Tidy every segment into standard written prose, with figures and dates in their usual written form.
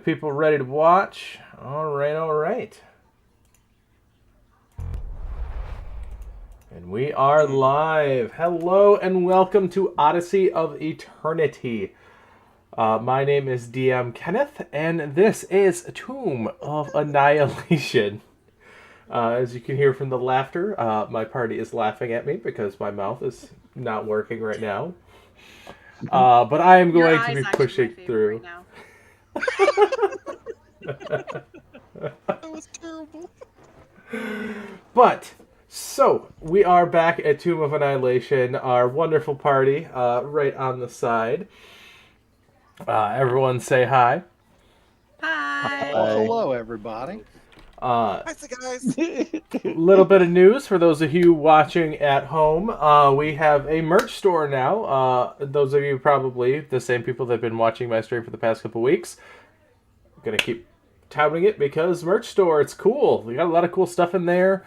have people ready to watch? All right. And we are live. Hello and welcome to Odyssey of Eternity. My name is DM Kenneth, and this is Tomb of Annihilation. As you can hear from the laughter, my party is laughing at me because my mouth is not working right now. But I am going to be pushing through. That was terrible. But, so, we are back at Tomb of Annihilation, our wonderful party, right on the side. Everyone say hi. Hi. Well, hello, everybody. Hi, guys. little bit of news for those of you watching at home. We have a merch store now. Those of you probably the same people that have been watching my stream for the past couple weeks. I'm gonna keep touting it because merch store, it's cool. We got a lot of cool stuff in there.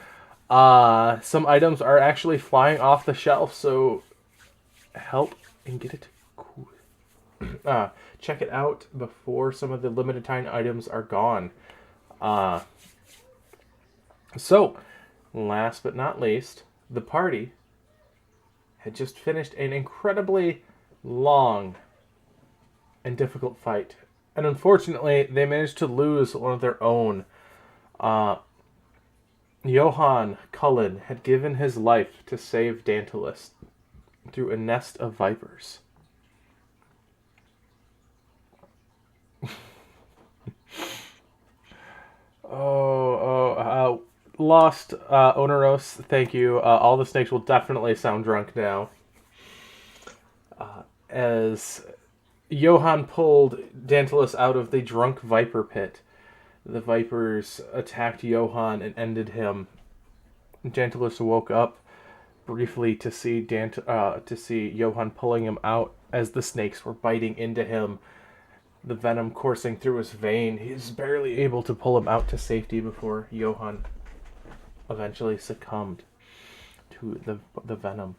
Some items are actually flying off the shelf, so help and get it cool. Check it out before some of the limited time items are gone. So, last but not least, the party had just finished an incredibly long and difficult fight. And unfortunately, they managed to lose one of their own. Johann Cullen had given his life to save Dantalus through a nest of vipers. Lost Oneros, thank you. All the snakes will definitely sound drunk now. As Johann pulled Dantalus out of the drunk viper pit, the vipers attacked Johann and ended him. Dantalus woke up briefly to see Johann pulling him out as the snakes were biting into him. The venom coursing through his vein. He's barely able to pull him out to safety before Johann eventually succumbed to the venom.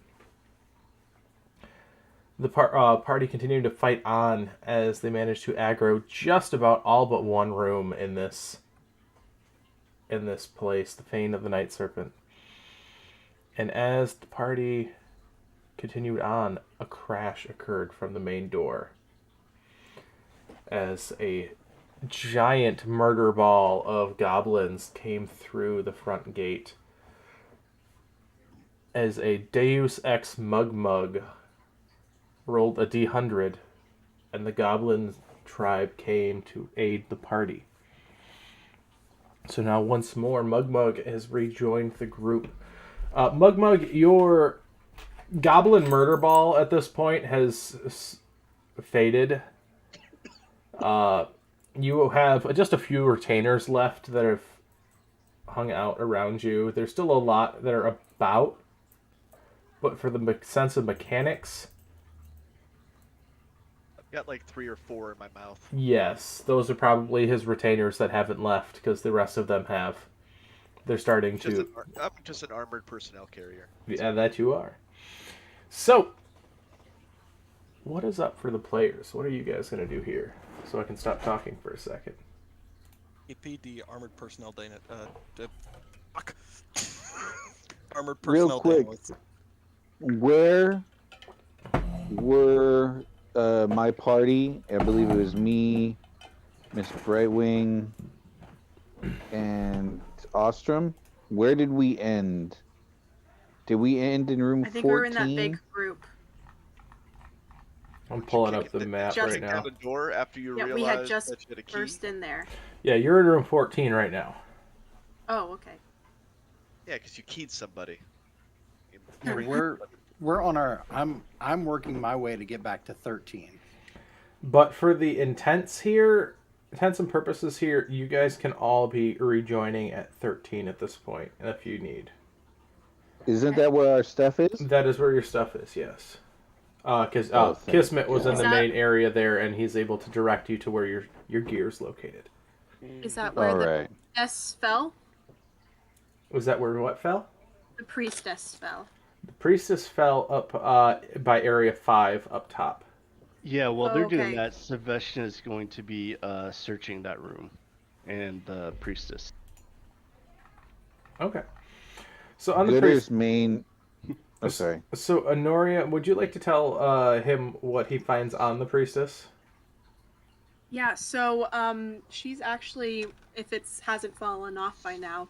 The party continued to fight on as they managed to aggro just about all but one room in this place, the Fane of the Night Serpent. And as the party continued on, a crash occurred from the main door as a giant murder ball of goblins came through the front gate. As a Deus Ex Mug rolled a D100, and the goblin tribe came to aid the party. So now once more, Mug has rejoined the group. Mug, your goblin murder ball at this point has faded. You have just a few retainers left that have hung out around you. There's still a lot that are about, but for the sense of mechanics, I've got like 3 or 4 in my mouth. yes, those are probably his retainers that haven't left because the rest of them have. They're starting to. I'm just an armored personnel carrier. Yeah, that you are. So, what is up for the players? What are you guys going to do here? So I can stop talking for a second. APD Armored Personnel Dana. Fuck. Armored Personnel. Real quick, where were my party? I believe it was me, Miss Brightwing, and Ostrom. Where did we end? Did we end in room 14? I think we were in that big group. I'm pulling up the map right now. The door after you Yeah, realized we had just that you had a key? burst in there. Yeah, you're in room 14 right now. Oh, okay. Yeah, because you keyed somebody. Yeah, we're on our. I'm working my way to get back to 13. But for the intents and purposes here, you guys can all be rejoining at 13 at this point, if you need. Isn't that where our stuff is? That is where your stuff is, yes. Because Kismet was in the main area there, and he's able to direct you to where your gear's located. Is that where the priestess fell? Was that where what fell? The priestess fell. The priestess fell up by area 5 up top. Yeah, while Oh, they're doing okay. that, Sebastian is going to be searching that room and the priestess. Okay. So on the Gooder's priest. main. Oh, sorry. So Honoria, would you like to tell him what he finds on the priestess? Yeah, so she's actually, if it hasn't fallen off by now,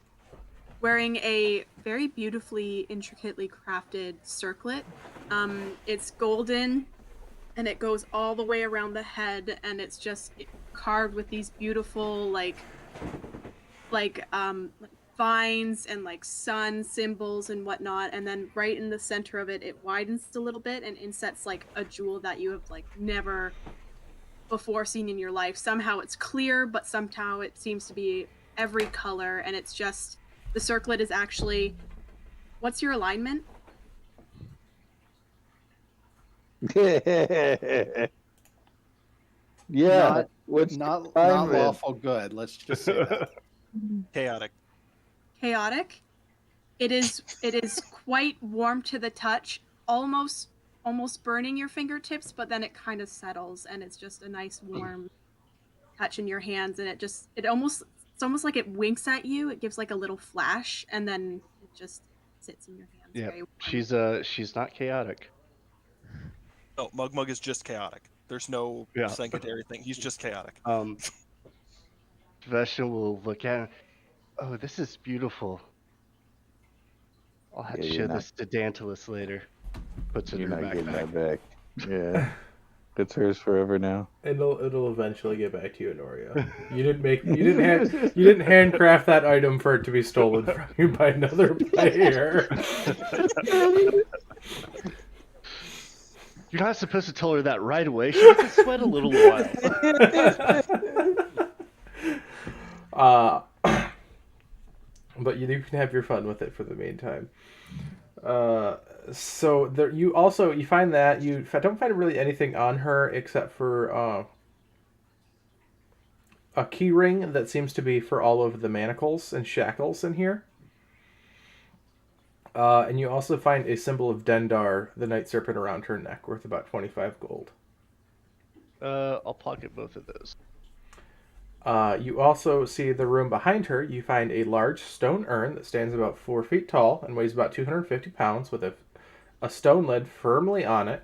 wearing a very beautifully, intricately crafted circlet. It's golden and it goes all the way around the head, and it's just carved with these beautiful like vines and like sun symbols and whatnot. And then right in the center of it, it widens a little bit and insets like a jewel that you have like never before seen in your life. Somehow it's clear, but somehow it seems to be every color, and it's just the circlet is actually. What's your alignment? Yeah. Not What's not your not alignment? lawful good. Let's just say that. Chaotic. Chaotic. It is quite warm to the touch, almost burning your fingertips, but then it kind of settles and it's just a nice warm touch in your hands, and it's almost like it winks at you. It gives like a little flash and then it just sits in your hands Yeah, very warm. she's not chaotic. No, Mug is just chaotic. There's no Yeah. secondary thing. He's just chaotic. Sebastian will look at it. Oh, this is beautiful. I'll have to Yeah, show this to Dantalus later. Puts it in you're her not getting backpack. that back. Yeah. It's hers forever now. It'll eventually get back to you, Honoria. You didn't handcraft that item for it to be stolen from you by another player. You're not supposed to tell her that right away. She gets to sweat a little while. But you can have your fun with it for the meantime. So there, you find that you don't find really anything on her except for a key ring that seems to be for all of the manacles and shackles in here. And you also find a symbol of Dendar, the night serpent, around her neck, worth about 25 gold. I'll pocket both of those. You also see the room behind her. You find a large stone urn that stands about 4 feet tall and weighs about 250 pounds with a stone lid firmly on it.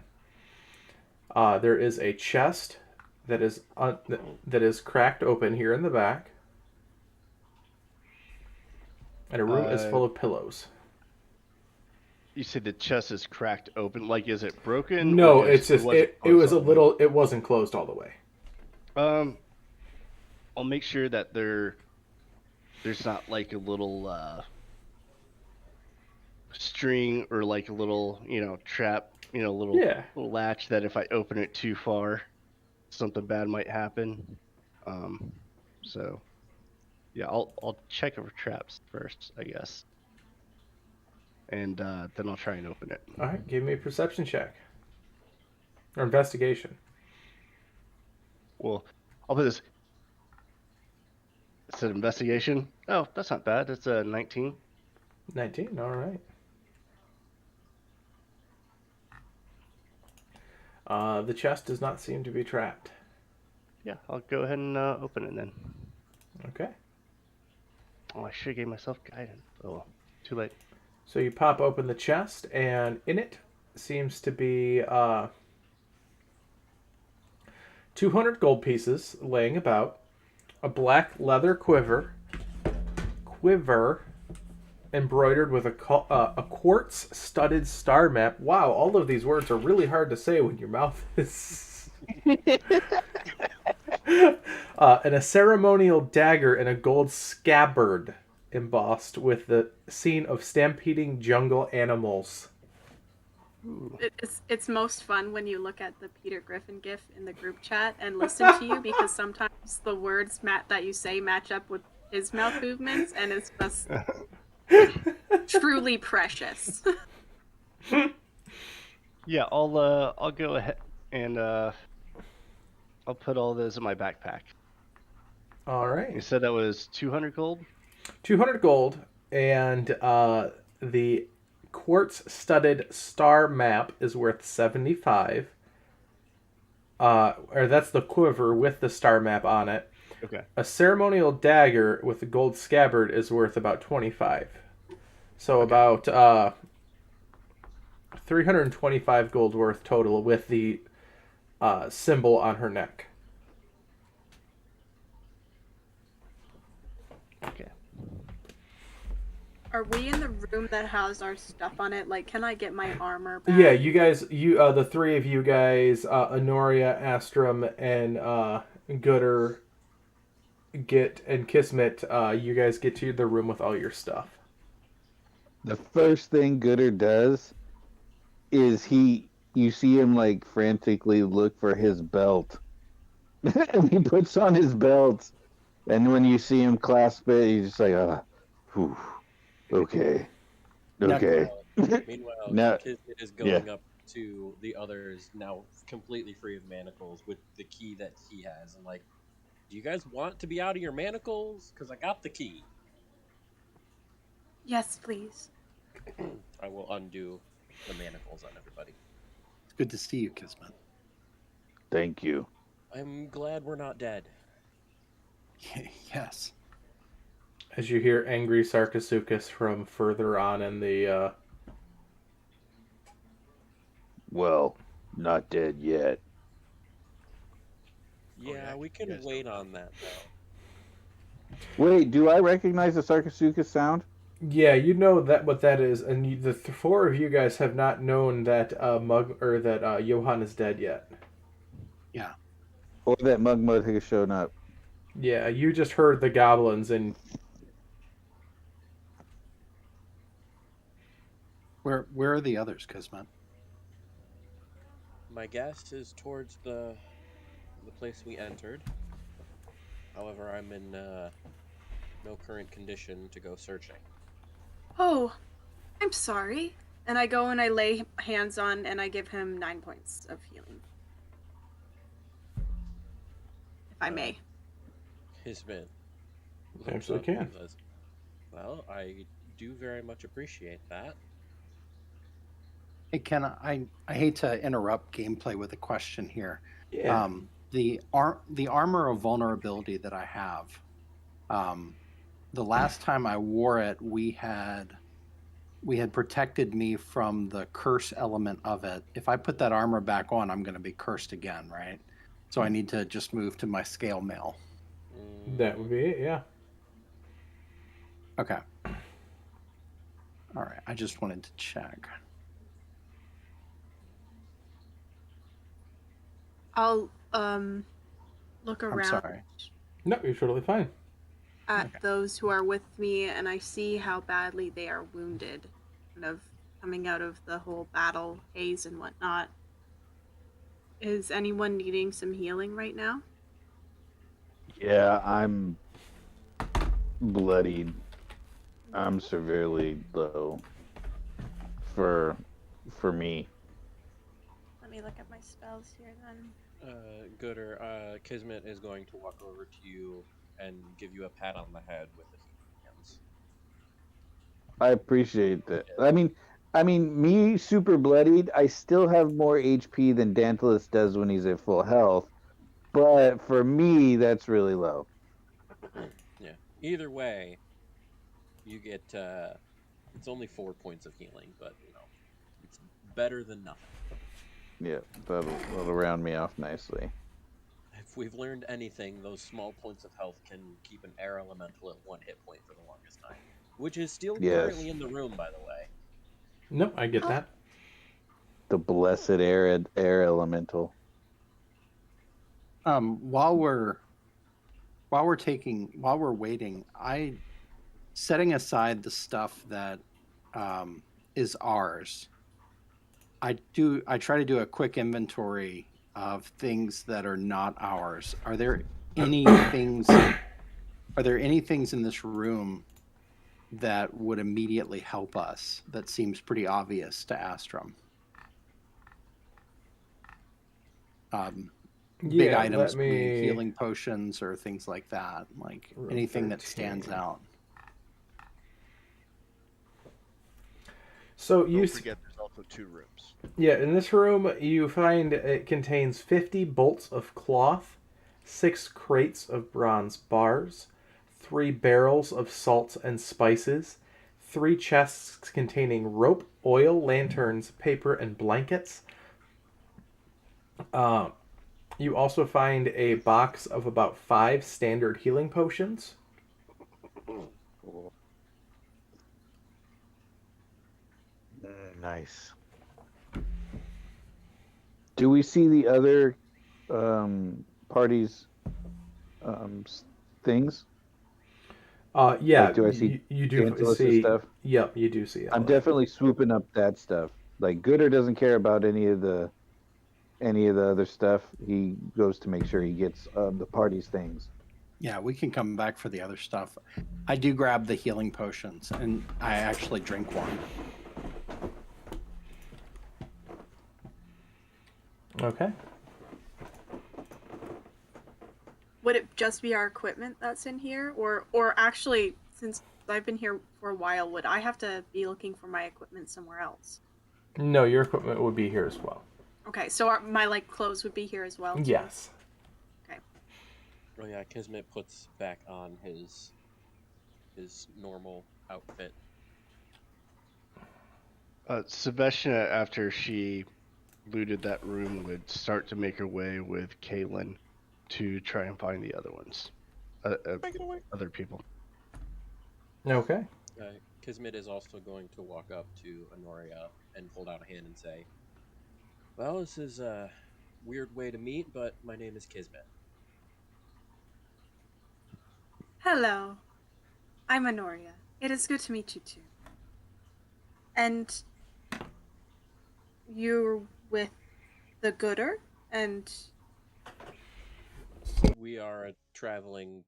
There is a chest that is cracked open here in the back. And a room is full of pillows. You said the chest is cracked open. Like, is it broken? No, or it's just it was a little. It wasn't closed all the way. I'll make sure that there's not like a little string or like a little trap, little latch that if I open it too far, something bad might happen. So yeah, I'll check for traps first, I guess. And then I'll try and open it. All right, give me a perception check. Or investigation. Well, I'll put this. It's an investigation. Oh, that's not bad. It's a 19. 19, all right. The chest does not seem to be trapped. Yeah, I'll go ahead and open it then. Okay. Oh, I should have gave myself guidance. Oh, well, too late. So you pop open the chest, and in it seems to be 200 gold pieces laying about, a black leather quiver embroidered with a quartz-studded star map. Wow, all of these words are really hard to say when your mouth is... and a ceremonial dagger and a gold scabbard embossed with the scene of stampeding jungle animals. It's most fun when you look at the Peter Griffin gif in the group chat and listen to you, because sometimes the words that you say match up with his mouth movements, and it's just truly precious. Yeah, I'll go ahead and I'll put all those in my backpack. All right. You said that was 200 gold? 200 gold, and the quartz-studded star map is worth 75. or that's the quiver with the star map on it. Okay. A ceremonial dagger with a gold scabbard is worth about 25. So about 325 gold worth total with the symbol on her neck. Okay. Are we in the room that has our stuff on it? Like, can I get my armor back? Yeah, you guys, the three of you guys, Honoria, Astrum, and Gooder, get and Kismet, you guys get to the room with all your stuff. The first thing Gooder does is you see him like frantically look for his belt. And he puts on his belt, and when you see him clasp it, he's just like, whew, okay. Meanwhile, Now, Kismet is going up to the others, now completely free of manacles, with the key that he has. And like, do you guys want to be out of your manacles? Because I got the key. Yes, please. I will undo the manacles on everybody. It's good to see you, Kismet. Thank you. I'm glad we're not dead. Yes. As you hear angry Sarkasukis from further on in the... Well, not dead yet. Yeah, we can wait on that, though. Wait, do I recognize the Sarkasukis sound? Yeah, you know that what that is, and the four of you guys have not known that Johann is dead yet. Yeah. Or that Mugmug has shown up. Yeah, you just heard the goblins, and Where are the others, Kismet? My guess is towards the place we entered. However, I'm in no current condition to go searching. Oh, I'm sorry. And I go and I lay hands on and I give him 9 points of healing. If I may. Kismet. absolutely can. Says, well, I do very much appreciate that. Hey, Ken, I hate to interrupt gameplay with a question here. Yeah. The armor of vulnerability that I have, the last time I wore it, we had protected me from the curse element of it. If I put that armor back on, I'm going to be cursed again, right? So I need to just move to my scale mail. That would be it, yeah. Okay. All right. I just wanted to check. I'll look around. I'm sorry. No, you're totally fine. At those who are with me, and I see how badly they are wounded, kind of coming out of the whole battle haze and whatnot. Is anyone needing some healing right now? Yeah, I'm bloodied. I'm severely low for me. Let me look at my spells here then. Gooder, Kismet is going to walk over to you and give you a pat on the head with the healing hands. I appreciate that. I mean, me super bloodied, I still have more HP than Dantalus does when he's at full health. But for me, that's really low. Yeah. Either way, you get it's only 4 points of healing, but it's better than nothing. Yeah, that'll round me off nicely. If we've learned anything, those small points of health can keep an air elemental at 1 hit point for the longest time. Which is still currently in the room, by the way. No, I get that. The blessed air elemental. While we're waiting, setting aside the stuff that is ours. I try to do a quick inventory of things that are not ours. Are there any things in this room that would immediately help us? That seems pretty obvious to Astrum. Big items, be healing potions or things like that. Like anything that stands out. So Don't forget there's also So 2 rooms. Yeah, in this room, you find it contains 50 bolts of cloth, 6 crates of bronze bars, 3 barrels of salts and spices, 3 chests containing rope, oil, lanterns, paper, and blankets. You also find a box of about 5 standard healing potions. Nice. Do we see the other parties' things? Yeah, Like, do I see you do Tantalus' see. stuff? Yep, you do see. I'm all that. definitely swooping up that stuff. Like, Gooder doesn't care about any of the other stuff. He goes to make sure he gets the party's things. Yeah, we can come back for the other stuff. I do grab the healing potions, and I actually drink one. Okay. Would it just be our equipment that's in here, or actually, since I've been here for a while, would I have to be looking for my equipment somewhere else? No, your equipment would be here as well. Okay, so my like clothes would be here as well. Too? Yes. Okay. Oh yeah, Kismet puts back on his normal outfit. Sebastian, after she looted that room, would start to make her way with Kaylin to try and find the other ones, other people. Okay. Kismet is also going to walk up to Honoria and hold out a hand and say, "Well, this is a weird way to meet, but my name is Kismet." Hello, I'm Honoria. It is good to meet you too. And you're with the Gooder, and We are a traveling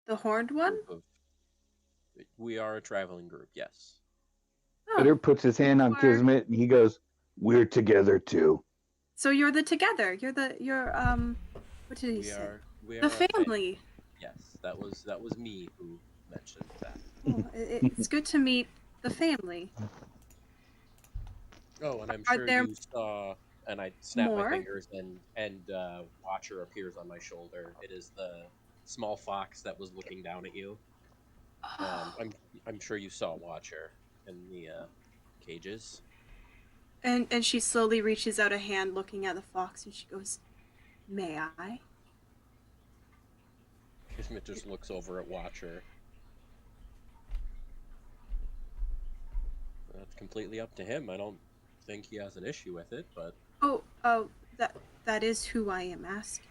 the Horned One? We are a traveling group, yes. Gooder puts his hand on Kismet and he goes, "We're together too." So you're the together. You're what did he say? We are the family. Yes, that was me who mentioned that. Oh, it's good to meet the family. Oh, and I'm Are sure there you saw, and I snap more? my fingers, and Watcher appears on my shoulder. It is the small fox that was looking down at you. I'm sure you saw Watcher in the cages. And she slowly reaches out a hand looking at the fox and she goes, "May I?" Kismet just looks over at Watcher. That's completely up to him. I don't think he has an issue with it, but Oh, that is who I am asking.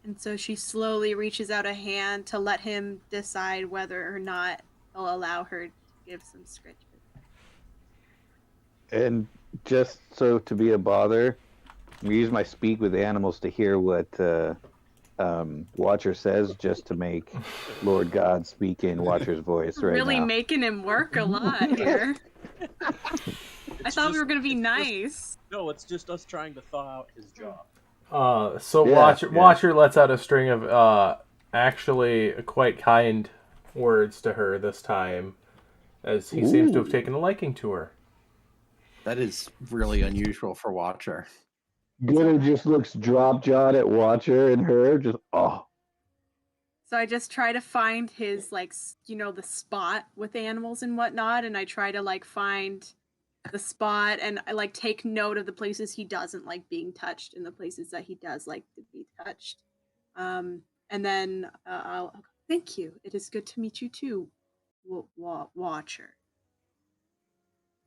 And so she slowly reaches out a hand to let him decide whether or not he'll allow her to give some scratches. And just so to be a bother, I'm gonna use my speak with animals to hear what Watcher says, just to make Lord God speak in Watcher's voice right Really now. making him work a lot here. I thought we were gonna be nice. No, it's just us trying to thaw out his jaw. So Watcher lets out a string of actually quite kind words to her this time, as he seems to have taken a liking to her. That is really unusual for Watcher. Gooder just looks drop-jawed at Watcher and her, just oh. So I just try to find his the spot with animals and whatnot, and I try to find the spot, and I take note of the places he doesn't like being touched and the places that he does like to be touched. And then I'll thank you. It is good to meet you too, Watcher.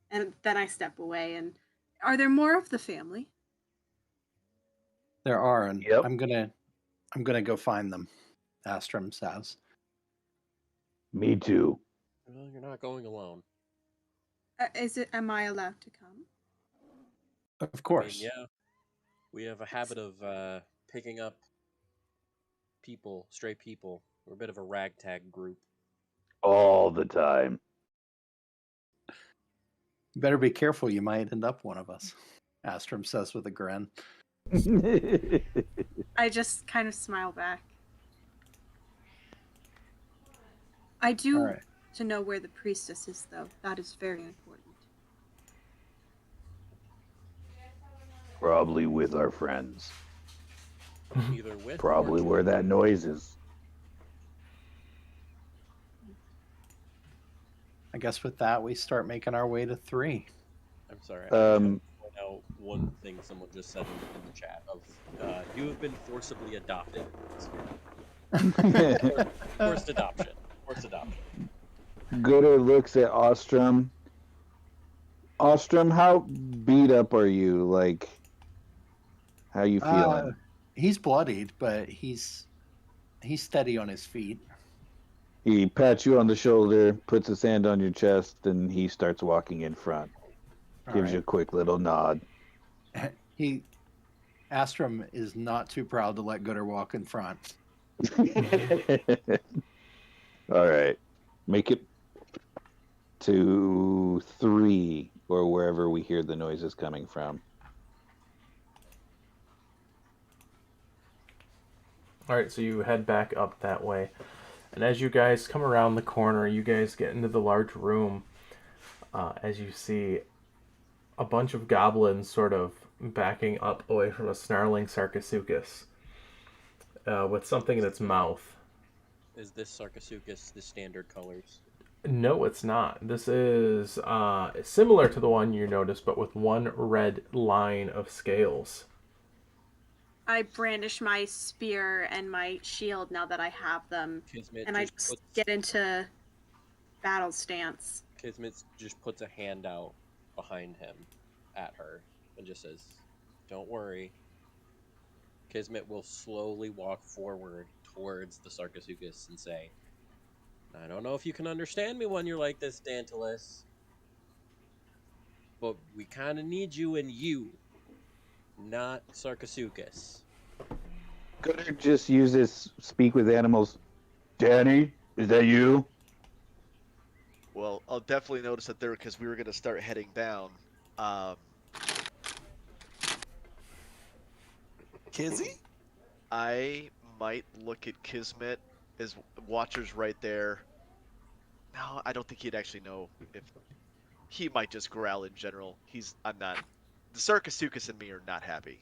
And then I step away. And are there more of the family? There are, and Yep. I'm gonna go find them. Astrum says. Me too. Well, you're not going alone. Am I allowed to come? Of course. I mean, yeah. We have a habit of picking up people, stray people. We're a bit of a ragtag group. All the time. You better be careful, you might end up one of us. Astrum says with a grin. I just kind of smile back. I do to know where the priestess is, though. That is very important. Probably with our friends. Either with Probably or where that noise is. I guess with that, we start making our way to 3. I'm sorry. I just want Um, to point out one thing someone just said in the chat of you have been forcibly adopted into this family. Forced adoption. Forced adoption. Gooder looks at Ostrom. Ostrom, how beat up are you? Like, how you feeling? He's bloodied, but he's steady on his feet. He pats you on the shoulder, puts his hand on your chest, and he starts walking in front. Gives you a quick little nod. Astrom is not too proud to let Gooder walk in front. All right. Make it to 3 or wherever we hear the noises coming from. All right, so you head back up that way. And as you guys come around the corner, you guys get into the large room as you see a bunch of goblins sort of backing up away from a snarling Sarcosuchus with something in its mouth. Is this Sarcosuchus the standard colors? No, it's not. This is similar to the one you noticed, but with one red line of scales. I brandish my spear and my shield now that I have them, Kismet and I just get into battle stance. Kismet just puts a hand out behind him at her and just says, "Don't worry." Kismet will slowly walk forward towards the Sarcosuchus and say, "I don't know if you can understand me when you're like this, Dantalus, but we kind of need you and you, not Sarcosuchus." Gooder just uses speak with animals. Danny, is that you? Well, I'll definitely notice that there because we were going to start heading down. Kizzy? I might look at Kismet as Watcher's right there. No, I don't think he'd actually know if he might just growl in general. I'm not. The Sarcosuchus and me are not happy.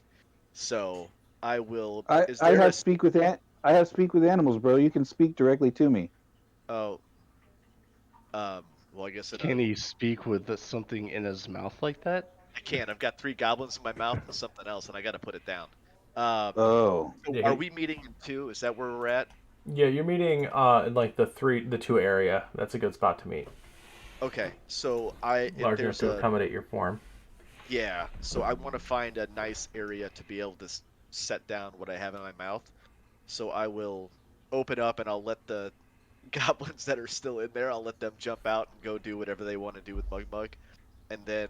So I will. I have speak with animals, bro. You can speak directly to me. Oh. Well, I guess Can he speak with something in his mouth like that? I can't. I've got 3 goblins in my mouth and something else, and I got to put it down. Oh. So are we meeting in 2? Is that where we're at? Yeah, you're meeting in like the 2 area. That's a good spot to meet. Okay, so large enough to accommodate your form. Yeah, so I want to find a nice area to be able to set down what I have in my mouth. So I will open up and I'll let the goblins that are still in there, I'll let them jump out and go do whatever they want to do with Mug. And then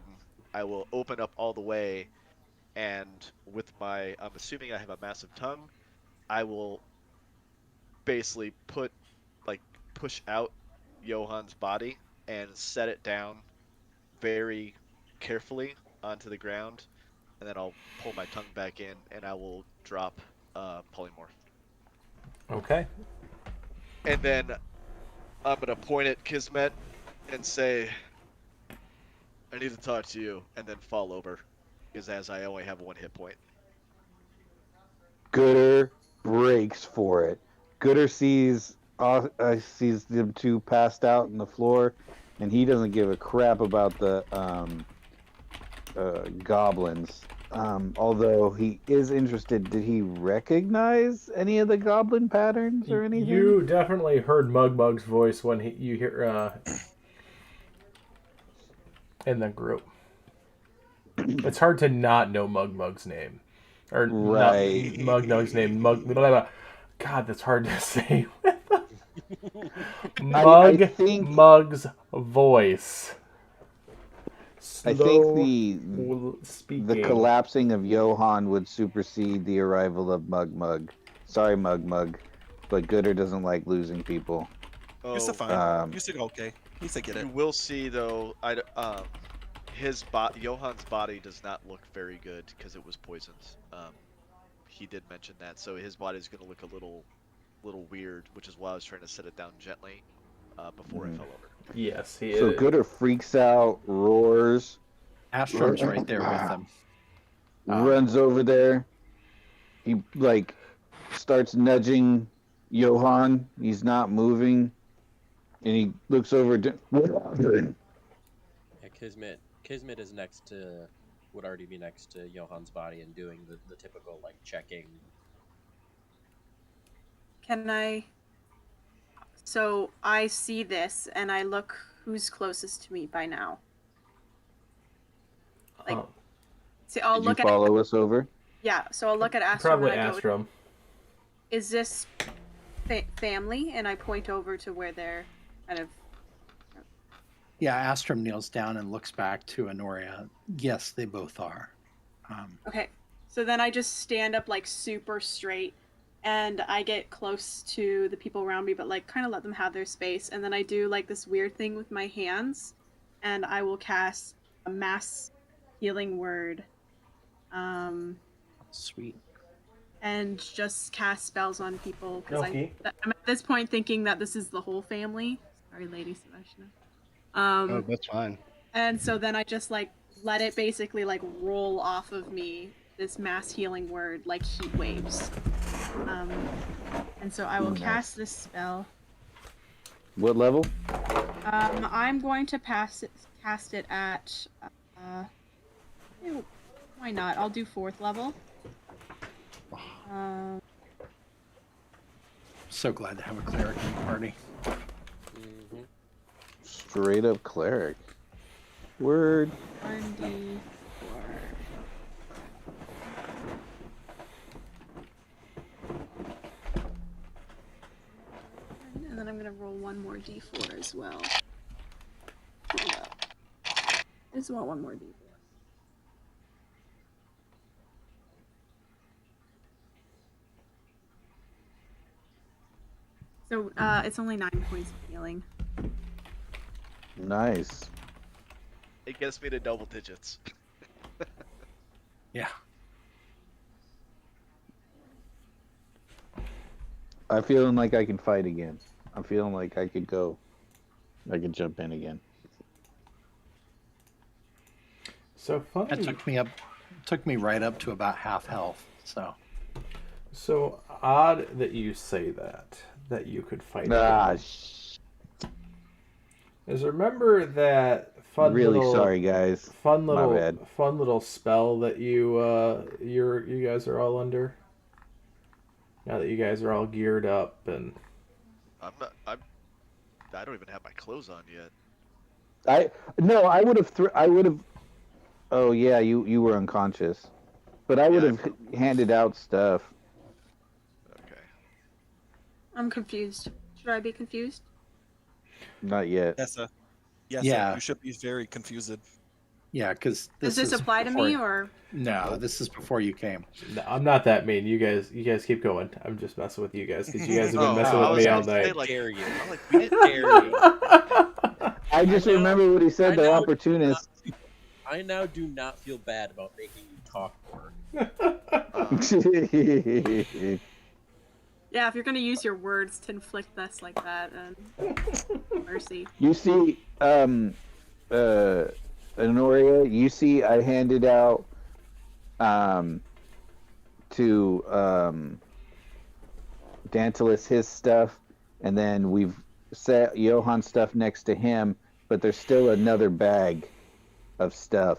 I will open up all the way, and with I'm assuming I have a massive tongue, I will basically push out Johann's body and set it down very carefully onto the ground, and then I'll pull my tongue back in and I will drop polymorph. Okay. And then I'm gonna point at Kismet and say, "I need to talk to you," and then fall over, because as I only have 1 hit point. Gooder breaks for it. Gooder sees them 2 passed out on the floor, and he doesn't give a crap about the goblins. Although he is interested, did he recognize any of the goblin patterns or anything? You definitely heard Mug's voice when you hear in the group. It's hard to not know Mug's name. Or right. Mug's name. Blah, blah, blah. God, that's hard to say. I think Mug's voice. I think the collapsing of Johann would supersede the arrival of Mug. Sorry, Mug, but Gooder doesn't like losing people. Oh, you're still fine. You're still okay. He's to get it. You will see though. Johann's body does not look very good because it was poisoned. He did mention that, so his body's going to look a little weird, which is why I was trying to set it down gently before it fell over. Yes, he is. So Gooder freaks out, roars. Astrom's right there with him. runs over there. He like starts nudging Johann. He's not moving, and he looks over. Yeah, Kismet is next to would already be next to Johann's body and doing the typical like checking. Can I? So I see this and I look who's closest to me by now. Like, see, I'll Did look you follow us over? Yeah, so I'll look at Astrom. Probably and I go, Astrom. Is this family? And I point over to where they're kind of. Yeah, Astrom kneels down and looks back to Honoria. Yes, they both are. Okay, so then I just stand up like super straight, and I get close to the people around me, but like kind of let them have their space. And then I do like this weird thing with my hands, and I will cast a mass healing word. Sweet. And just cast spells on people because Okay. I'm at this point thinking that this is the whole family. Sorry, Lady Sebastian. Oh, that's fine. And so then I just like let it basically like roll off of me, this mass healing word, like heat waves. And so I will cast this spell. What level? I'm going to cast it at why not? I'll do 4th level. So glad to have a cleric in the party. Mm-hmm. Straight up cleric. Word. 1d4. And then I'm gonna roll one more d4 as well. I just want one more d4. So it's only 9 points of healing. Nice. It gets me to double digits. Yeah. I'm feeling like I can fight again. I'm feeling like I could go. I could jump in again. So funny. That took me right up to about half health. So odd that you say that you could fight. Is remember that fun really little, sorry guys. Fun My bad. little spell that you guys are all under. Now that you guys are all geared up and I don't even have my clothes on yet. I would have. Oh yeah, you were unconscious, but I would have handed out stuff. Okay. I'm confused. Should I be confused? Not yet. Yes, Yeah. You should be very confused. Yeah, because Does this apply to me or? No, this is before you came. no, I'm not that mean. You guys keep going. I'm just messing with you guys because you guys have been Oh, messing I with was me all gonna say, night. like, Dare you? I'm like, we didn't dare you. I just remember what he said. The opportunist. I now do not feel bad about making you talk more. Yeah, if you're gonna use your words to inflict this like that, then mercy. You see, Honoria, you see, I handed out to Dantalus his stuff, and then we've set Johann's stuff next to him, but there's still another bag of stuff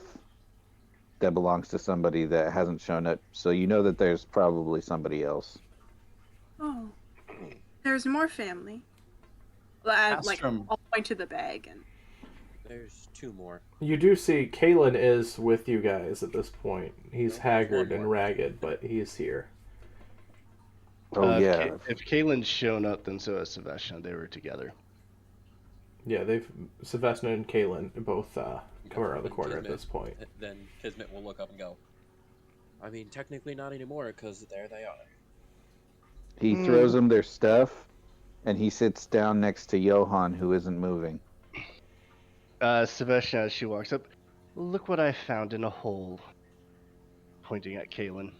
that belongs to somebody that hasn't shown up. So you know that there's probably somebody else. Oh, there's more family. Like, Astrom. I'll point to the bag and. There's 2 more. You do see Kalen is with you guys at this point. He's haggard and ragged, but he's here. Oh yeah. If Kaylin's shown up, then so is Sebastian. They were together. Yeah, Sylvester and Kalen both come around the corner at this point. Then Kismet will look up and go, I mean, technically not anymore, because there they are. He throws them their stuff, and he sits down next to Johann, who isn't moving. Sebastian, as she walks up, look what I found in a hole. Pointing at Kaylin.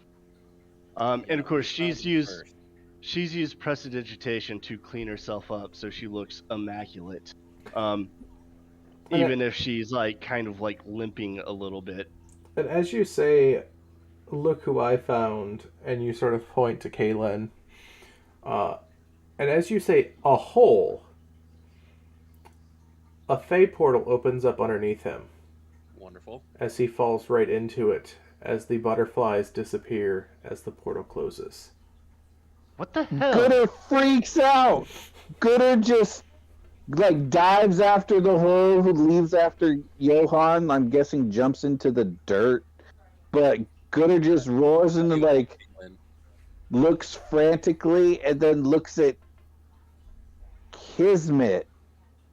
And of course, she's used prestidigitation to clean herself up, so she looks immaculate. Even if she's like kind of like limping a little bit. And as you say look who I found, and you sort of point to Kalen. And as you say, a hole, a Fey portal opens up underneath him. Wonderful. As he falls right into it, as the butterflies disappear as the portal closes. What the hell? Gooder freaks out. Gooder just like dives after the hole, who leaves after Johan. I'm guessing jumps into the dirt, but Gooder just roars and like looks frantically, and then looks at Kismet.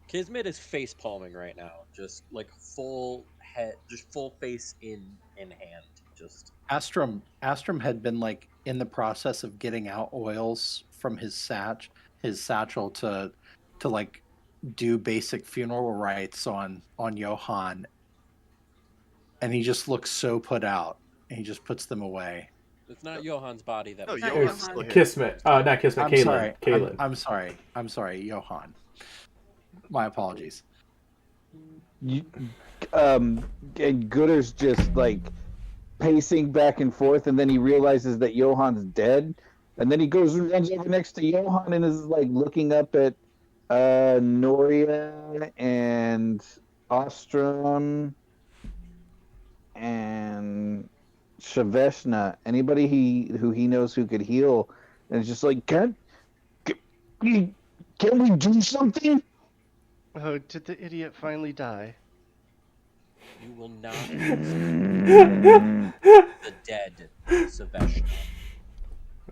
Kismet is face palming right now, just like full head, just full face in hand, just. Astrum had been like in the process of getting out oils from his satchel to like do basic funeral rites on Johan, and he just looks so put out, and he just puts them away. It's not Johan's body that was. Johan's It's still here. Kismet. Not Kismet. I'm Kalen. sorry. Kalen. I'm sorry, Johan. My apologies. And Gooder's just like pacing back and forth, and then he realizes that Johan's dead, and then he goes and runs over next to Johan and is like looking up at Noria and Ostrom and Shaveshna. Anybody who he knows who could heal, and it's just like, can we do something? Oh, did the idiot finally die? You will not the dead Saveshna.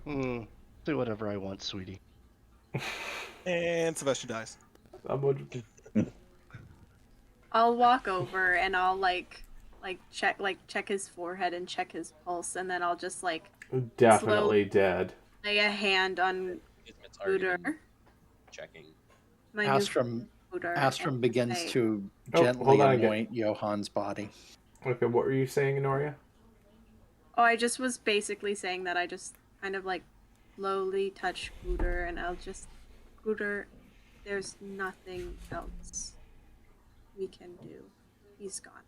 Do whatever I want, sweetie. And Sylvester dies. I'll walk over and I'll check his forehead and check his pulse, and then I'll just definitely dead. Lay a hand on Gooder. Checking. Astrum begins to gently anoint Johan's body. Okay, what were you saying, Noria? Oh, I just was basically saying that I just kind of slowly touch Gooder, and I'll just, Gooder, there's nothing else we can do. He's gone.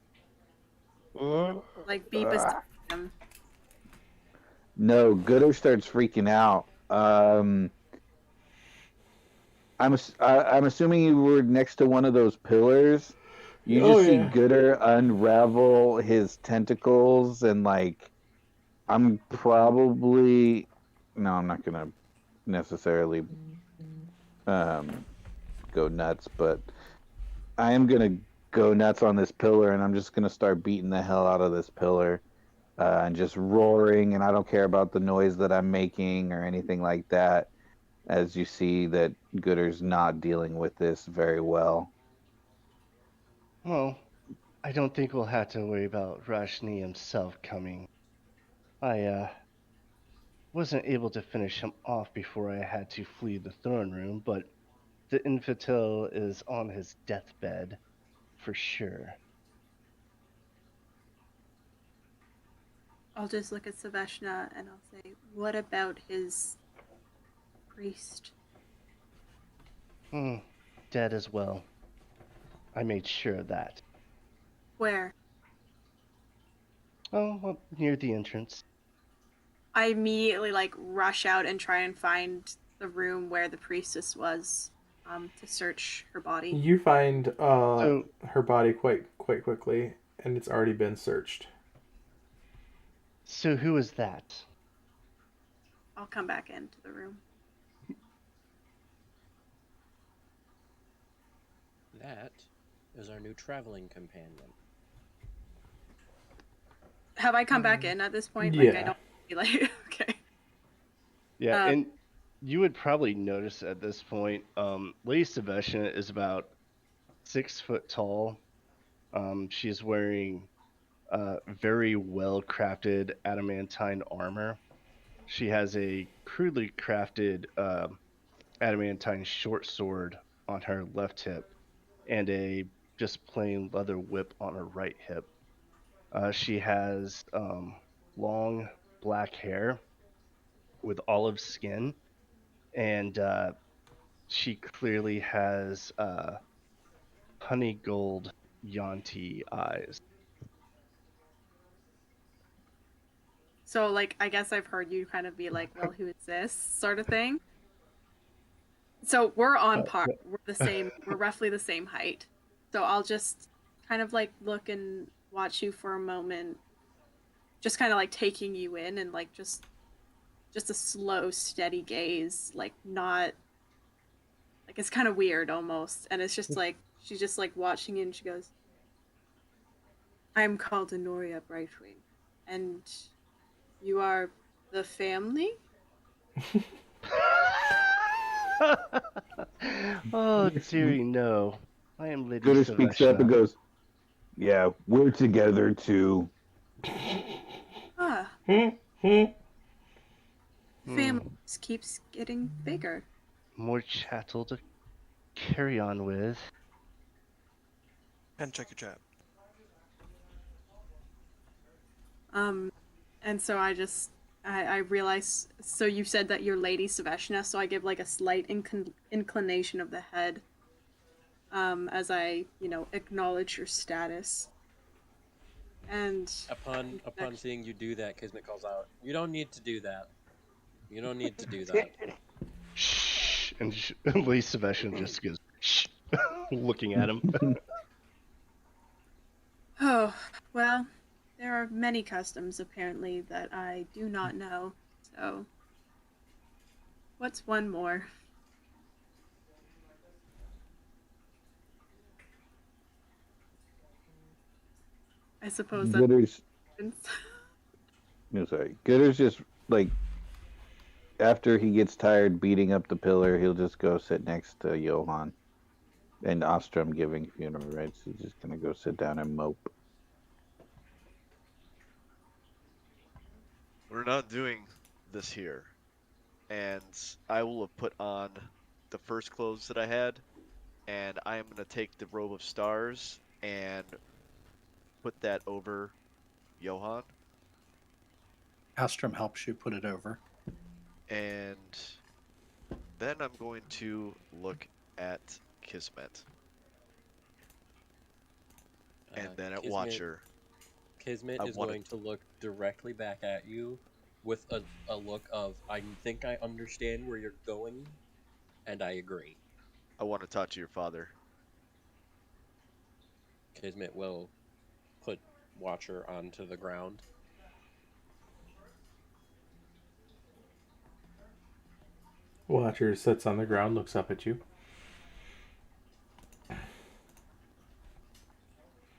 Be beside him. No, Gooder starts freaking out. I'm assuming you were next to one of those pillars. You just see Gooder unravel his tentacles, and I'm probably I'm not gonna necessarily go nuts, but I am gonna go nuts on this pillar, and I'm just gonna start beating the hell out of this pillar, and just roaring, and I don't care about the noise that I'm making or anything like that. As you see that Gooder's not dealing with this very well. Well, I don't think we'll have to worry about Rashni himself coming. I wasn't able to finish him off before I had to flee the throne room, but the infidel is on his deathbed for sure. I'll just look at Saveshna and I'll say, what about his priest? Dead as well. I made sure of that. Where? Oh, well, near the entrance. I immediately rush out and try and find the room where the priestess was, to search her body. You find her body quite quickly, and it's already been searched. So who is that? I'll come back into the room. That is our new traveling companion. Have I come back in at this point? Yeah. I don't feel okay. Yeah, and you would probably notice at this point, Lady Saveshna is about 6 foot tall. She's wearing very well crafted adamantine armor. She has a crudely crafted adamantine short sword on her left hip, and a just plain leather whip on her right hip. She has long black hair with olive skin, and she clearly has honey gold Yanti eyes. So, like, I guess I've heard you kind of be like, well, who is this sort of thing. So we're on par. We're the same. We're roughly the same height. So I'll just kind of like look and watch you for a moment, just kind of like taking you in and like just a slow, steady gaze, like not like it's kind of weird almost. And it's just like she's just like watching you and she goes, I'm called Honoria Brightwing, and you are the family? Oh, dearie, no. I am Lady Gooder speaks up and Saveshna. goes, "Yeah, we're together too." Ah, Hmm. family just keeps getting bigger. More chattel to carry on with. And check your chat. And so I realize. So you said that you're Lady Saveshna, so I give like a slight inclination of the head, as I acknowledge your status. And Upon seeing you do that, Kismet calls out, "You don't need to do that. You don't need to do that." Shh. And Lady Saveshna just goes, shh, looking at him. oh well, there are many customs apparently that I do not know. So what's one more? I suppose that's Gooder's, no, sorry. Gooder's just like, after he gets tired beating up the pillar, he'll just go sit next to Johann and Ostrom giving funeral rites. He's just gonna go sit down and mope. We're not doing this here. And I will have put on the first clothes that I had, and I am going to take the robe of stars and put that over Johann. Astrom helps you put it over. And then I'm going to look at Kismet. And then at Watcher. Kismet is going to look directly back at you with a look of, I think I understand where you're going, and I agree. I want to talk to your father. Kismet will put Watcher onto the ground. Watcher sits on the ground, looks up at you. Is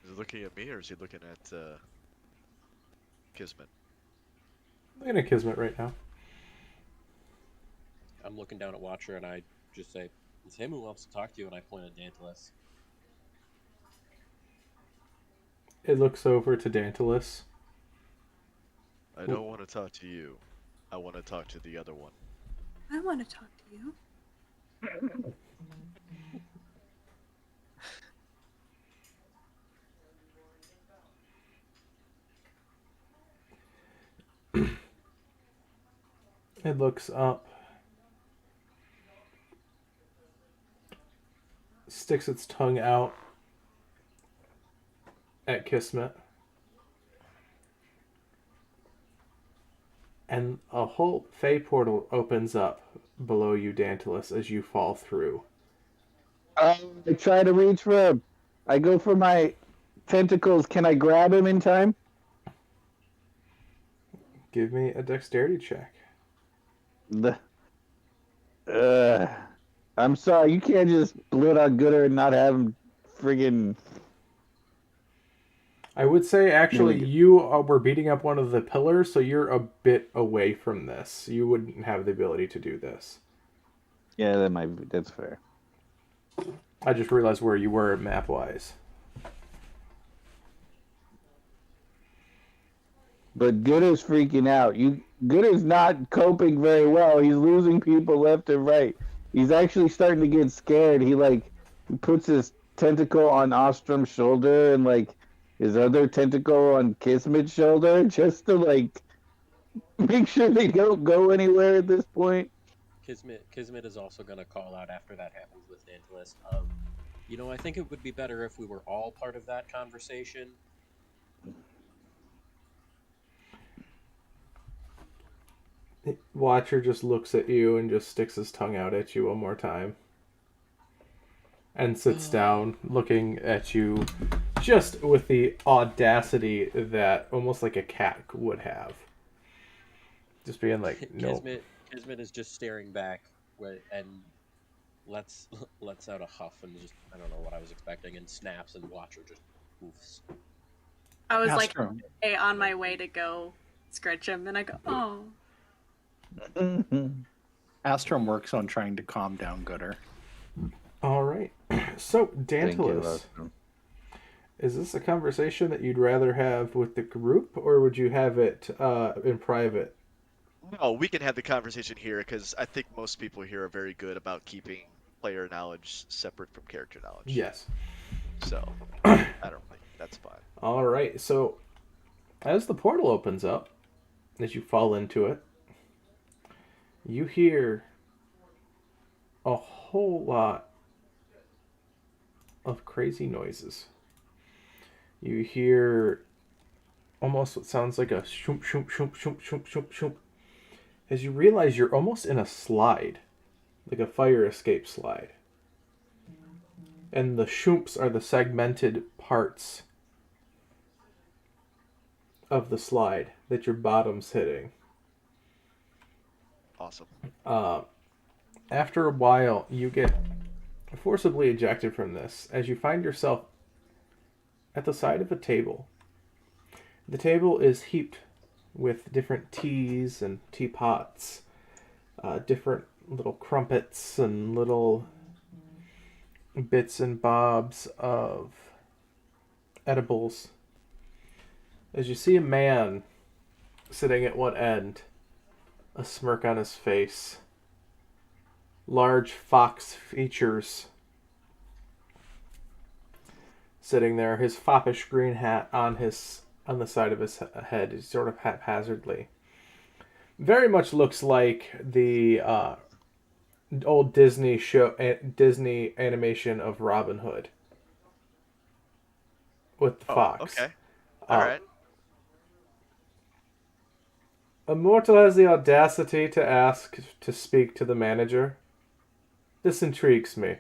he looking at me or is he looking at Kismet? Looking at Kismet right now. I'm looking down at Watcher and I just say, "It's him who wants to talk to you," and I point at Dantalus. It looks over to Dantalus. I don't want to talk to you. I want to talk to the other one. I want to talk to you. It looks up. Sticks its tongue out at Kismet. And a whole Fey portal opens up below you, Dantalus, as you fall through. I try to reach for him. I go for my tentacles. Can I grab him in time? Give me a dexterity check. I'm sorry. You can't just blow out Gooder and not have him friggin'... I would say, actually, you were beating up one of the pillars, so you're a bit away from this. You wouldn't have the ability to do this. Yeah, that's fair. I just realized where you were map-wise. But Gooder's freaking out. Gooder's not coping very well. He's losing people left and right. He's actually starting to get scared. He puts his tentacle on Ostrom's shoulder and his other tentacle on Kismet's shoulder just to make sure they don't go anywhere at this point. Kismet is also going to call out after that happens with Dantalus. I think it would be better if we were all part of that conversation. Watcher just looks at you and just sticks his tongue out at you one more time. And sits down, looking at you just with the audacity that almost like a cat would have. Just being like, no. Kismet is just staring back and lets out a huff and just, I don't know what I was expecting, and snaps, and Watcher just poofs. I was Astro. like on my way to go scratch him, and I go, oh. Astrom works on trying to calm down Gooder. All right. So, Dantalus, is this a conversation that you'd rather have with the group, or would you have it in private? No, we can have the conversation here because I think most people here are very good about keeping player knowledge separate from character knowledge. Yes. So, I don't think that's fine. All right. So, as the portal opens up, as you fall into it, you hear a whole lot of crazy noises. You hear almost what sounds like a shoop, shoop, shoop, shoop, shoop, shoop, shoop. As you realize you're almost in a slide, like a fire escape slide. And the shoops are the segmented parts of the slide that your bottom's hitting. Awesome. After a while, you get forcibly ejected from this as you find yourself at the side of a table. The table is heaped with different teas and teapots, different little crumpets and little bits and bobs of edibles. As you see a man sitting at one end, a smirk on his face, large fox features, sitting there, his foppish green hat on the side of his head, sort of haphazardly. Very much looks like the old Disney animation of Robin Hood with the fox. Okay. All right. A mortal has the audacity to ask to speak to the manager. This intrigues me.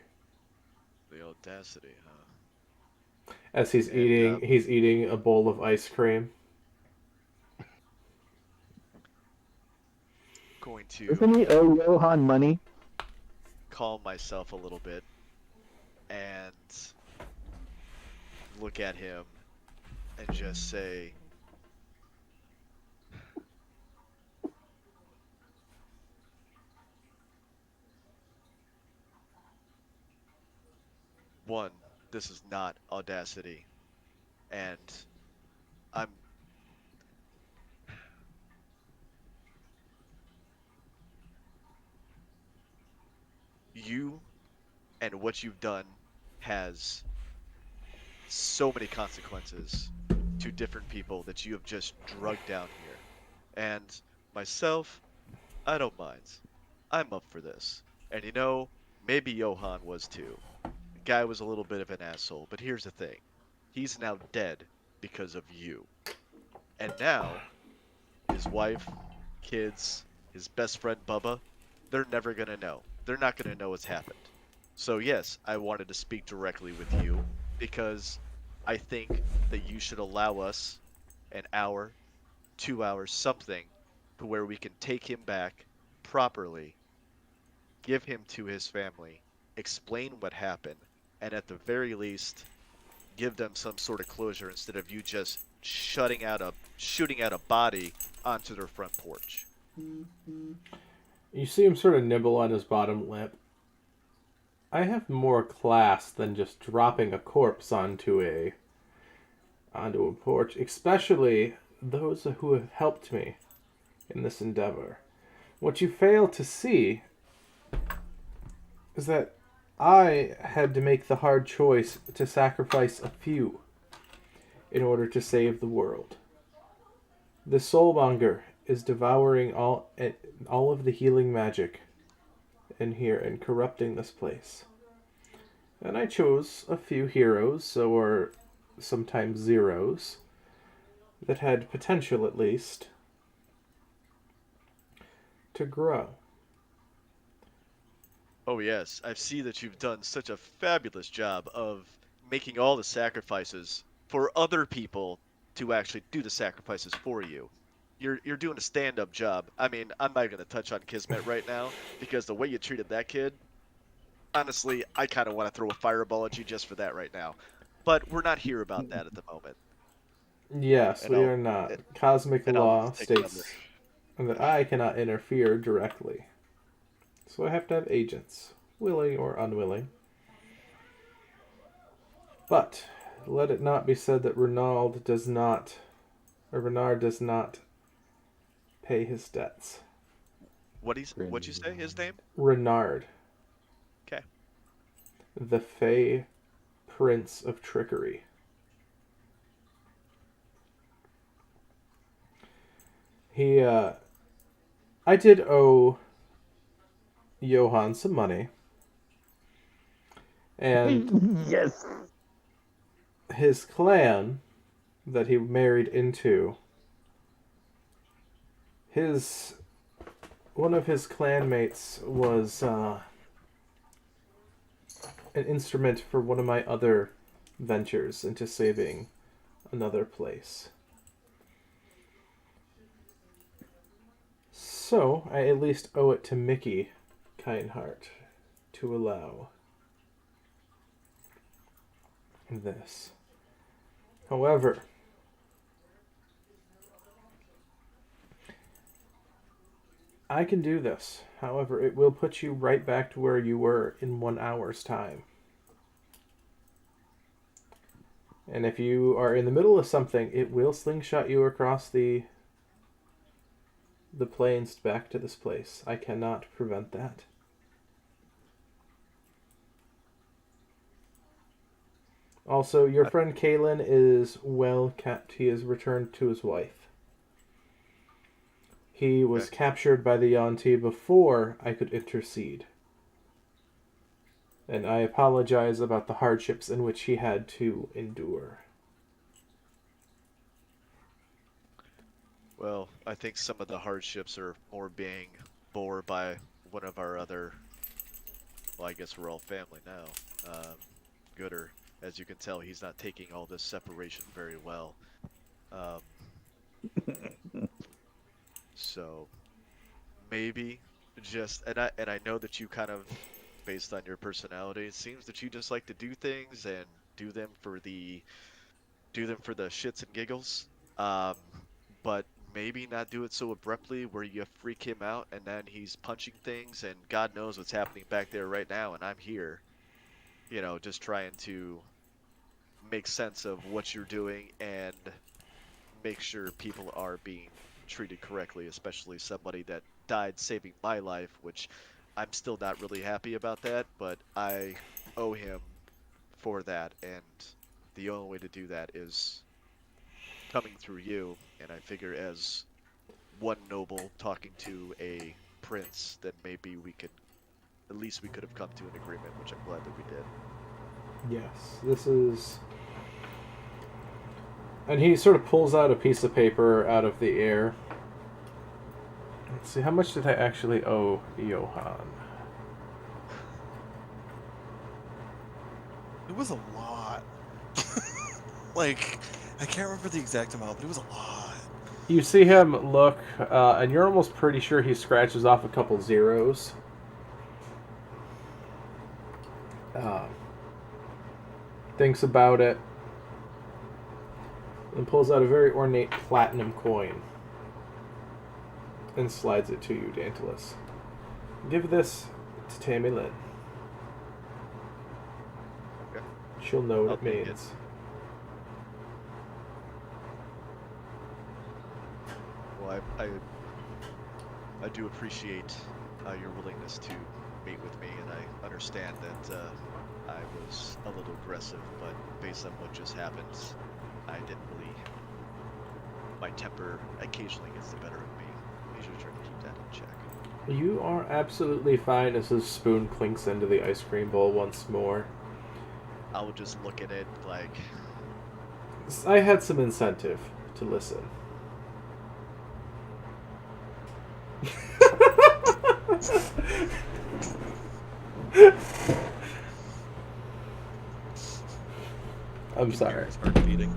The audacity, huh? As he's eating a bowl of ice cream. Going to Doesn't he owe Johan money? calm myself a little bit and look at him and just say, one, this is not audacity, and you and what you've done has so many consequences to different people that you have just drugged down here. And myself, I don't mind. I'm up for this. And you know, maybe Johan was too. The guy was a little bit of an asshole, but here's the thing. He's now dead because of you. And now, his wife, kids, his best friend Bubba, they're never gonna know. They're not gonna know what's happened. So yes, I wanted to speak directly with you because I think that you should allow us an hour, 2 hours, something to where we can take him back properly, give him to his family, explain what happened, and at the very least, give them some sort of closure instead of you just shooting out a body onto their front porch. You see him sort of nibble on his bottom lip. I have more class than just dropping a corpse onto a porch, especially those who have helped me in this endeavor. What you fail to see is that I had to make the hard choice to sacrifice a few in order to save the world. The soulmonger is devouring all of the healing magic in here and corrupting this place. And I chose a few heroes, or sometimes zeros, that had potential at least to grow. Oh yes, I see that you've done such a fabulous job of making all the sacrifices for other people to actually do the sacrifices for you. You're doing a stand-up job. I mean, I'm not going to touch on Kismet right now because the way you treated that kid, honestly, I kind of want to throw a fireball at you just for that right now. But we're not here about that at the moment. Yes, And we I'll are not. Cosmic And I'll law take a number. states that I cannot interfere directly. So I have to have agents, willing or unwilling. But let it not be said that Renard does not pay his debts. What'd you say his name? Renard, Okay. the Fey Prince of Trickery. I did owe Johann some money. And yes. his clan that he married into, one of his clanmates was an instrument for one of my other ventures into saving another place. So I at least owe it to Mickey Kindheart to allow this. However, I can do this. However, it will put you right back to where you were in 1 hour's time. And if you are in the middle of something, it will slingshot you across the plains back to this place. I cannot prevent that. Also, your friend Kalen is well kept. He is returned to his wife. He was captured by the Yuan-Ti before I could intercede. And I apologize about the hardships in which he had to endure. Well, I think some of the hardships are more being bore by one of our other, well, I guess we're all family now, Gooder. As you can tell, he's not taking all this separation very well. So maybe just, and I know that you kind of, based on your personality, it seems that you just like to do things and do them for the shits and giggles. But maybe not do it so abruptly where you freak him out and then he's punching things and God knows what's happening back there right now and I'm here, just trying to make sense of what you're doing and make sure people are being treated correctly, especially somebody that died saving my life, which I'm still not really happy about that, but I owe him for that, and the only way to do that is coming through you, and I figure as one noble talking to a prince, then maybe we could have come to an agreement, which I'm glad that we did. Yes, this is... And he sort of pulls out a piece of paper out of the air. Let's see, how much did I actually owe Johann? It was a lot. Like, I can't remember the exact amount, but it was a lot. You see him look, and you're almost pretty sure he scratches off a couple zeros. Thinks about it, and pulls out a very ornate platinum coin and slides it to you, Dantalus. Give this to Tammy Lynn. Okay. She'll know what I'll it take means. Well, I do appreciate your willingness to meet with me, and I understand that I was a little aggressive, but based on what just happened, I didn't really... My temper occasionally gets the better of me. I usually try to keep that in check. You are absolutely fine as his spoon clinks into the ice cream bowl once more. I would just look at it like... I had some incentive to listen. I'm You sorry. hear his heart beating.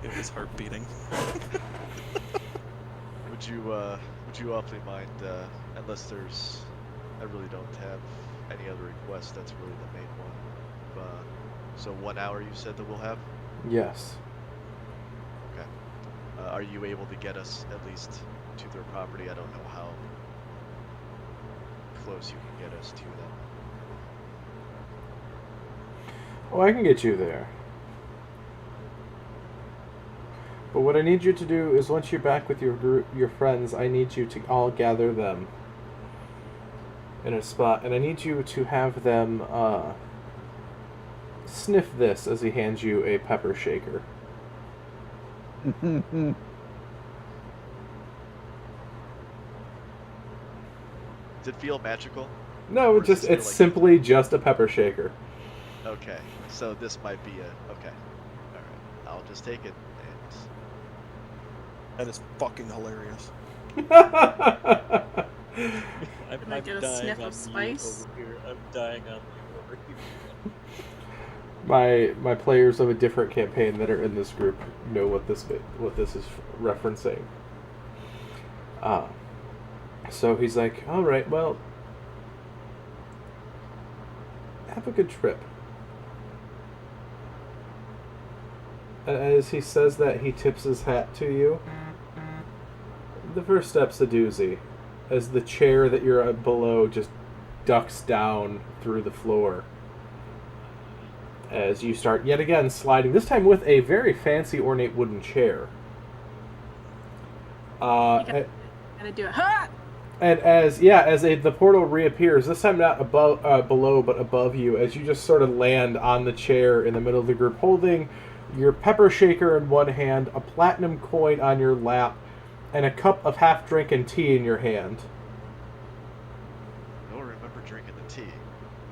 You hear his heart beating. Would you awfully mind, unless there's, I really don't have any other requests, that's really the main one. So 1 hour you said that we'll have? Yes. Okay. Are you able to get us at least to their property? I don't know how close you can get us to them. Oh, I can get you there. But what I need you to do is once you're back with your group, your friends, I need you to all gather them in a spot, and I need you to have them sniff this as he hands you a pepper shaker. Does it feel magical? No, Or does it's this feel like- simply just a pepper shaker. Okay, so this might be okay. All right, I'll just take it. That is fucking hilarious. Can I get a sniff of spice? Over here. I'm dying on you over here. My players of a different campaign that are in this group know what this is referencing. So he's like, all right, well, have a good trip. As he says that, he tips his hat to you. The first step's a doozy, as the chair that you're below just ducks down through the floor. As you start yet again sliding, this time with a very fancy ornate wooden chair. Gonna do it. Ha! And as the portal reappears, this time not below, but above you, as you just sort of land on the chair in the middle of the group, holding your pepper shaker in one hand, a platinum coin on your lap, and a cup of half-drinking tea in your hand. I don't remember drinking the tea.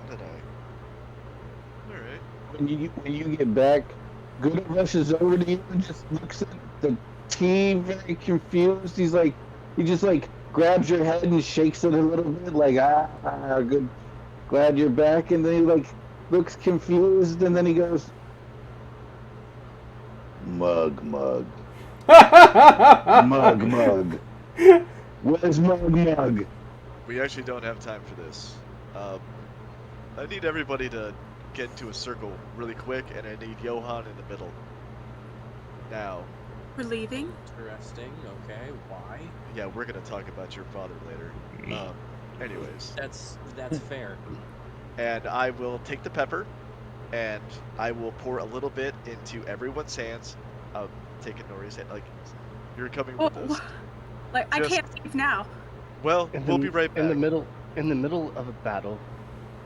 What did I? All right. When you get back, Gooder rushes over to you and just looks at the tea, very confused. He just grabs your head and shakes it a little bit, like good, glad you're back. And then he looks confused, and then he goes, mug. Mug. Where's Mug? We actually don't have time for this. I need everybody to get into a circle really quick, and I need Johan in the middle. Now. We're leaving? Interesting. Okay. Why? Yeah, we're gonna talk about your father later. Anyways. That's fair. And I will take the pepper, and I will pour a little bit into everyone's hands. I'll take it Nori's hand. You're coming with us. I can't leave now. Well, we'll be right back. In the middle of a battle,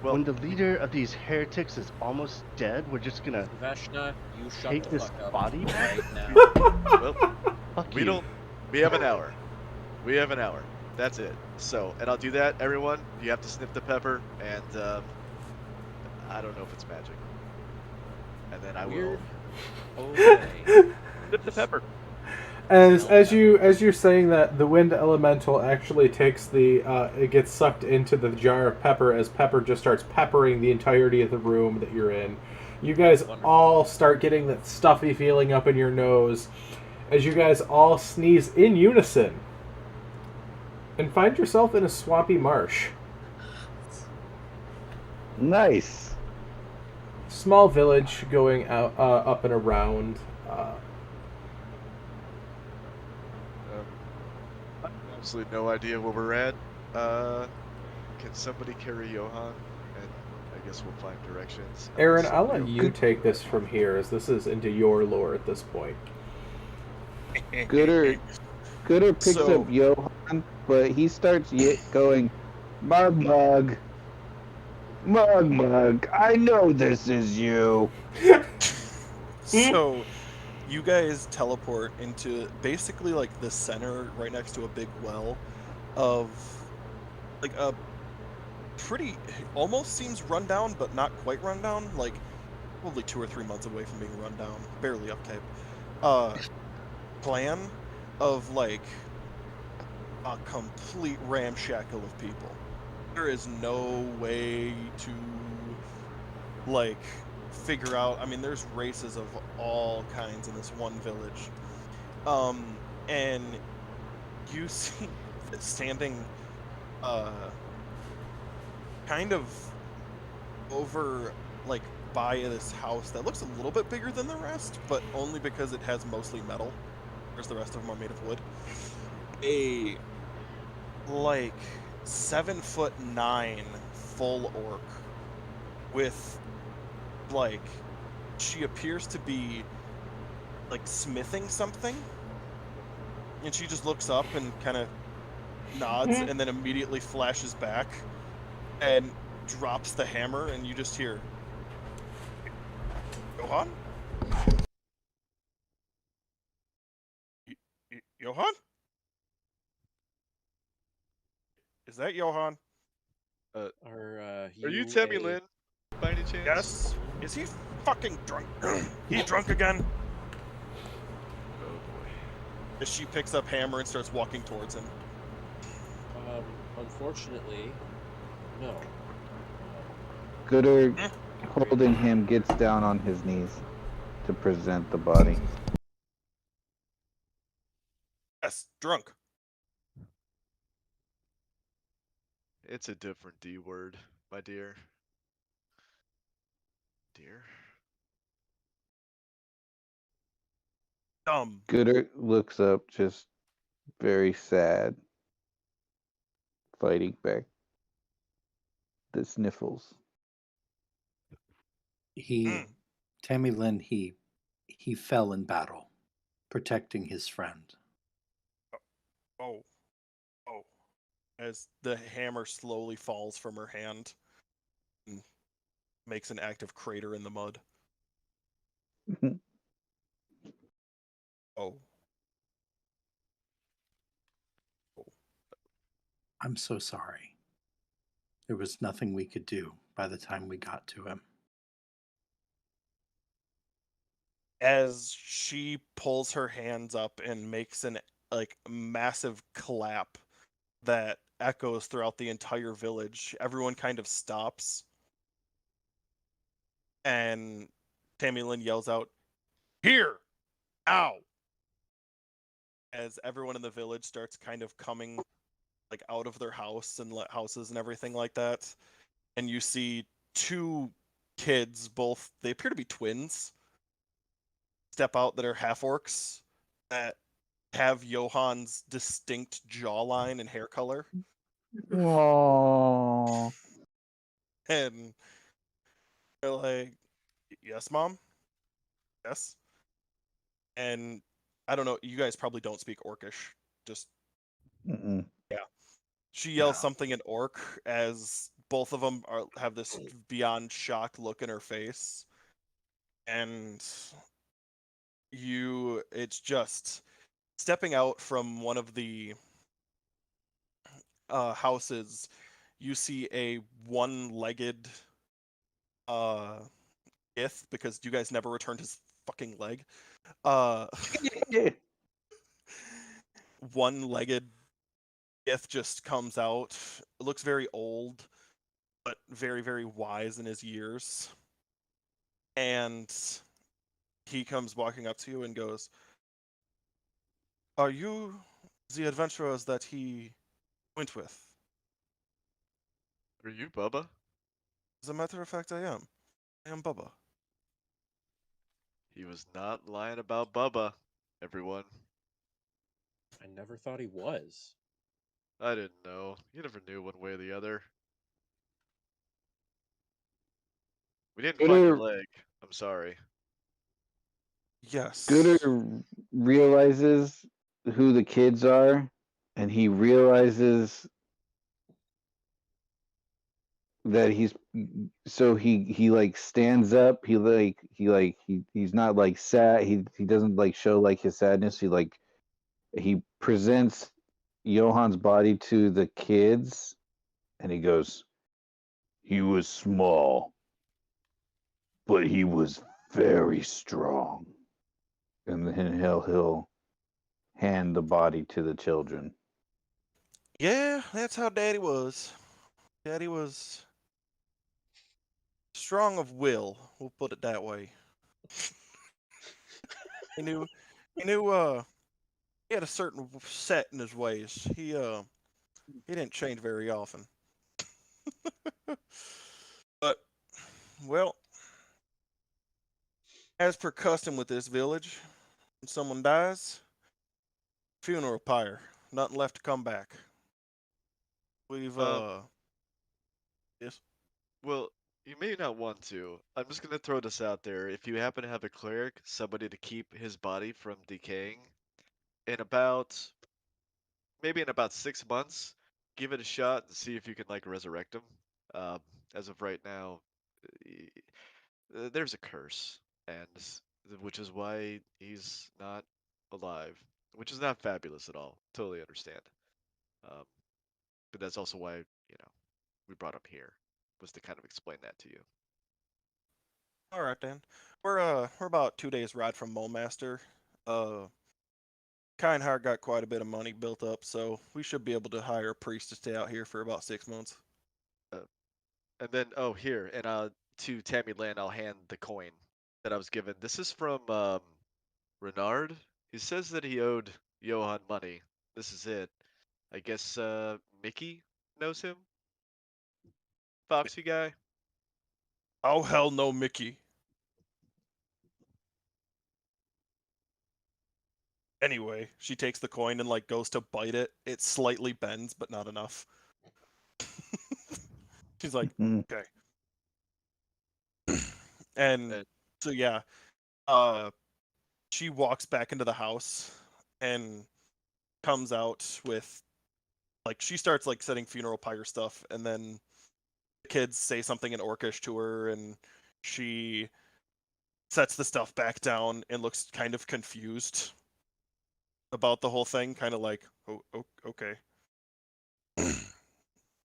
when the leader of these heretics is almost dead, we're just gonna Veshna, you shut take the this fuck up body right now. Well, we have an hour. We have an hour. That's it. So, and I'll do that, everyone. You have to sniff the pepper, and I don't know if it's magic. And then I will Okay. sniff the pepper. As you're saying that, the wind elemental actually takes it gets sucked into the jar of pepper as pepper just starts peppering the entirety of the room that you're in. You guys all start getting that stuffy feeling up in your nose as you guys all sneeze in unison and find yourself in a swampy marsh. Nice. Small village going out up and around. Absolutely no idea where we're at. Can somebody carry Johan? And I guess we'll find directions. Aaron, I'll let you take this from here, as this is into your lore at this point. Gooder picks up Johan, but he starts going, Mug. I know this is you. So, you guys teleport into basically the center, right next to a big well, of a pretty, almost seems run down, but not quite run down. Probably 2 or 3 months away from being run down, barely upkeep. Plan of a complete ramshackle of people. there is no way to like figure out. I mean, there's races of all kinds in this one village. And you see standing kind of over like by this house that looks a little bit bigger than the rest, but only because it has mostly metal, whereas the rest of them are made of wood. A like 7'9" full orc with like, she appears to be like smithing something, and she just looks up and kind of nods and then immediately flashes back and drops the hammer, and you just hear, Johan? Johan? Is that Johan? Are you Tammy Lynn, by any chance? Yes. Is he fucking drunk? He drunk again? Oh boy. As she picks up hammer and starts walking towards him. Unfortunately, no. Gooder, holding him, gets down on his knees to present the body. Yes, drunk. It's a different D word, my dear. Dear? Dumb. Gooder looks up, just very sad, fighting back the sniffles. Tammy Lynn, he fell in battle, protecting his friend. Oh. As the hammer slowly falls from her hand and makes an active crater in the mud. Oh. I'm so sorry. There was nothing we could do by the time we got to him. As she pulls her hands up and makes an like massive clap that echoes throughout the entire village, everyone kind of stops. And Tammy Lynn yells out, "Here! Ow!" As everyone in the village starts kind of coming like out of their houses and everything like that. And you see two kids, both they appear to be twins, step out that are half orcs that have Johan's distinct jawline and hair color. Aww. And they're like, "Yes, Mom? Yes?" And I don't know, you guys probably don't speak Orcish. Just Mm-mm. yeah. She yells something in Orc as both of them have this beyond shocked look in her face. And it's just stepping out from one of the houses, you see a one-legged Ith, because you guys never returned his fucking leg. One-legged Ith just comes out. It looks very old, but very, very wise in his years. And he comes walking up to you and goes, "Are you the adventurers that he went with?" Are you Bubba? As a matter of fact, I am. I am Bubba. He was not lying about Bubba, everyone. I never thought he was. I didn't know. You never knew one way or the other. We didn't find your leg. I'm sorry. Yes. Gooder realizes who the kids are, and he realizes that he's he like stands up. He's not like sad. He doesn't like show like his sadness. He presents Johan's body to the kids, and he goes, "He was small, but he was very strong." And then he'll hand the body to the children. Yeah, that's how Daddy was. Daddy was strong of will. We'll put it that way. He knew, he knew. He had a certain set in his ways. He didn't change very often. But well, as per custom with this village, when someone dies, funeral pyre, nothing left to come back. We've yes. Well, you may not want to. I'm just gonna throw this out there. If you happen to have a cleric, somebody to keep his body from decaying, in about maybe in about 6 months, give it a shot and see if you can like resurrect him. Um, as of right now, there's a curse, and which is why he's not alive, which is not fabulous at all. Totally understand. Um, but that's also why we brought him here, was to kind of explain that to you. All right then. We're about 2 days ride from Mulemaster. Kindheart got quite a bit of money built up, so we should be able to hire a priest to stay out here for about 6 months. And then, oh, here, and to Tammy Land, I'll hand the coin that I was given. This is from Renard. He says that he owed Johan money. This is it. I guess Mickey knows him. Foxy guy. Oh hell no, Mickey. Anyway, she takes the coin and like goes to bite it. It slightly bends, but not enough. She's like, okay. And And so yeah, she walks back into the house and comes out with like she starts like setting funeral pyre stuff, and then the kids say something in Orcish to her, and she sets the stuff back down and looks kind of confused about the whole thing, kind of like, oh okay.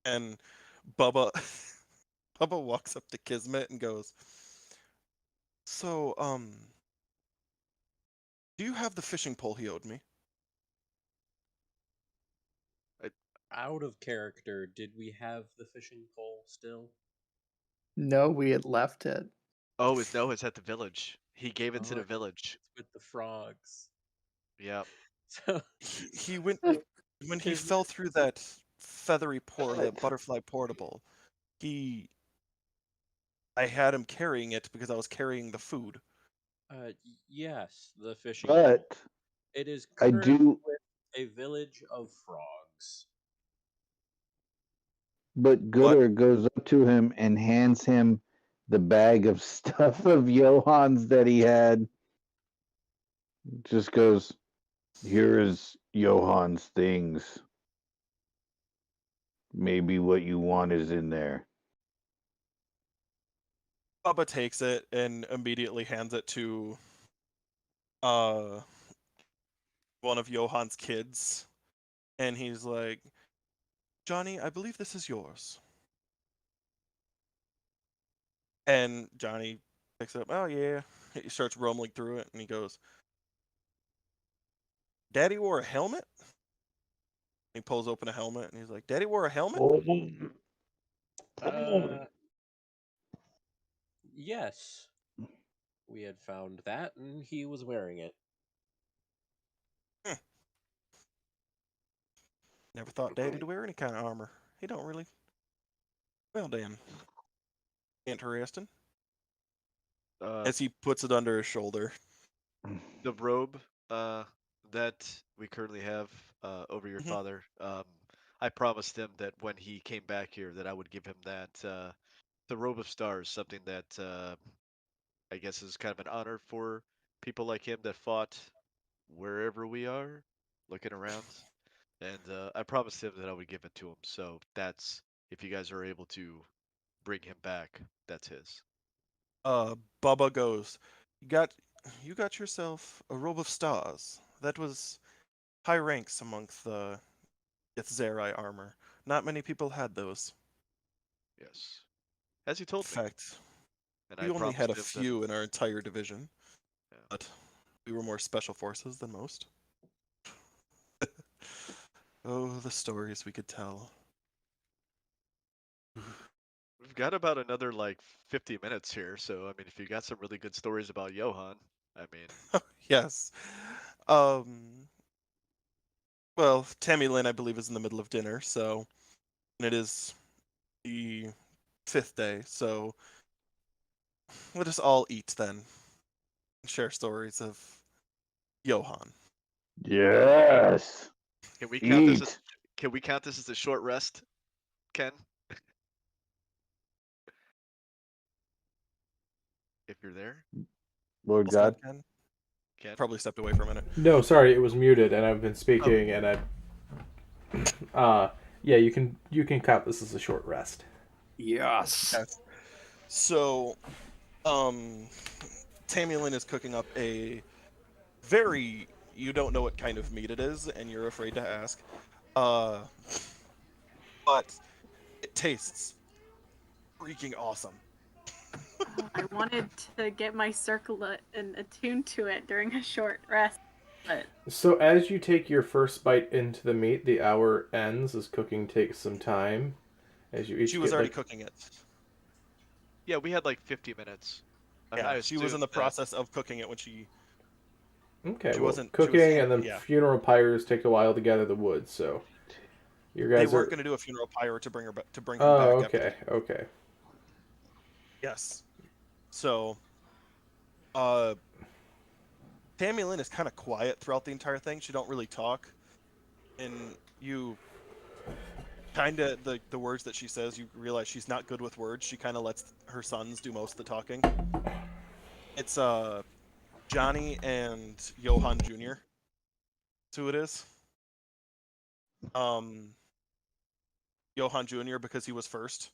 And Bubba Bubba walks up to Kismet and goes, "So, do you have the fishing pole he owed me?" Out of character, did we have the fishing pole still? No, we had left it. oh, it's at the village. He gave it to Oh, the village. it's with the frogs. Yep. So He went when he is fell through that that butterfly portable. He I had him carrying it because I was carrying the food. yes, the fishing pole. But It is I currently do. with a village of frogs. But What? Gooder goes up to him and hands him the bag of stuff of Johann's that he had. Just goes, here is Johann's things. Maybe what you want is in there. Bubba takes it and immediately hands it to uh one of Johann's kids, and he's like, "Johnny, I believe this is yours." And Johnny picks it up. Oh yeah. He starts rumbling through it, and he goes, "Daddy wore a helmet." He pulls open a helmet, and he's like, "Daddy wore a helmet." Uh, yes, we had found that, and he was wearing it. Hmm. Never thought Daddy to wear any kind of armor. He don't really. Well, then, interesting. Uh, As he puts it under his shoulder. the robe that we currently have over your Mhm. father. I promised him that when he came back here, that I would give him that the robe of stars, something that I guess is kind of an honor for people like him that fought wherever we are, looking around. And I promised him that I would give it to him. So that's if you guys are able to bring him back, that's his. Bubba goes, you got yourself a robe of stars. That was high ranks amongst the Zerai armor. Not many people had those. Yes, as he In told me, fact, and I we only had promised a him that. few in our entire division, Yeah. but we were more special forces than most. Oh, the stories we could tell. got about another like 50 minutes here, so I mean, if you got some really good stories about Johann, I mean, Yes. Well, Tammy Lynn, I believe, is in the middle of dinner, so and it is the 5th day, so let us all eat then and share stories of Johann. Yes. can we count this as Eat. can we count this as a short rest, Ken? If you're there, Lord Almost done, God. Ken? Ken. Probably stepped away for a minute. No, sorry, it was muted, and I've been Oh, speaking, and yeah, you can count this as a short rest. Yes. yes. So, um, Tammy Lynn is cooking up a very you don't know what kind of meat it is, and you're afraid to ask. Uh, but it tastes freaking awesome. I wanted to get my circle and attuned to it during a short rest, but So as you take your first bite into the meat, the hour ends as cooking takes some time. As you She each was get already like cooking it. Yeah, we had like 50 minutes. I Yeah, she was in assumed the that. process of cooking it when okay, she well, wasn't. She was cooking and then yeah. funeral pyres take a while to gather the wood. So you They guys weren't are. going to do a funeral pyre to bring him Oh, back after the okay, okay. yes. So, uh, Tammy Lynn is kind of quiet throughout the entire thing. She don't really talk, and you kind of the words that she says, you realize she's not good with words. She kind of lets her sons do most of the talking. It's Johnny and Johann Jr. That's who it is. Um, Johann Jr. because he was first,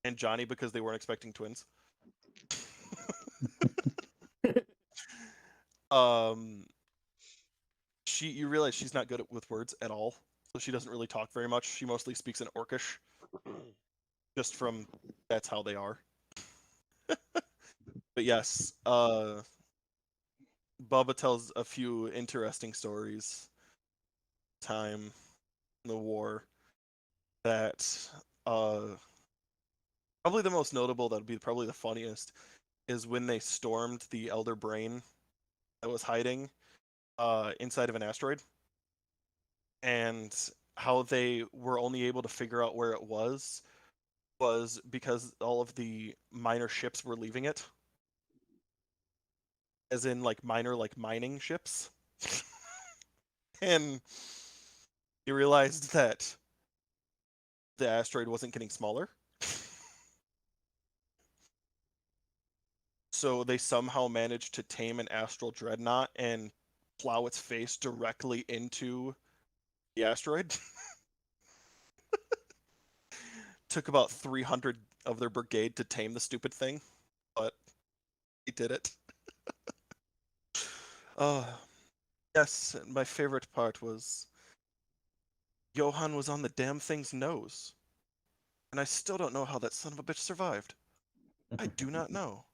and Johnny because they weren't expecting twins. um, you realize she's not good with words at all, so she doesn't really talk very much. She mostly speaks in Orcish, just from that's how they are. But yes, Bubba tells a few interesting stories. Time in the war that probably the most notable, that would be probably the funniest, is when they stormed the Elder Brain that was hiding inside of an asteroid, and how they were only able to figure out where it was because all of the minor ships were leaving it, as in like minor like mining ships. And you realized that the asteroid wasn't getting smaller. So they somehow managed to tame an astral dreadnought and plow its face directly into the asteroid. Took about 300 of their brigade to tame the stupid thing, but he did it. Uh, yes, and my favorite part was Johann was on the damn thing's nose. And I still don't know how that son of a bitch survived. I do not know.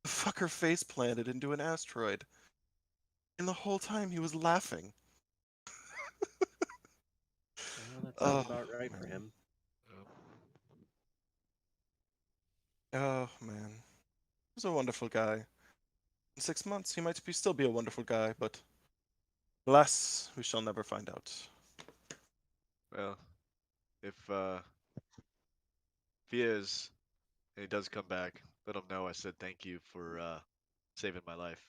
The fucker face planted into an asteroid. And the whole time he was laughing. Well, that sounds about right for him. Oh man. He was a wonderful guy. In 6 months he might still be a wonderful guy, but alas, we shall never find out. Well, if he is and he does come back, let him know I said thank you for saving my life.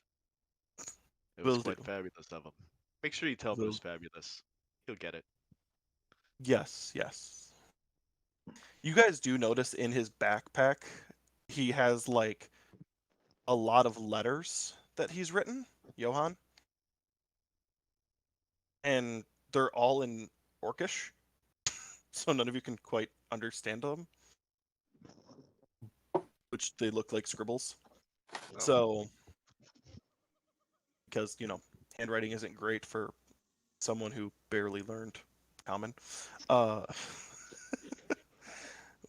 It was Will do. quite fabulous of him. Make sure you tell him it Will. was fabulous. He'll get it. Yes, yes. You guys do notice in his backpack he has like a lot of letters that he's written, Johann, and they're all in Orcish, so none of you can quite understand them, which they look like scribbles. Oh. So, because handwriting isn't great for someone who barely learned Common. Uh,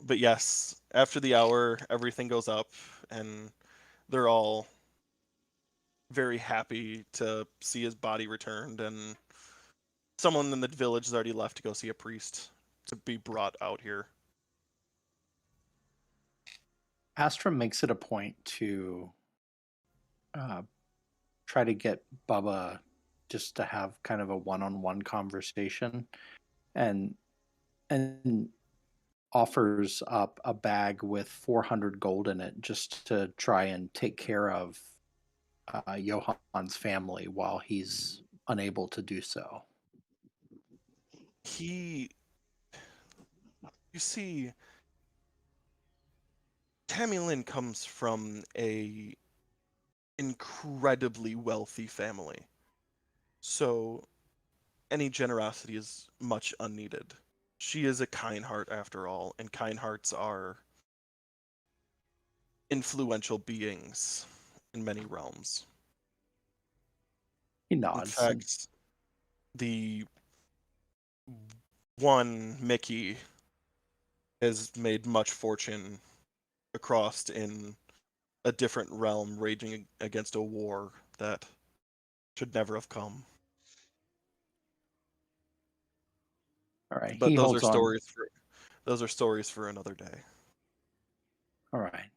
but yes, after the hour, everything goes up, and they're all very happy to see his body returned, and someone in the village has already left to go see a priest to be brought out here. Astra makes it a point to try to get Bubba just to have kind of a one-on-one conversation, and offers up a bag with 400 gold in it just to try and take care of Johann's family while he's unable to do so. You see, Tammy Lynn comes from a incredibly wealthy family, so any generosity is much unneeded. She is a kind heart after all, and kind hearts are influential beings in many realms. He In nods. fact, the one Mickey has made much fortune across in a different realm, raging against a war that should never have come. All right, But he those holds are on. stories for another day. All right,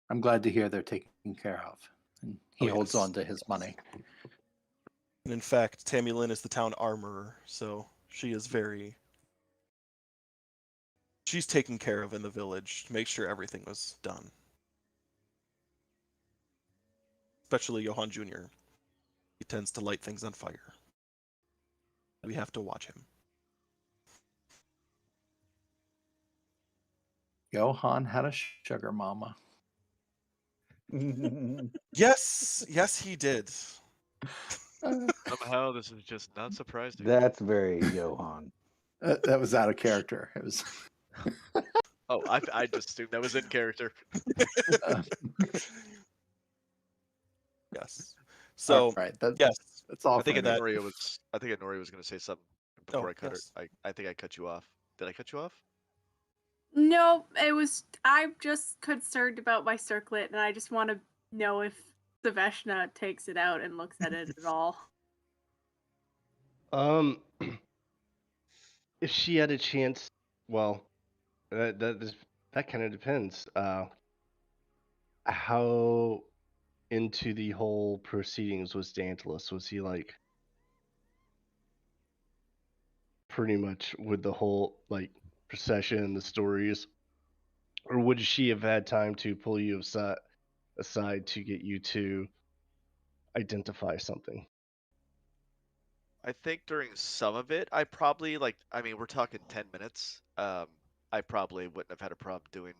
I'm glad to hear they're taken care of. And he holds yes. on to his money. And in fact, Tammy Lynn is the town armorer, so she is she's taken care of in the village to make sure everything was done. Especially Johann Jr. He tends to light things on fire. We have to watch him. Johann had a sugar mama. Yes, he did. Somehow this is just not surprising. That's very Johann. That was out of character. It was. Oh, I just assumed that was in character. Yes. So, right, yes, that's all. I think For Nori was going to say something before I cut yes. her. I think I cut you off. Did I cut you off? No, I'm just concerned about my circlet, and I just want to know if Saveshna takes it out and looks at it at all. If she had a chance, well, that kind of depends. How into the whole proceedings was Dantalus? Was he like pretty much with the whole like procession, the stories, or would she have had time to pull you aside to get you to identify something? I think during some of it, I probably we're talking 10 minutes. I probably wouldn't have had a problem doing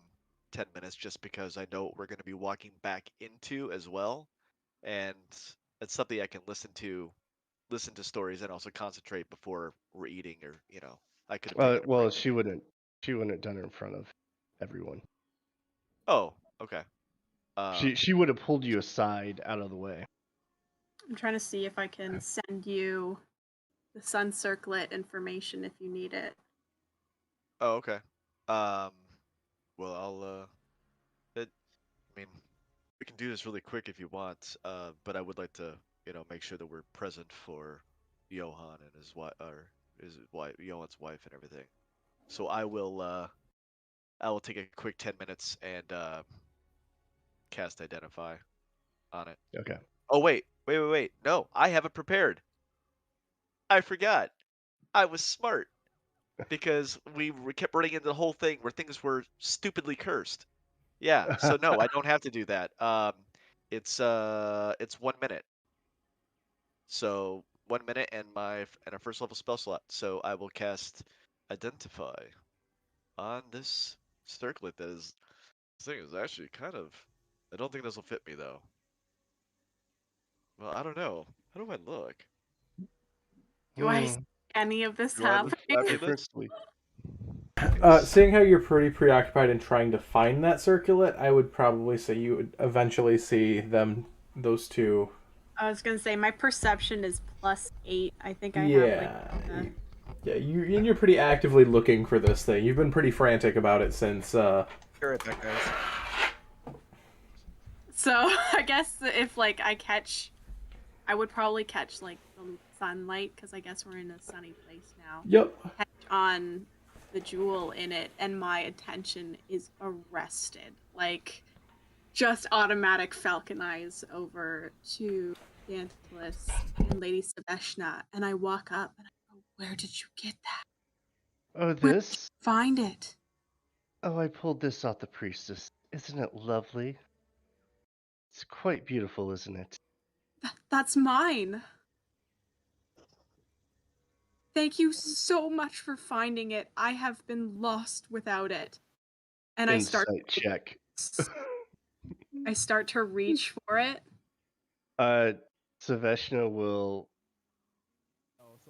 10 minutes just because I know what we're going to be walking back into as well. And it's something I can listen to stories and also concentrate before we're eating, or I could have taken a Well, break. she wouldn't have done it in front of everyone. Oh, okay. She would have pulled you aside out of the way. I'm trying to see if I can send you the sun circlet information if you need it. Oh, okay. Well, I mean, we can do this really quick if you want. But I would like to, make sure that we're present for Johann and his wife, or his wife, Johann's wife, and everything. So I will take a quick 10 minutes and cast Identify on it. Okay. Oh wait. No, I have it prepared. I forgot. I was smart because we kept running into the whole thing where things were stupidly cursed. Yeah, so no, I don't have to do that. It's 1 minute. So 1 minute and a first level spell slot. So I will cast Identify on this circlet. This thing is actually kind of. I don't think this will fit me though. Well, I don't know. How do I look? Do I see any of this Do I look happening? fabulous? Seeing how you're pretty preoccupied in trying to find that circlet, I would probably say you would eventually see those two. I was gonna say my perception is +8. I think I have yeah. You're pretty actively looking for this thing. You've been pretty frantic about it since. You're right back, guys. So I guess if I would probably catch like the sunlight because I guess we're in a sunny place now. Yep. Catch on the jewel in it, and my attention is arrested. Like just automatic falcon eyes over to Dantalus and Lady Saveshna, and I walk up and I go, "Where did you get that? Oh, Where did this? you find it?" Oh, I pulled this off the priestess. Isn't it lovely? It's quite beautiful, isn't it? That's mine. Thank you so much for finding it. I have been lost without it. And Insight check. I start to reach for it. Saveshna will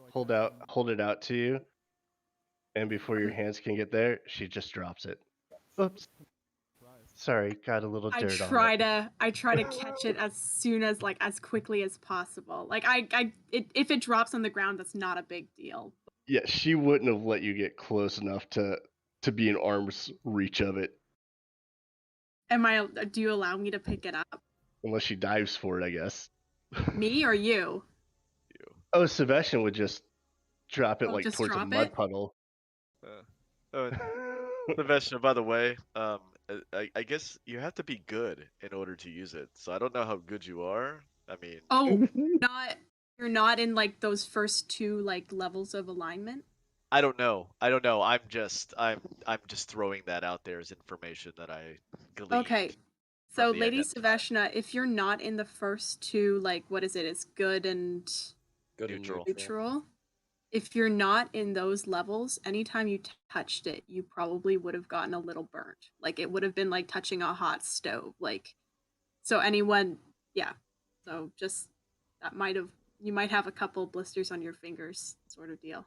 hold it out to you, and before your hands can get there, she just drops it. Oops. Sorry, got a little dirt on it. I try to catch it as soon as as quickly as possible. Like if it drops on the ground, that's not a big deal. Yeah, she wouldn't have let you get close enough to be in arm's reach of it. Do you allow me to pick it up? Unless she dives for it, I guess. Me or you? You. Oh, Sebastian would just drop it Just towards a drop mud it? puddle. Saveshna, by the way, I guess you have to be good in order to use it. So I don't know how good you are. I mean, you're not in those first two levels of alignment? I don't know. I'm just throwing that out there as information that I gleaned. Okay. So Lady Saveshna, if you're not in the first two, what is it? It's good and neutral. If you're not in those levels, anytime you touched it, you probably would have gotten a little burnt. It would have been like touching a hot stove. So anyone, yeah. So just you might have a couple blisters on your fingers, sort of deal.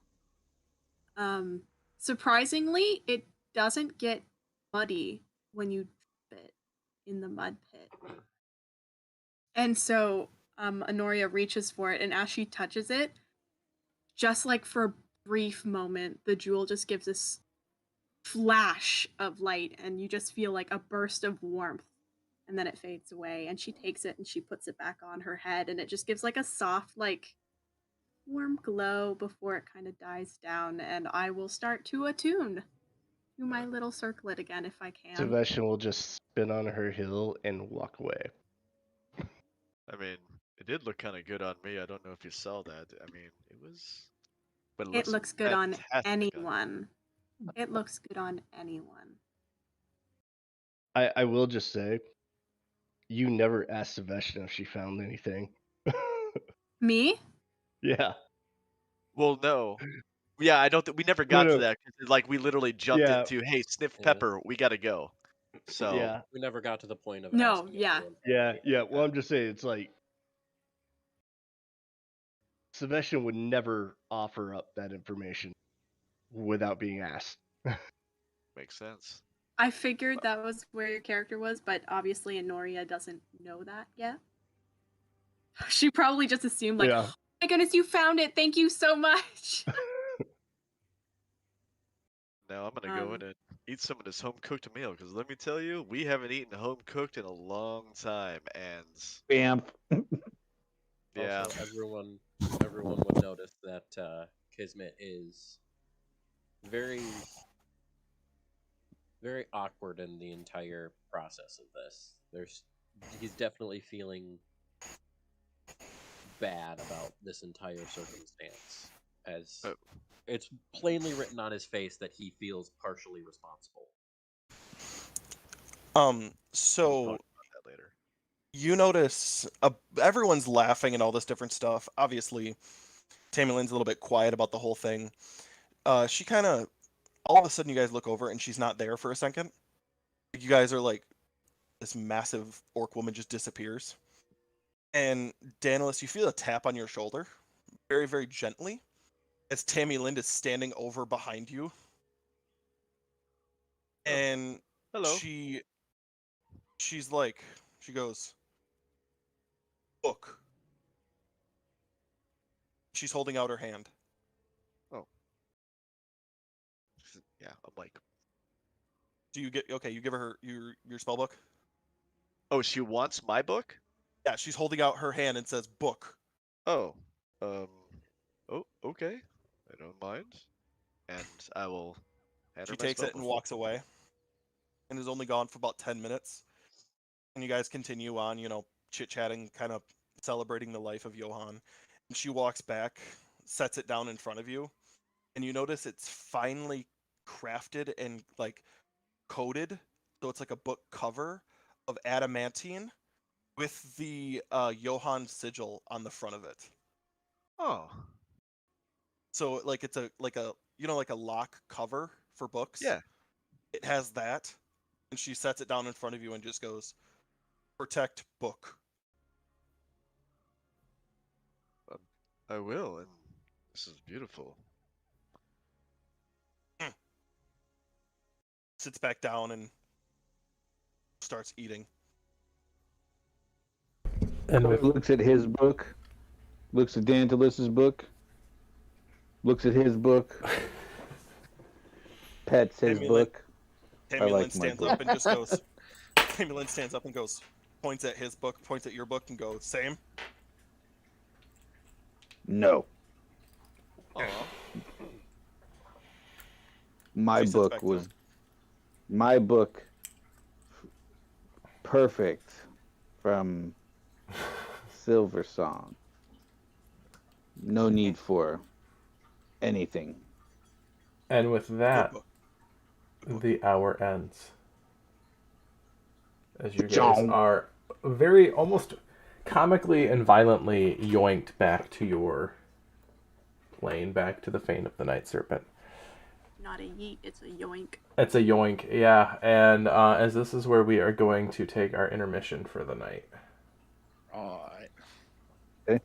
Surprisingly, it doesn't get muddy when you dip it in the mud pit. And so Honoria reaches for it, and as she touches it, just for a brief moment, the jewel just gives this flash of light, and you just feel a burst of warmth, and then it fades away. And she takes it and she puts it back on her head, and it just gives a soft, warm glow before it kind of dies down. And I will start to attune to my little circlet again if I can. Sebastian will just spin on her heel and walk away. I mean, it did look kind of good on me. I don't know if you saw that. I mean, it was. But it looks good on anyone. It looks good on anyone. I will just say, you never asked Sebastian if she found anything. Me? Yeah. Well, no. Yeah, I don't. We never got to that because we literally jumped into, "Hey, sniff pepper, we gotta go." So yeah, we never got to the point of asking. Yeah. Well, I'm just saying, it's Sebastian would never offer up that information without being asked. Makes sense. I figured that was where your character was, but obviously Honoria doesn't know that yet. She probably just assumed oh my goodness, you found it! Thank you so much. Now I'm gonna go in and eat some of this home cooked meal because let me tell you, we haven't eaten home cooked in a long time, and bam. Yeah. Also, everyone would notice that Kismet is very, very awkward in the entire process of this. He's definitely feeling bad about this entire circumstance, as it's plainly written on his face that he feels partially responsible. So you notice everyone's laughing and all this different stuff. Obviously, Tammy Lynn's a little bit quiet about the whole thing. She kind of, all of a sudden, you guys look over and she's not there for a second. You guys are this massive orc woman just disappears. And Danielis, you feel a tap on your shoulder, very, very gently, as Tammy Lynn is standing over behind you. And hello. She goes, "Book." She's holding out her hand. Oh. Yeah, I'm like. Do you you give her your spell book? Oh, she wants my book? Yeah, she's holding out her hand and says book. Oh. Oh, okay. I don't mind. And I will hand her She my takes it and walks away. And is only gone for about 10 minutes. And you guys continue on, chit-chatting, kind of celebrating the life of Johann. And she walks back, sets it down in front of you, and you notice it's finely crafted and like coated, so it's like a book cover of adamantine with the Johann sigil on the front of it. Oh. So like it's a like a lock cover for books. Yeah. It has that, and she sets it down in front of you and just goes, "Protect book." I will, and this is beautiful. Sits back down and starts eating. And with looks at his book, looks at Dantilus's book, looks at his book, pets his Tamulin, book. Tamulin my stands book. up and just goes. Tamulin stands up and goes, points at his book, points at your book, and goes, "Same." No, Aw. my She sits book back was down. my book. Perfect from Silver Song. No need for anything. And with Good that, book. Good book. the hour ends. As you guys Chong. are very almost comically and violently yoinked back to your plane, back to the Fane of the Night Serpent. Not a yeet, it's a yoink. It's a yoink, yeah. And as this is where we are going to take our intermission for the night. All right. Okay.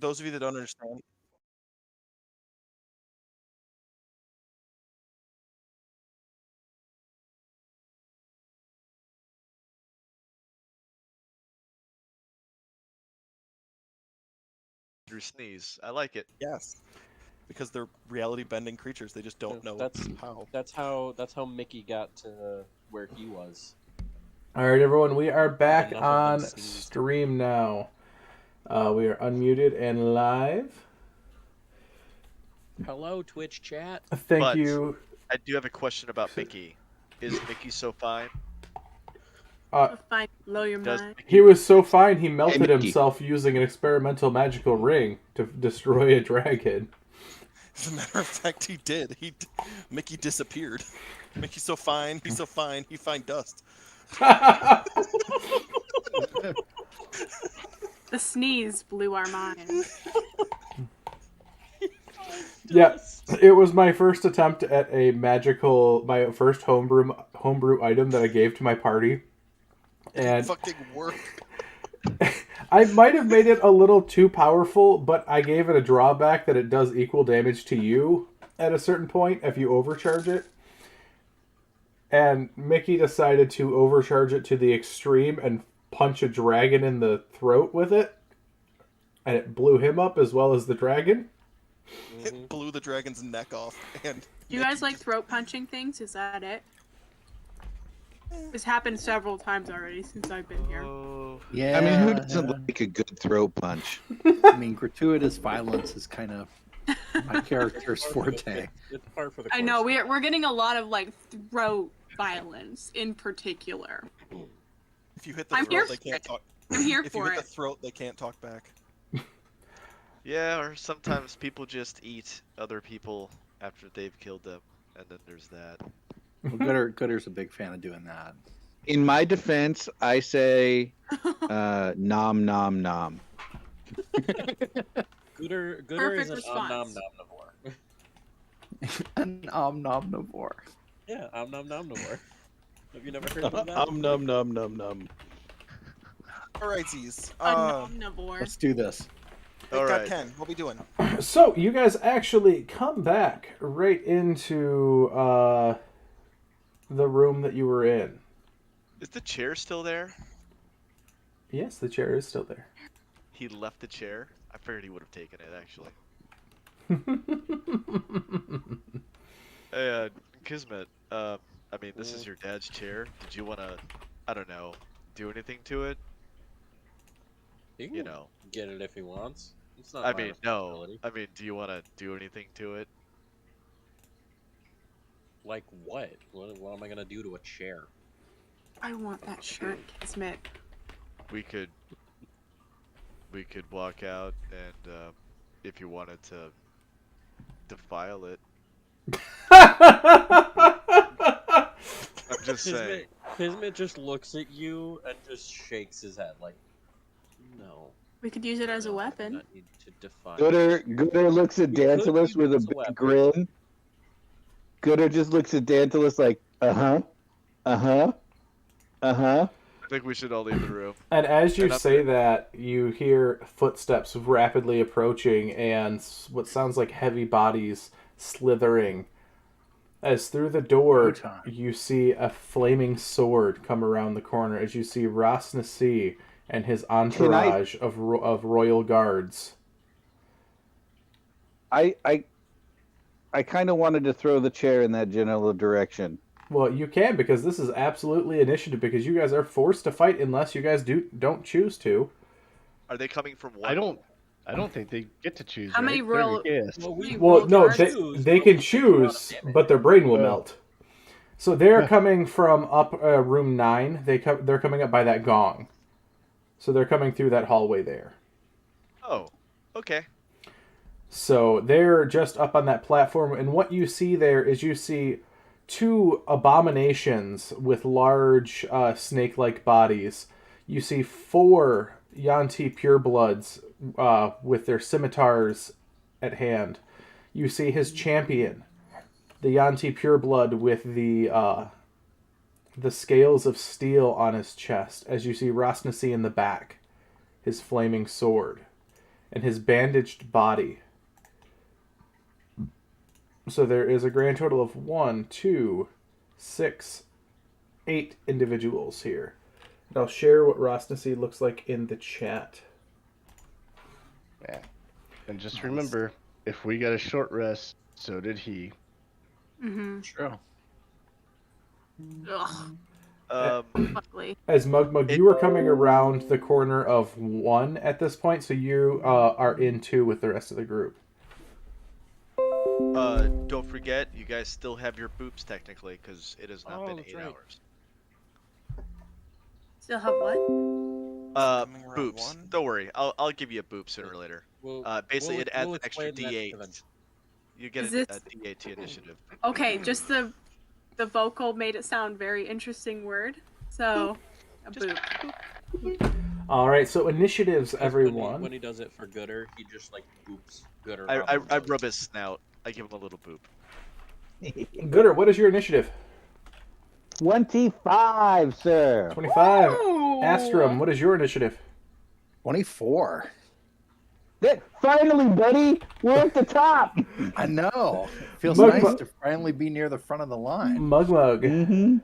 those of you that don't understand, Through sneeze. I like it. yes, because they're reality bending creatures. They just don't know how. That's how Mickey got to where he was. All right, everyone, we are back Enough of them on sneezed. stream now. We are unmuted and live. Hello, Twitch chat. Thank But you. I do have a question about Mickey. Is Mickey so fine? Fine, blow your Does mind. He was so fine, he melted Mickey. himself using an experimental magical ring to destroy a dragon. As a matter of fact, he did. Mickey disappeared. Mickey's so fine. He's so fine. He find dust. The sneeze blew our mind. Yeah, it was my first attempt at my first homebrew item that I gave to my party. And fucking work. I might have made it a little too powerful, but I gave it a drawback that it does equal damage to you at a certain point if you overcharge it. And Mickey decided to overcharge it to the extreme and punch a dragon in the throat with it. And it blew him up as well as the dragon. It blew the dragon's neck off. And Do you guys like throat punching things? Is that it? It's happened several times already since I've been here. Yeah. I mean, who doesn't like a good throat punch? I mean, gratuitous violence is kind of my character's forte. It's par for the course. I know we're getting a lot of like throat violence in particular. if you hit the I'm throat, here they can't talk. I'm here If you for hit it. the throat, they can't talk back. Yeah, or sometimes people just eat other people after they've killed them, and then there's that. Well, Gooder's a big fan of doing that. In my defense, I say nom nom nom. Gooder Perfect is an response. omnomnomnivore. An omnomnivore. Yeah, omnomnomnivore. Have you never heard of that? Num num num num. All right, Z's. A omnivore. Let's do this. Big All God right. Ken, what we doing? So, you guys actually come back right into the room that you were in. Is the chair still there? Yes, the chair is still there. He left the chair? I figured he would have taken it, actually. Hey, Kismet, I mean, this is your dad's chair. Did you want to, I don't know, do anything to it? He can You know. get it if he wants. It's not I my mean, no. responsibility. I mean, do you want to do anything to it? Like what? What am I gonna do to a chair? I want that shirt, Kismet. We could walk out and, if you wanted to defile it. I'm just saying. Kismet just looks at you and just shakes his head like, no. We could use it as a no, I do weapon. not need to define Gooder looks at We could Dantalus use with it a as a big weapon. grin. Gooder just looks at Dantalus like, uh-huh, uh-huh, uh-huh. I think we should all leave the room. And as you And I'm say good. that, you hear footsteps rapidly approaching and what sounds like heavy bodies slithering. As through the door, you see a flaming sword come around the corner. As you see Ras Nasi and his entourage of royal guards. I kind of wanted to throw the chair in that general direction. Well, you can, because this is absolutely initiative, because you guys are forced to fight unless you guys don't choose to. Are they coming from one? I don't think they get to choose. How many right? They're roll- guessed. Well, no, they can choose, but their brain will melt. So they're coming from up room 9. They're coming up by that gong. So they're coming through that hallway there. Oh, okay. So they're just up on that platform, and what you see there is you see 2 abominations with large snake-like bodies. You see 4 Yanti purebloods with their scimitars at hand. You see his champion, the Yanti pureblood with the scales of steel on his chest, as you see Ras Nasi in the back, his flaming sword. and his bandaged body. So there is a grand total of 1, 2, 6, 8 individuals here. And I'll share what Rosnacy looks like in the chat. Yeah. And just remember, if we got a short rest, so did he. Mm-hmm. True. Ugh. Ugly. As Mugmug, you are coming around the corner of 1 at this point, so you are in 2 with the rest of the group. Don't forget, you guys still have your boops technically, because it has not been 8 hours. Still have what? Boops. Don't worry, I'll give you a boop sooner or later. Basically, it adds an extra D8. You get a D8 to initiative. Okay, just the vocal made it sound very interesting word. So, a boop. All right, so initiatives, everyone. When he does it for Gooder, he just like boops Gooder. I rub his snout. I give him a little boop. Gooder, what is your initiative? 25, sir. 25. Ooh. Astrum, what is your initiative? 24. Finally, buddy, we're at the top. I know. It feels Mug- nice to finally be near the front of the line. Mugmug. Mm-hmm.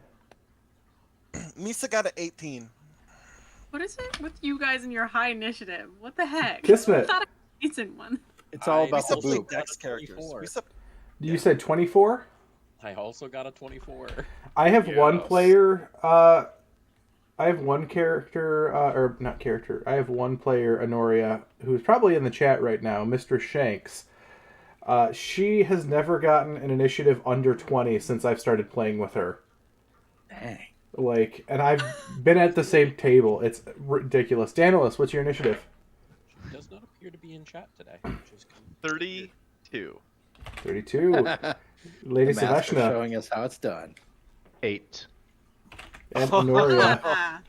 Misa got an 18. What is it with you guys and your high initiative? What the heck? Kismet. I thought I had a decent one. It's all about the Misa played boop. Dex characters. Misa, You said 24? I also got a 24. I have one player. I have one character, or not character. I have one player, Honoria, who's probably in the chat right now, Mr. Shanks. She has never gotten an initiative under 20 since I've started playing with her. Dang. Like, and I've been at the same table. It's ridiculous. Danielis, what's your initiative? She does not appear to be in chat today. 32. 32. Lady The master Savashna. showing us how it's done. 8. And Honoria.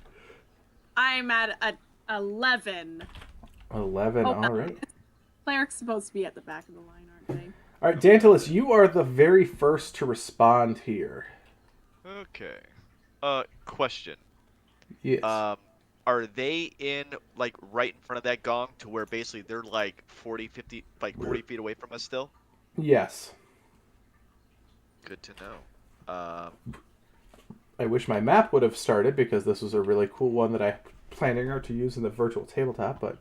I'm at 11. 11, Oh, all right. Cleric's supposed to be at the back of the line, aren't they? All right, Dantilis, you are the very first to respond here. Okay. Question. Yes. Are they in, like, right in front of that gong to where basically they're, like, 40 feet away from us still? Yes. Good to know. I wish my map would have started because this was a really cool one that I'm planning out to use in the virtual tabletop, but...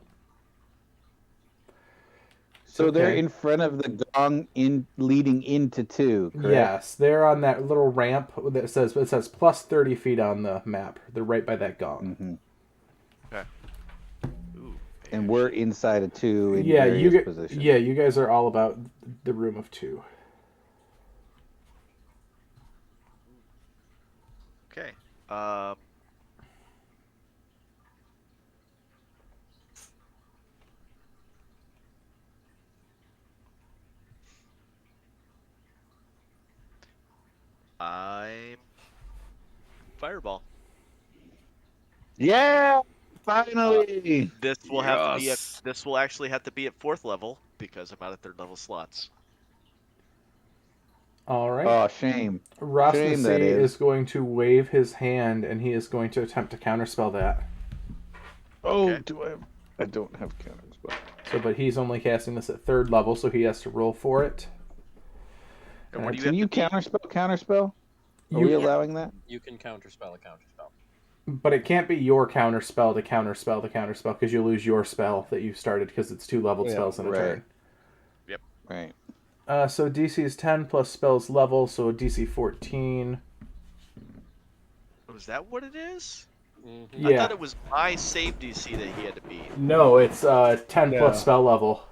So they're in front of the gong leading into 2, correct? Yes, they're on that little ramp that says plus 30 feet on the map. They're right by that gong. Mm-hmm. Okay. Ooh, And we're inside of 2 in Yeah, various positions. yeah, you guys are all about the room of 2. Okay. I'm Fireball. Yeah, finally. This will have to be at. This will actually have to be at 4th level because I'm out of 3rd level slots. All right. Oh, shame. Shame that Rosnacy is. is going to wave his hand, and he is going to attempt to counterspell that. Oh, Okay. I don't have counterspell. So, but he's only casting this at 3rd level, so he has to roll for it. And what do you Can have you to beat? counterspell? Are we allowing that? You can counterspell a counterspell. But it can't be your counterspell to counterspell the counterspell because you lose your spell that you started because it's 2 leveled spells in a turn. Yep. Right. So DC is 10 plus spells level, so DC 14. Was that what it is? Mm-hmm. I Yeah. thought it was my save DC that he had to beat. No, it's 10 Yeah. plus spell level.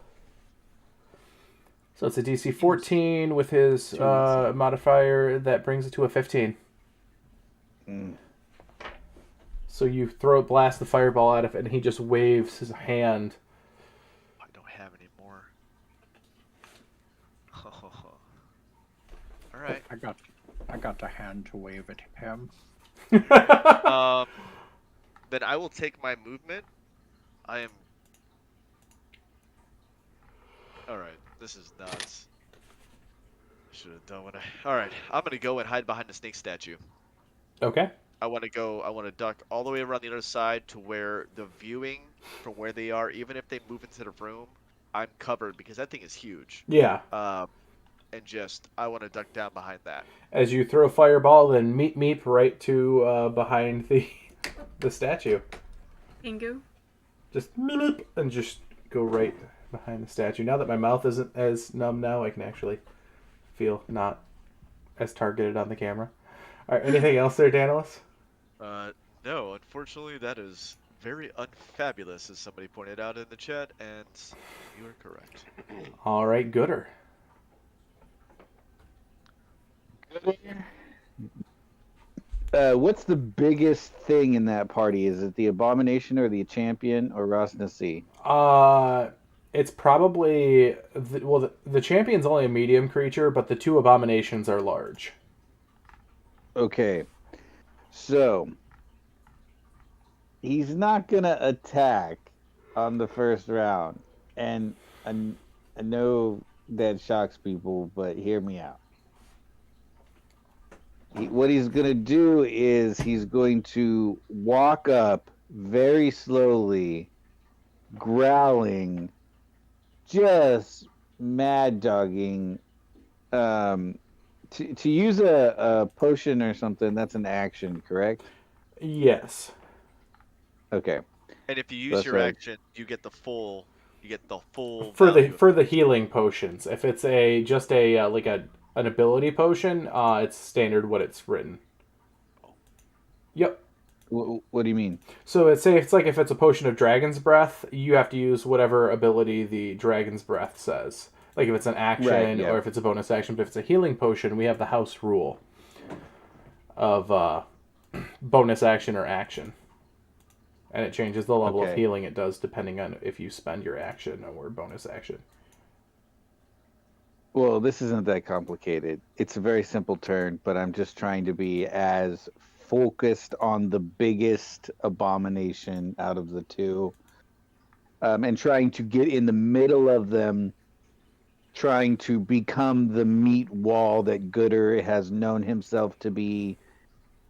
So it's a DC 14 with his modifier that brings it to a 15. Mm. So you blast the fireball out of it, and he just waves his hand. I don't have any more. All right. I got the hand to wave at him. Then I will take my movement. I am. All right. This is nuts. Should have done what I. All right. I'm gonna go and hide behind the snake statue. Okay. I want to duck all the way around the other side to where the viewing from where they are, even if they move into the room, I'm covered because that thing is huge. Yeah. And just I want to duck down behind that. As you throw fireball, then meep right to behind the statue. Pingu. Just meep and just go right behind the statue. Now that my mouth isn't as numb now, I can actually feel not as targeted on the camera. All right, anything else there, Danielis? No, unfortunately, that is very unfabulous, as somebody pointed out in the chat, and you are correct. All right, Gooder. What's the biggest thing in that party? Is it the Abomination or the Champion or Rosnasi? It's probably the champion's only a medium creature, but the two abominations are large. Okay, so he's not gonna attack on the first round, and I know that shocks people, but hear me out. What he's gonna do is he's going to walk up very slowly, growling, just mad dogging. To use a potion or something, that's an action, correct? Yes. Okay. And if you use your action, you get the full for value the healing potions. If it's just a like an ability potion, it's standard what it's written. Yep. What do you mean? So it's like if it's a potion of Dragon's Breath, you have to use whatever ability the Dragon's Breath says. Like if it's an action Right, yeah. or if it's a bonus action, but if it's a healing potion, we have the house rule of bonus action or action. And it changes the level of healing it does depending on if you spend your action or bonus action. Well, this isn't that complicated. It's a very simple turn, but I'm just trying to be as focused on the biggest abomination out of the two, and trying to get in the middle of them, trying to become the meat wall that Gooder has known himself to be,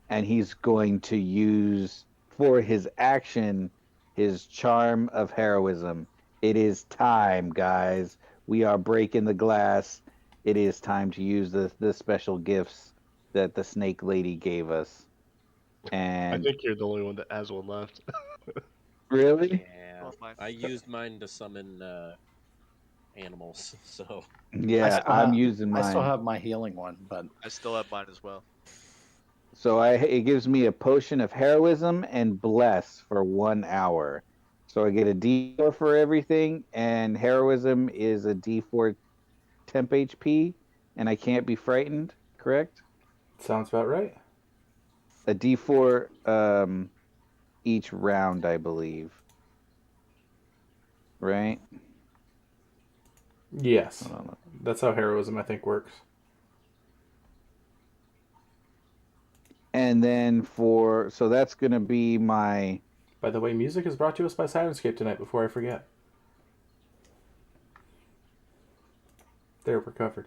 and he's going to use for his action his charm of heroism. It is time, guys. We are breaking the glass. It is time to use the special gifts that the snake lady gave us. And I think you're the only one that has one left. Really? Yeah, I used mine to summon animals, so Yeah, I'm using mine. I still have my healing one, but I still have mine as well. So it gives me a potion of heroism and bless for 1 hour. So I get a D4 for everything, and heroism is a D4 temp HP, and I can't be frightened, correct? Sounds about right. A D4 each round, I believe. Right? Yes. That's how heroism, I think, works. And then so that's going to be my... By the way, music is brought to us by Sirenscape tonight, before I forget. There, we're covered.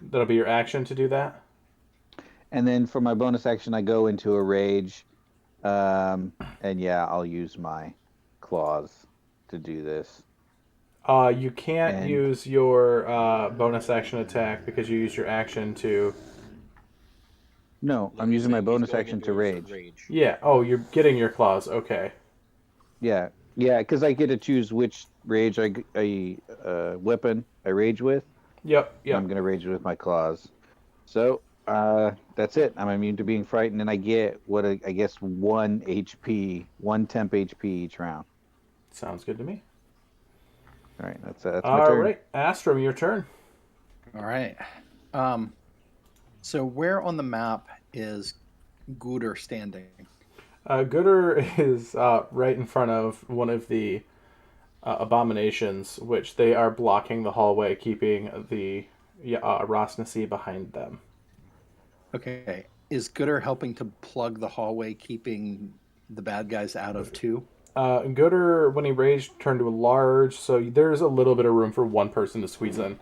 That'll be your action to do that? And then for my bonus action, I go into a rage. And yeah, I'll use my claws to do this. You can't use your bonus action attack because you used your action to... No, I'm using my bonus action to rage. Yeah, oh, you're getting your claws, okay. Yeah, because I get to choose which rage weapon I rage with. Yep. I'm going to rage with my claws. So, that's it. I'm immune to being frightened, and I get I guess 1 HP, 1 temp HP each round. Sounds good to me. All right, that's my turn. All right, Astrum, your turn. All right. So where on the map is Gooder standing? Gooder is right in front of one of the abominations, which they are blocking the hallway, keeping the Rosnasi behind them. Okay. Is Gooder helping to plug the hallway, keeping the bad guys out of two? Gooder, when he raged, turned to a large, so there's a little bit of room for one person to squeeze in.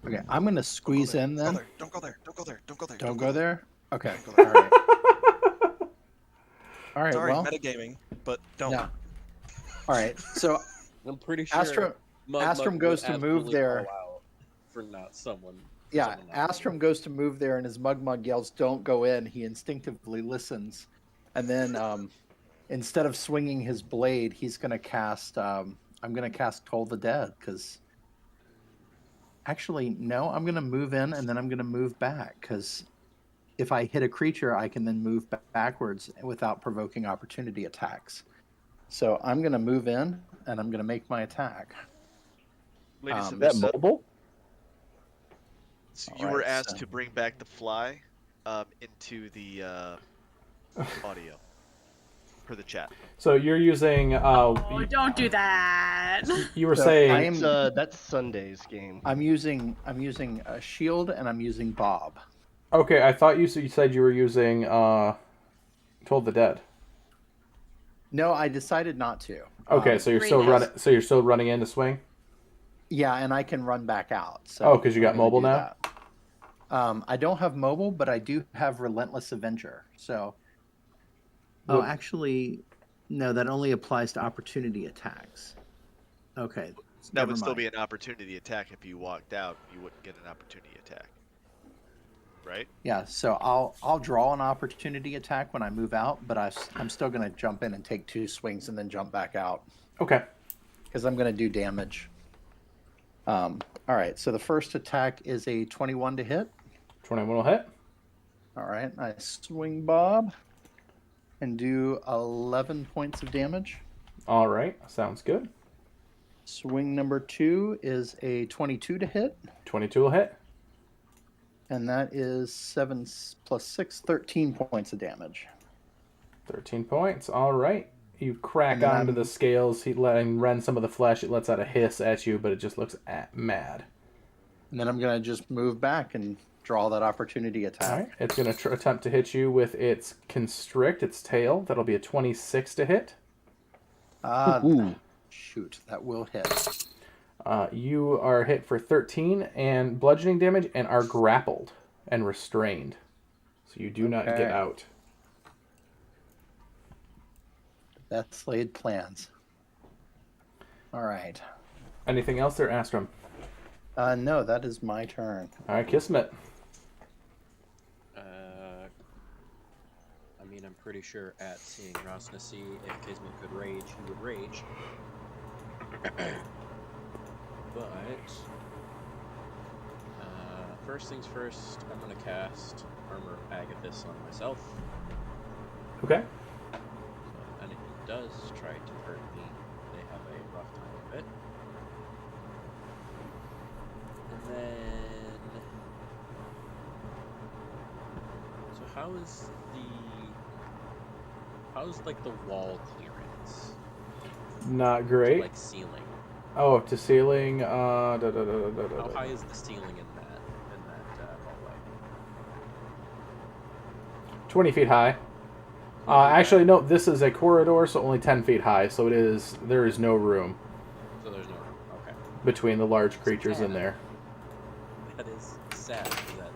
Okay, I'm gonna squeeze in then. Don't go there. Don't go there. Don't go there. Don't go there. Okay. Don't go there. All right. All right. Sorry, Well, metagaming, but don't. no. All right. So I'm pretty sure Astrum goes to move there. For not someone. Yeah, Astrum goes to move there, and his Mug yells, "Don't go in." He instinctively listens, and then instead of swinging his blade, he's going to cast. I'm going to cast Toll the Dead because. Actually, no. I'm going to move in, and then I'm going to move back because if I hit a creature, I can then move backwards without provoking opportunity attacks. So I'm going to move in, and I'm going to make my attack. Ladies and that gentlemen, mobile? so you were asked to bring back the fly into the audio per the chat. So you're using. Don't do that. You were saying I am, that's Sunday's game. I'm using a shield and I'm using Bob. Okay, I thought you said you were using Toll the Dead. No, I decided not to. Okay, so you're still running. So you're still running in to swing. Yeah, and I can run back out. So oh, because you got mobile now. I don't have mobile, but I do have Relentless Avenger. So. Oh, actually, no. That only applies to opportunity attacks. Okay. That would still be an opportunity attack if you walked out. You wouldn't get an opportunity attack, right? Yeah. So I'll draw an opportunity attack when I move out, but I'm still going to jump in and take 2 swings and then jump back out. Okay. Because I'm going to do damage. All right. So the first attack is a 21 to hit. 21 will hit. All right. I swing Bob and do 11 points of damage. All right. Sounds good. Swing number 2 is a 22 to hit. 22 will hit. And that is 7 plus 6, 13 points of damage. 13 points. All right. You crack onto the scales. He letting rend some of the flesh. It lets out a hiss at you, but it just looks mad. And then I'm going to just move back and draw that opportunity attack. All right. It's going to attempt to hit you with its constrict, its tail. That'll be a 26 to hit. Shoot, that will hit. You are hit for 13 and bludgeoning damage and are grappled and restrained. So you do not get out. Best laid plans. All right. Anything else there, Astrum? No, that is my turn. All right, Kismet. I mean, I'm pretty sure at seeing Rosnacy, if Kismet could rage, he would rage. But first things first, I'm gonna cast Armor of Agathis on myself. Okay. So if anything does try to hurt me, they have a rough time of it. And then, so how's like the wall clearance? Not great. Like ceiling. Oh, to ceiling. How high is the ceiling in that hallway? 20 feet high. Actually, no. This is a corridor, so only 10 feet high. So there is no room. So there's no room. Okay. Between the large creatures in there. That is sad. That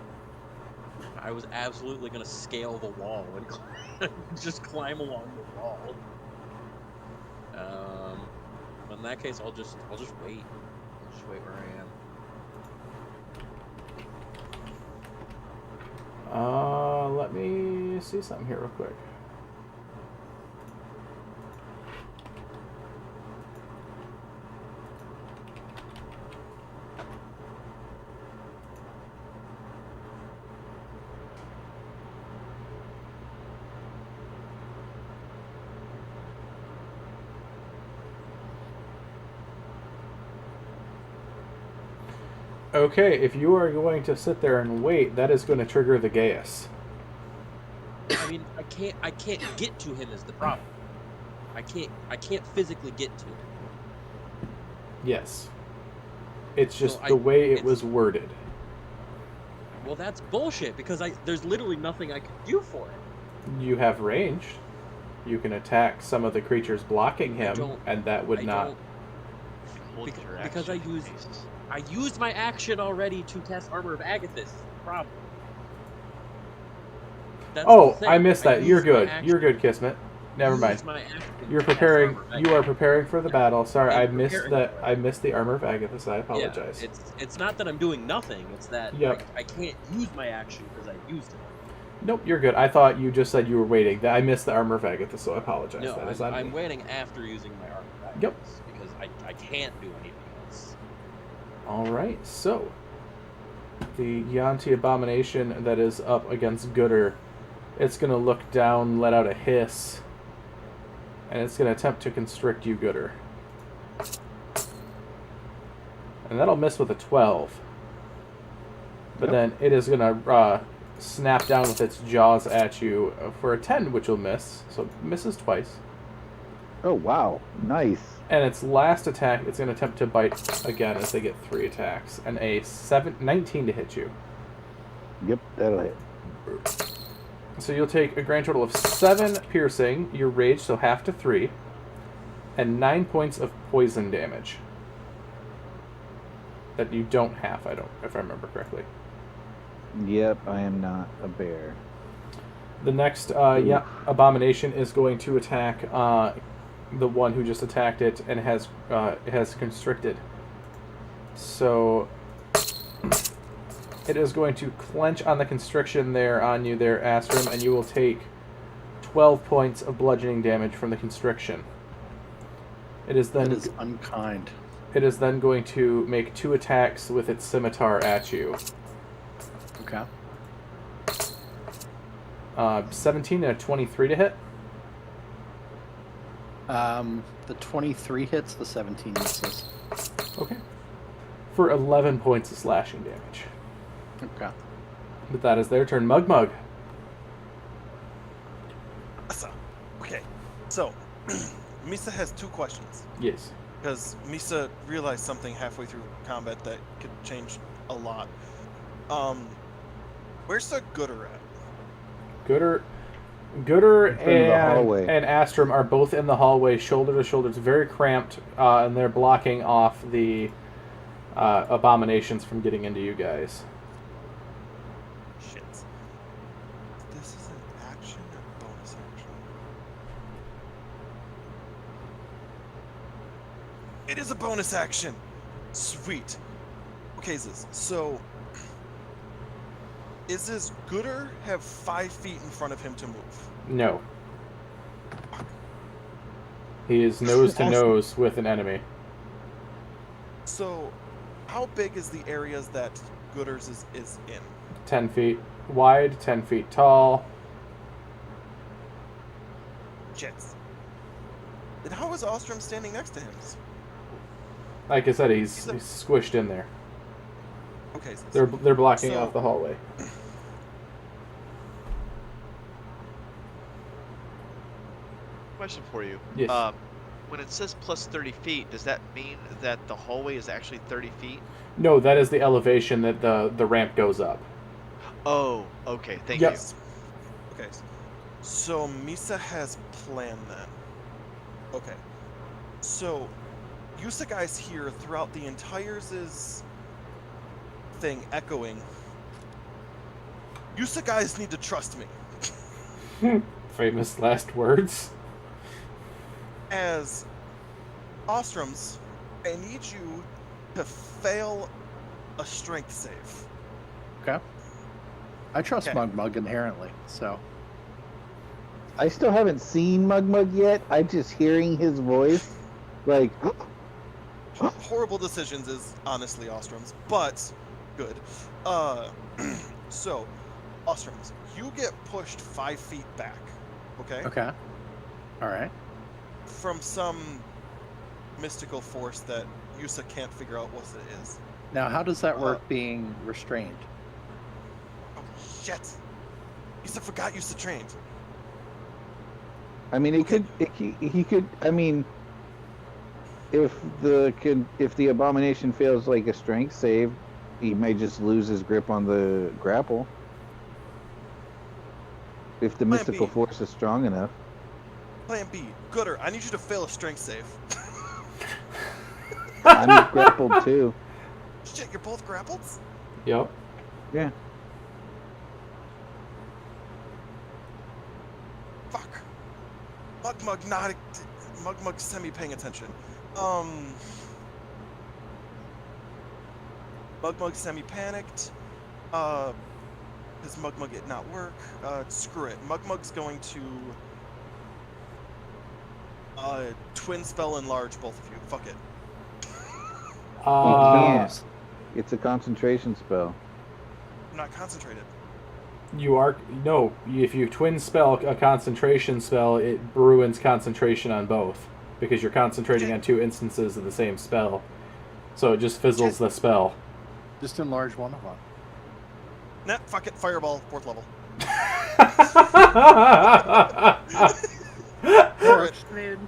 I was absolutely gonna scale the wall and just climb along the wall. In that case, I'll just wait. I'll just wait where I am. Let me see something here real quick. Okay, if you are going to sit there and wait, that is going to trigger the Gaius. I mean, I can't get to him is the problem. I can't physically get to him. Yes. It's just the way it was worded. Well, that's bullshit because there's literally nothing I can do for it. You have ranged. You can attack some of the creatures blocking him, and that would not. Because I use I used my action already to cast Armor of Agathis. Is the problem. That's the thing. I missed that. You're used my good. action. You're good, Kismet. Never mind. Used my action to You're cast preparing. Armor of You are Agathis. preparing for the battle. Sorry, I'm I missed preparing that. for it. I missed the Armor of Agathis. I apologize. Yeah, it's not that I'm doing nothing. It's that I can't use my action because I used it. Nope, you're good. I thought you just said you were waiting. I missed the Armor of Agathis, so I apologize. No, that is I'm waiting after using my Armor of Agathis. Yep. Because I can't do anything else. All right, so the Yanti abomination that is up against Gooder, it's going to look down, let out a hiss, and it's going to attempt to constrict you, Gooder. And that'll miss with a 12. But then it is going to snap down with its jaws at you for a 10, which will miss. So it misses twice. Oh, wow. Nice. And its last attack, it's going to attempt to bite again as they get 3 attacks. And a 19 to hit you. Yep, that'll hit. So you'll take a grand total of 7 piercing, your rage, so half to 3, and 9 points of poison damage. That you don't have, if I remember correctly. Yep, I am not a bear. The next abomination is going to attack the one who just attacked it and has constricted. So it is going to clench on the constriction there on you there, Astrum, and you will take 12 points of bludgeoning damage from the constriction. It is unkind. It is then going to make 2 attacks with its scimitar at you. Okay. 17 and a 23 to hit. The 23 hits, the 17 misses. Okay. For 11 points of slashing damage. Okay. But that is their turn. Mug. Okay. So, Misa has 2 questions. Yes. Because Misa realized something halfway through combat that could change a lot. Where's the Gooder at? Gooder and Astrum are both in the hallway, shoulder to shoulder. It's very cramped, and they're blocking off the abominations from getting into you guys. Shit. This is an action or bonus action? It is a bonus action! Sweet. Okay, so... Is this Gooder have 5 feet in front of him to move? No. He is nose to nose with an enemy. So, how big is the areas that Gooder's is in? 10 feet wide, 10 feet tall. Jets. Then how is Ostrom standing next to him? Like I said, he's squished in there. Okay, so they're blocking off the hallway. Question for you. Yes. When it says plus 30 feet, does that mean that the hallway is actually 30 feet? No, that is the elevation that the ramp goes up. Oh, okay. Thank you. Okay. So Misa has planned then. Okay. So Yusagai's here throughout the entire thing echoing. Yusagai's need to trust me. Famous last words. As Ostrom's, I need you to fail a strength save. Okay. I trust Mug inherently, so. I still haven't seen Mug yet. I'm just hearing his voice. Like. Horrible decisions is honestly Ostrom's, but good. So, Ostrom's, you get pushed 5 feet back. Okay? Okay. Alright. From some mystical force that Yusa can't figure out what it is. Now, how does that work being restrained? Oh, shit! Yusa forgot Yusa trained. I mean, he could. I mean, if the abomination fails like a strength save, he may just lose his grip on the grapple. If the mystical force is strong enough. Plan B. Gooder, I need you to fail a strength save. I'm grappled too. You're both grappled? Yep. Yeah. Fuck. Mugmug semi-paying attention. Mugmug semi-panicked. Does Mugmug it not work? Screw it. Mugmug's going to twin spell enlarge both of you. Fuck it. You can't. It's a concentration spell. I'm not concentrated. You are no. If you twin spell a concentration spell, it ruins concentration on both because you're concentrating on two instances of the same spell, so it just fizzles the spell. Just enlarge one of them. Nah, fuck it. Fireball, 4th level. Mood.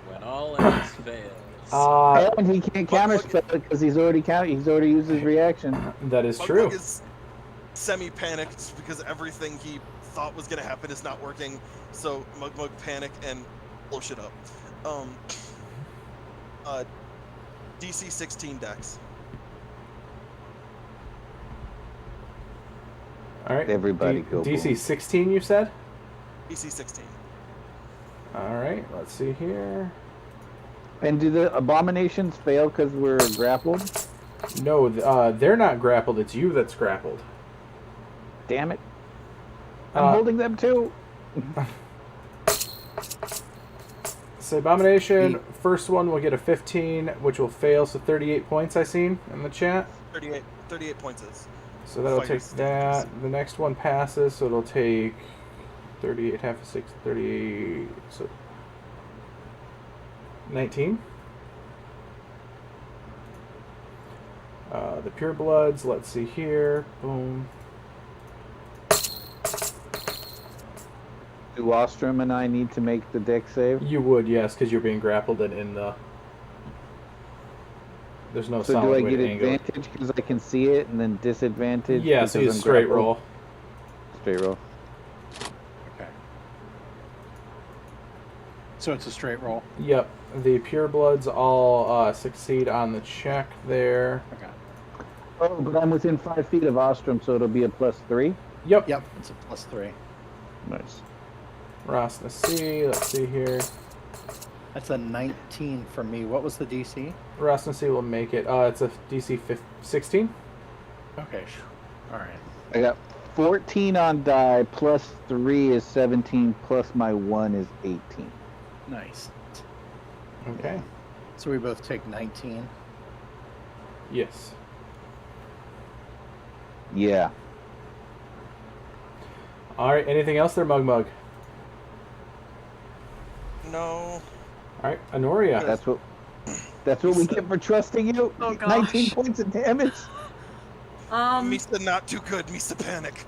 When all else fails. And he can't counterspell it because he's already used his reaction. That is true. Mugmug is semi-panicked because everything he thought was going to happen is not working. So Mugmug panic and blow shit up. DC 16 Dex. All right. Everybody go. DC boom. 16, you said? DC 16. All right. Let's see here. And do the abominations fail because we're grappled? No, they're not grappled. It's you that's grappled. Damn it! I'm holding them too. So abomination, first one will get a 15, which will fail. So 38 points I seen in the chat. 38 points is. So that'll take that. The next one passes, so it'll take 38, half of 6, 38, so 19. The pure bloods, let's see here. Boom. Do Ostrom and I need to make the deck save? You would, yes, because you're being grappled and in the... There's no So solid do I way get to angle it. advantage because I can see it, and then disadvantage? Yeah, so you because I'm straight grappled? roll. Straight roll. Okay. So it's a straight roll. Yep. The pure bloods all succeed on the check there. Okay. Oh, but I'm within 5 feet of Ostrom, so it'll be a +3? Yep. Yep, it's a +3. Nice. Ross and C, let's see here. That's a 19 for me. What was the DC? Ross and C will make it. It's a DC 16. Okay. All right. I got 14 on die, +3 is 17, plus my 1 is 18. Nice. Okay. So we both take 19. Yes. Yeah. All right. Anything else there, Mug? No. All right, Honoria. That's what we get for trusting you. Oh, gosh. 19 points of damage. Misa not too good. Misa panic.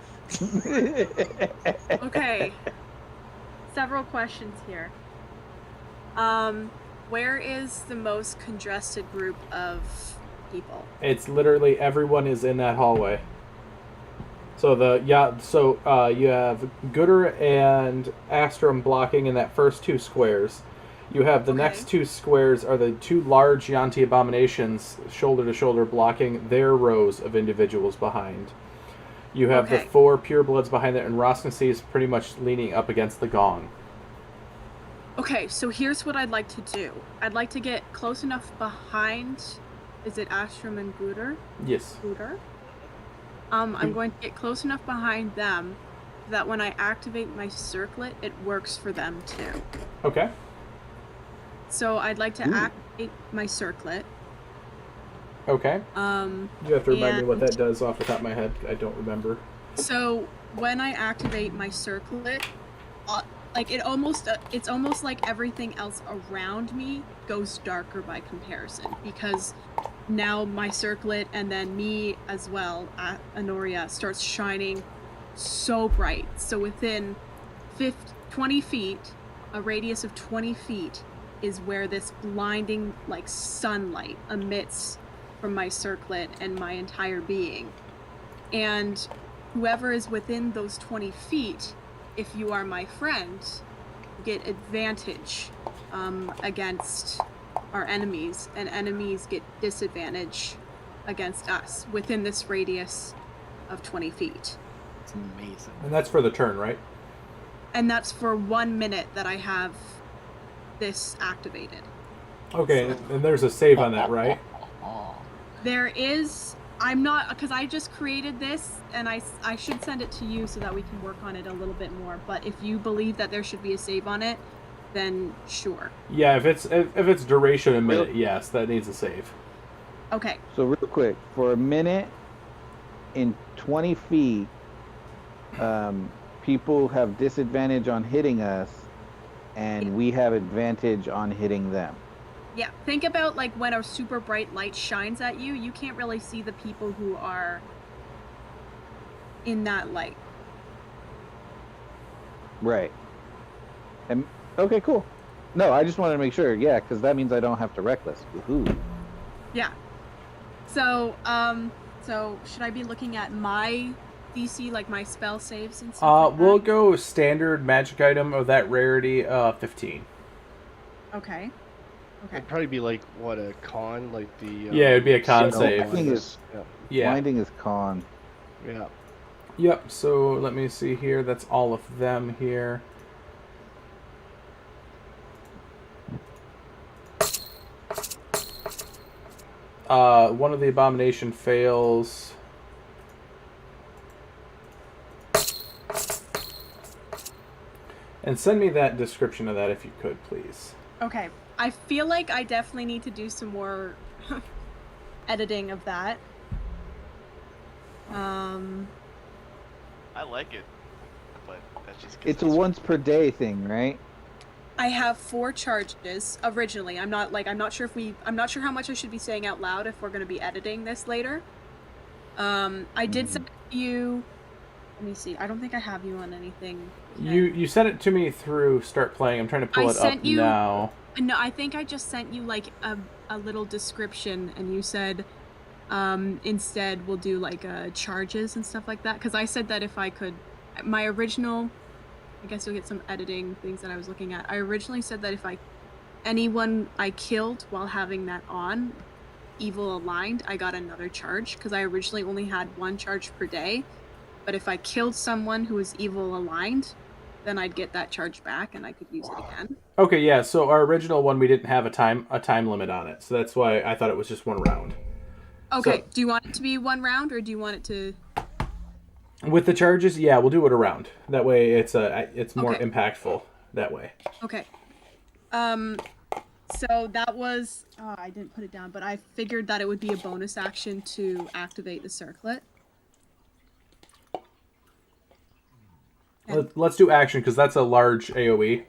Okay. Several questions here. Where is the most congested group of people? It's literally everyone is in that hallway. So you have Gooder and Astrum blocking in that first 2 squares. You have the next 2 squares are the 2 large Yanti abominations shoulder to shoulder blocking their rows of individuals behind. You have the 4 purebloods behind it, and Rosnasi is pretty much leaning up against the gong. Okay, so here's what I'd like to do. I'd like to get close enough behind. Is it Astrum and Gooder? Yes. Gooder? I'm going to get close enough behind them that when I activate my circlet, it works for them too. Okay. So I'd like to activate my circlet. Okay. You have to remind me what and- that does off the top of my head. I don't remember. So when I activate my circlet, it's almost like everything else around me goes darker by comparison, because now my circlet and then me as well, Honoria, starts shining so bright. So within 20 feet, a radius of 20 feet is where this blinding sunlight emits from my circlet and my entire being. And whoever is within those 20 feet, if you are my friend, get advantage against our enemies, and enemies get disadvantage against us within this radius of 20 feet. It's amazing. And that's for the turn, right? And that's for 1 minute that I have this activated. Okay, and there's a save on that, right? There is. I'm not, because I just created this, and I should send it to you so that we can work on it a little bit more. But if you believe that there should be a save on it, then sure. Yeah, if it's duration a minute, yes, that needs a save. Okay. So real quick, for a minute in 20 feet, people have disadvantage on hitting us, and we have advantage on hitting them. Yeah, think about like when a super bright light shines at you, you can't really see the people who are in that light. Right. And okay, cool. No, I just wanted to make sure. Yeah, because that means I don't have to reckless. Woohoo. Yeah. So, so should I be looking at my DC, like my spell saves and stuff like We'll that? go standard magic item of that rarity, 15. Okay. Okay. It'd probably be like what, a con, like the Yeah, it'd be a con save. Blinding is, Yeah. blinding is con. Yeah. Yep. So let me see here. That's all of them here. One of the abomination fails. And send me that description of that if you could, please. Okay. I feel like I definitely need to do some more editing of that. I like it, but that's just 'cause It's a once per day thing, right? I have 4 charges originally. I'm not sure how much I should be saying out loud if we're going to be editing this later. I did send you. Let me see. I don't think I have you on anything. You sent it to me through Start Playing. I'm trying to pull it up now. No, I think I just sent you like a little description, and you said instead we'll do like charges and stuff like that. Because I said that if I could, my original. I guess you'll get some editing things that I was looking at. I originally said that if anyone I killed while having that on, evil aligned, I got another charge, because I originally only had 1 charge per day. But if I killed someone who was evil aligned, then I'd get that charge back and I could use it again. Okay, yeah. So our original one, we didn't have a time limit on it, so that's why I thought it was just 1 round. Okay. So, do you want it to be 1 round, or do you want it to? With the charges, yeah, we'll do it around. That way, it's more Okay. impactful that way. Okay. So that was. Oh, I didn't put it down, but I figured that it would be a bonus action to activate the circlet. Let's do action, because that's a large AoE.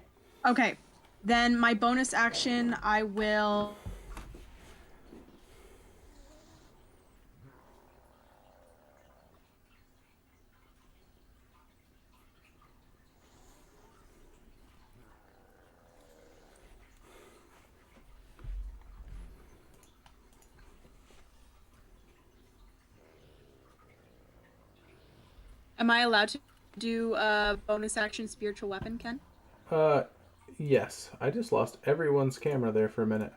Okay. Then my bonus action, I will. Am I allowed to do a bonus action spiritual weapon, Ken? Yes. I just lost everyone's camera there for a minute.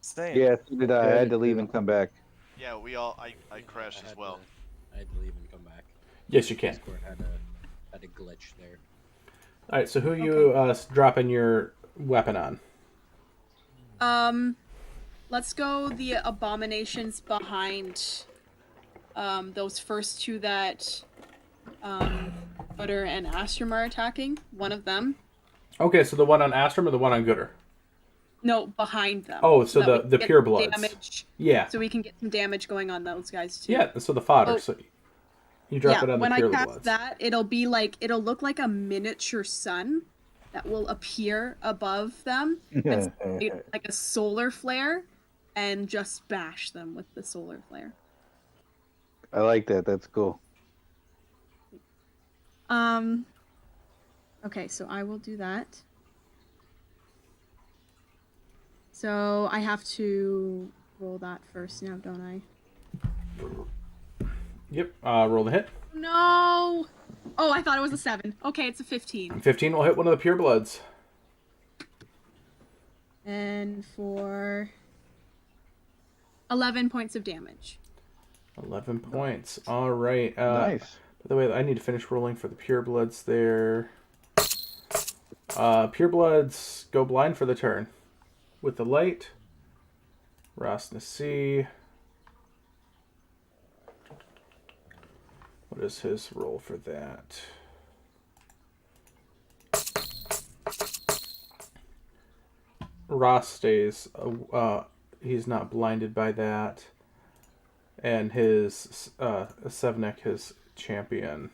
Same. Yeah, so did I. I had to leave and come back. Yeah, I crashed as well. I had to leave and come back. Yes, you can. Discord had a glitch there. All right. So who you dropping your weapon on? Let's go the abominations behind those first 2 that Butter and Astrum are attacking. One of them. Okay, so the one on Astrum or the one on Gooder? No, behind them. Oh, so that we the can pure get bloods. damage. Yeah. So we can get some damage going on those guys too. Yeah, so the fodder. Oh. So you drop it on the when pure I cast bloods. that, it'll look like a miniature sun that will appear above them. It's like a solar flare, and just bash them with the solar flare. I like that. That's cool. Okay, so I will do that. So I have to roll that first now, don't I? Yep. Roll the hit. No! Oh, I thought it was a 7. Okay, it's a 15. 15 will hit one of the pure bloods. And for 11 points of damage. 11 points. All right. Nice. By the way, I need to finish rolling for the purebloods there. Purebloods go blind for the turn. With the light, Ras Nasi. What is his roll for that? Ross stays. He's not blinded by that. And his Sevnik, his champion,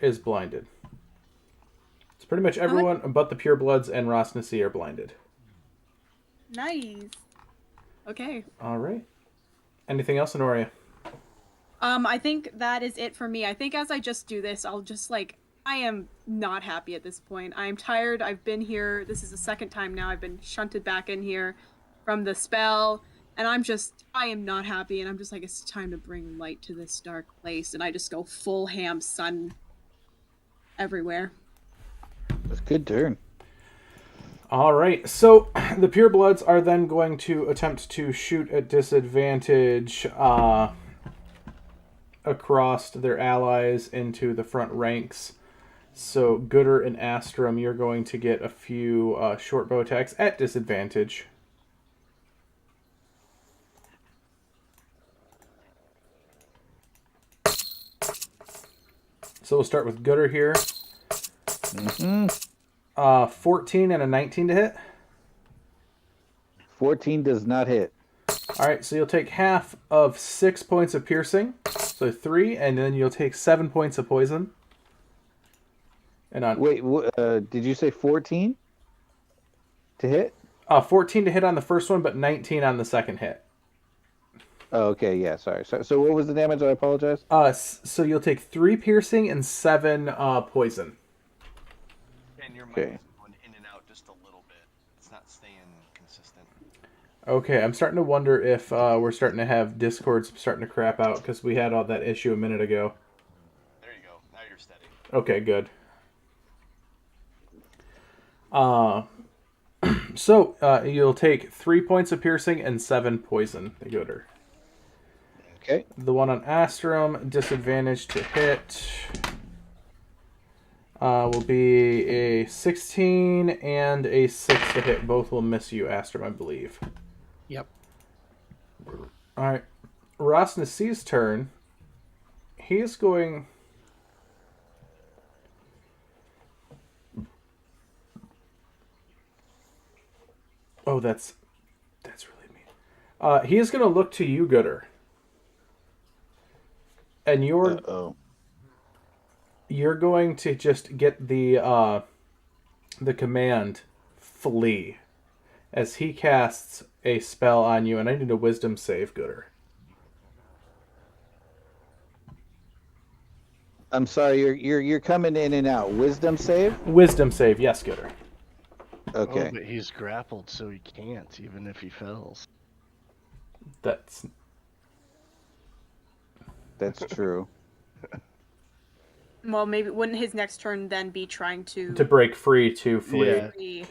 is blinded. It's pretty much everyone but the purebloods and Ras Nasi are blinded. Nice. Okay. All right. Anything else, Honoria? I think that is it for me. I think as I just do this, I'll just I am not happy at this point. I'm tired. I've been here. This is the second time now I've been shunted back in here from the spell. And I am not happy. And I'm just like, it's time to bring light to this dark place. And I just go full ham sun everywhere. That's a good turn. All right. So the purebloods are then going to attempt to shoot at disadvantage across their allies into the front ranks. So Gooder and Astrum, you're going to get a few short bow attacks at disadvantage. So we'll start with Gooder here. 14 and a 19 to hit. 14 does not hit. All right, so you'll take half of 6 points of piercing, so 3, and then you'll take 7 points of poison. And on Wait, did you say 14 to hit? 14 to hit on the first one, but 19 on the second hit. Oh, okay, yeah, sorry. So what was the damage? I apologize. So you'll take 3 piercing and 7 poison. And your mic Okay. is going in and out just a little bit. It's not staying consistent. Okay, I'm starting to wonder if we're starting to have Discord starting to crap out because we had all that issue a minute ago. There you go. Now you're steady. Okay, good. So you'll take 3 points of piercing and 7 poison, the Gooder. Okay. The one on Astrum, disadvantage to hit, will be a 16 and a 6 to hit. Both will miss you, Astrum, I believe. Yep. All right. Ras Nasi's turn. He's going... Oh, that's really mean. He is going to look to you, Gooder. And you're going to just get the command flee as he casts a spell on you, and I need a wisdom save, Gooder. I'm sorry, you're coming in and out. Wisdom save? Wisdom save, yes, Gooder. Okay. Oh, but he's grappled, so he can't, even if he fails. That's true. Well, maybe wouldn't his next turn then be trying to break free to flee. Yeah. free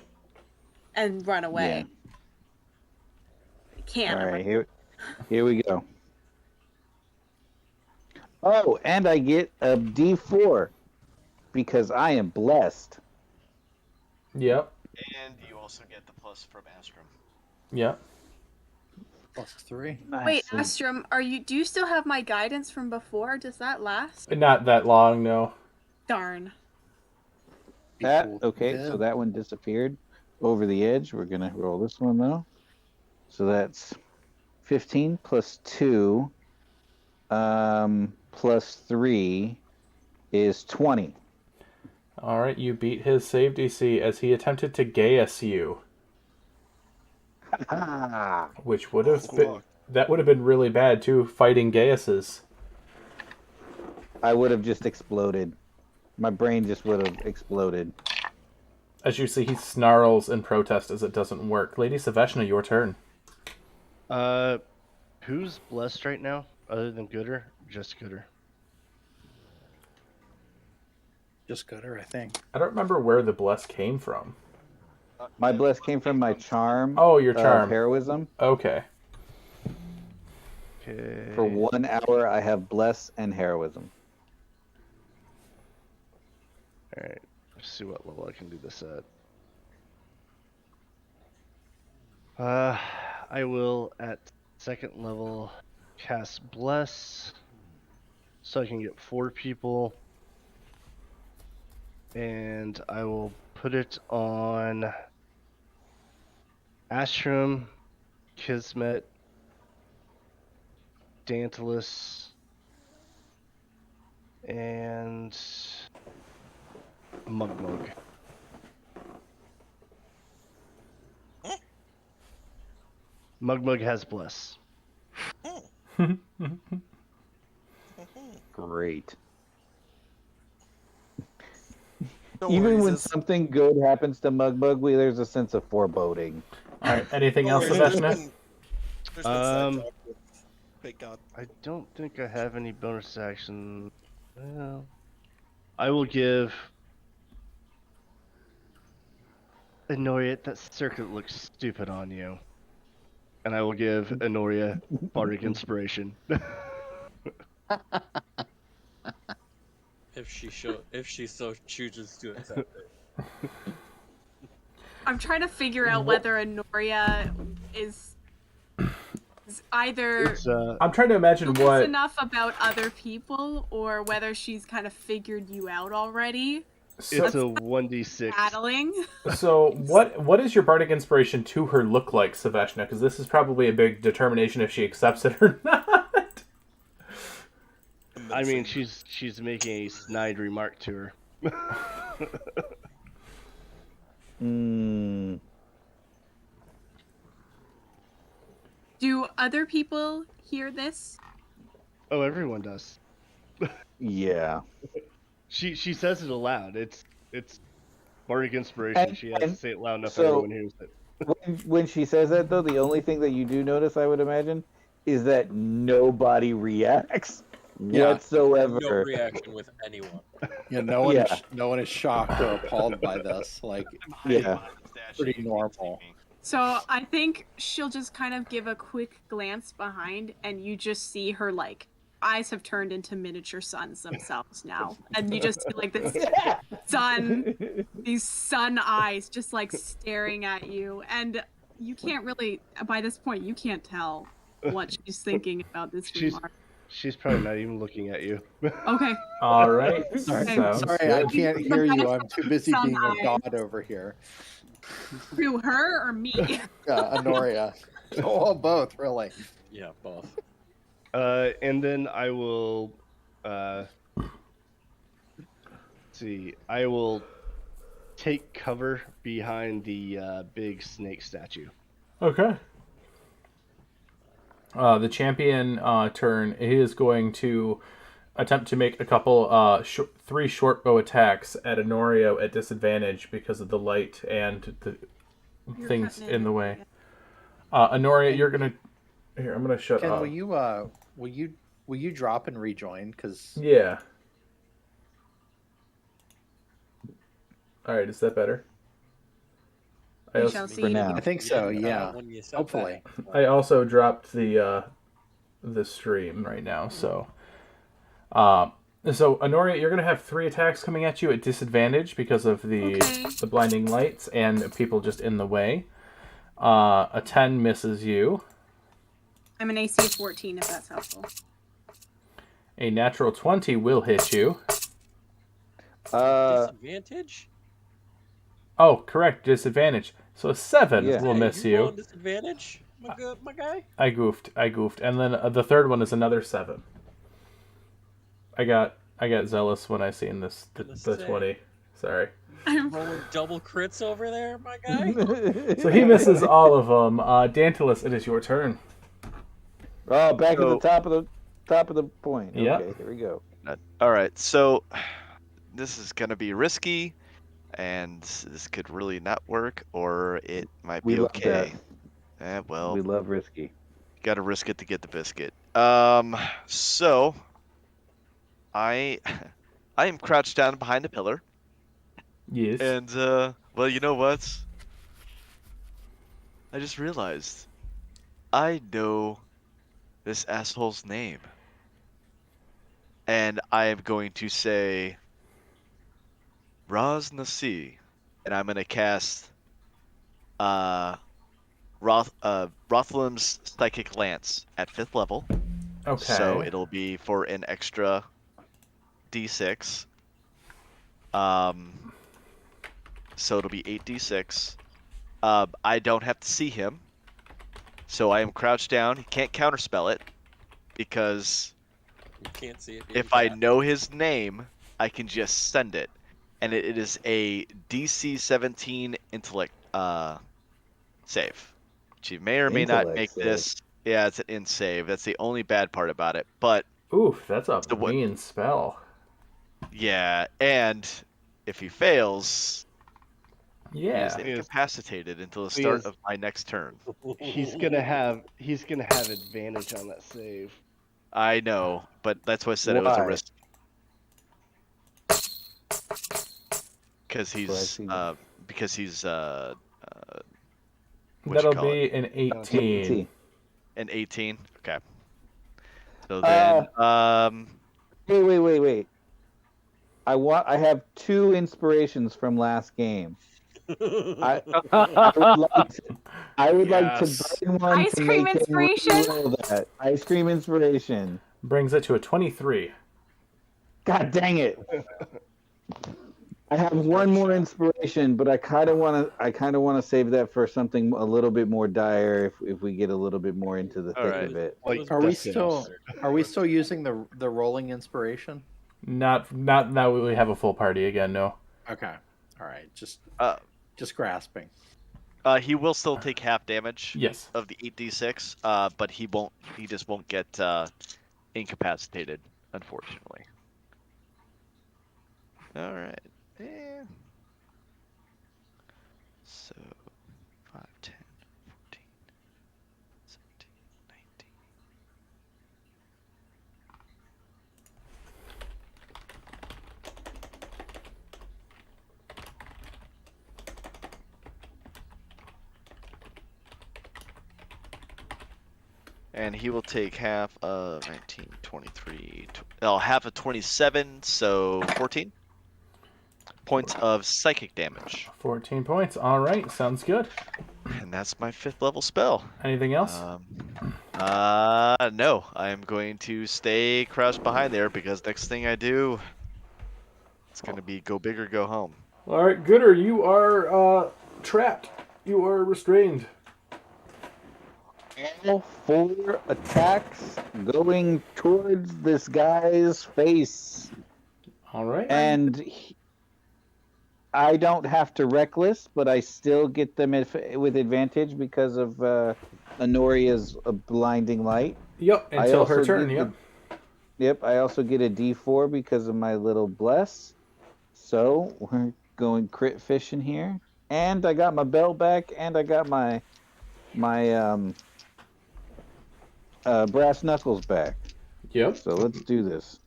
and run away? He can't. All I'm right, like, here we go. Oh, and I get a D4 because I am blessed. Yep. And you also get the plus from Astrum. Yep. +3. Nice. Wait, Astrum, do you still have my guidance from before? Does that last? Not that long, no. Darn. Okay, so that one disappeared over the edge. We're gonna roll this one though. So that's 15 plus 2 plus 3 is 20. All right, you beat his save DC as he attempted to Gaius you, which would have been really bad too. Fighting Gaiuses. I would have just exploded. My brain just would have exploded. As you see, he snarls in protest as it doesn't work. Lady Saveshna, your turn. Who's blessed right now, other than Gooder? Just Gooder. Just Gooder, I think. I don't remember where the bless came from. My bless came from my charm. Oh, your charm. Of heroism. Okay. Okay. For 1 hour, I have bless and heroism. All right. Let's see what level I can do this at. I will at 2nd level cast bless, so I can get 4 people, and I will put it on Astrum, Kismet, Dantalus, and Mugmug. Mugmug has bless. Great. Don't Even worry, when Zis. something good happens to Mugbug, there's a sense of foreboding. All right. Anything else, There's Sebastian? been side talk with Fake God. I don't think I have any bonus action. Well, I will give Enoria, that circuit looks stupid on you. And I will give Enoria Bardic Inspiration. If she so chooses to accept it. I'm trying to figure out whether Honoria is either I'm trying to imagine clueless what. enough about other people or whether she's kind of figured you out already. So, it's a 1d6. Battling. So what is your bardic inspiration to her look like, Sebastian? Because this is probably a big determination if she accepts it or not. I mean, she's making a snide remark to her. Do other people hear this? Oh, everyone does. Yeah. She says it aloud. It's bardic inspiration. And- she has to and say it loud enough so- everyone hears it. When she says that, though, the only thing that you do notice, I would imagine, is that nobody reacts whatsoever. No reaction with anyone. Yeah, no one is shocked or appalled by this. Like, Yeah. pretty normal. So I think she'll just kind of give a quick glance behind, and you just see her like eyes have turned into miniature suns themselves now, and you just see like this these sun eyes just like staring at you, and you can't really by this point you can't tell what she's thinking about this remark. She's probably not even looking at you. Okay. All right. Sorry, Sounds I good. can't hear you. I'm too busy Sun being a eyes. god over here. To her or me? Honoria. Oh, both, really. Yeah, both. And then I will see. I will take cover behind the big snake statue. Okay. The champion turn. He is going to attempt to make a couple, 3 short bow attacks at Honorio at disadvantage because of the light and the things in the way. Honoria, you're gonna. Here, I'm gonna shut Ken, up. will you drop and rejoin? Because Yeah. All right. Is that better? We shall see. For now. I think so. Yeah. When you said Hopefully. that. I also dropped the stream right now, so Honoria, you're gonna have 3 attacks coming at you at disadvantage because of the blinding lights and people just in the way. A 10 misses you. I'm an AC of 14 if that's helpful. A natural 20 will hit you. Disadvantage? Oh, correct, disadvantage. So a 7 will miss you. you. Disadvantage, my guy. I goofed, and then the third one is another 7. I got zealous when I seen the 20. Sorry. I'm rolling double crits over there, my guy. So he misses all of them. Dantalus, it is your turn. Oh, back at the top of the point. Yep. Okay, here we go. All right, so this is gonna be risky, and this could really not work, or it might be We love okay. that. Well, We love risky. gotta risk it to get the biscuit. So I am crouched down behind a pillar, Yes. and well, you know what? I just realized I know this asshole's name. And I am going to say Raz Nasi. And I'm going to cast Rothlum's Psychic Lance at 5th level. So Okay. it'll be for an extra d6. So it'll be 8d6. I don't have to see him. So I am crouched down. He can't counterspell it because You can't see it. if I know his name, I can just send it. And it is a DC 17 intellect save. Which you may or may not Intellect make save. this. Yeah, it's an in save. That's the only bad part about it. But Oof, that's a the one, mean spell. yeah, and if he fails, he is Yeah. incapacitated until the He start is- of my next turn. He's gonna have advantage on that save. I know, but that's why I said it was a Why? risk. Because So I he's see. what That'll you call it? be an 18. An 18. Okay. So then Wait. I have 2 inspirations from last game. I would like to burn one Ice to cream make inspiration? him re-roll that. Ice cream inspiration. Brings it to a 23. God dang it! I have one more inspiration, but I kind of want to save that for something a little bit more dire if we get a little bit more into the thick of it. Like, Are we Death still House. using the rolling inspiration? Not now we have a full party again, no. Okay. All right. Just grasping. he will still take half damage Yes. of the 8d6, but he just won't get incapacitated, unfortunately. All right. Yeah. So 5, 10, 14, 17, 19. And he will take half of 19, 23, half of 27, so 14 points of psychic damage. 14 points. All right, sounds good. And that's my 5th level spell. Anything else? No. I'm going to stay crouched behind there because next thing I do, it's going to be go big or go home. All right, Gooder, you are trapped. You are restrained. All 4 attacks going towards this guy's face. All right. And I don't have to reckless, but I still get them with advantage because of Honoria's blinding light. Yep, until her turn, yep. Yep, I also get a D4 because of my little bless. So we're going crit fishing here. And I got my belt back, and I got my brass knuckles back. Yep. So let's do this.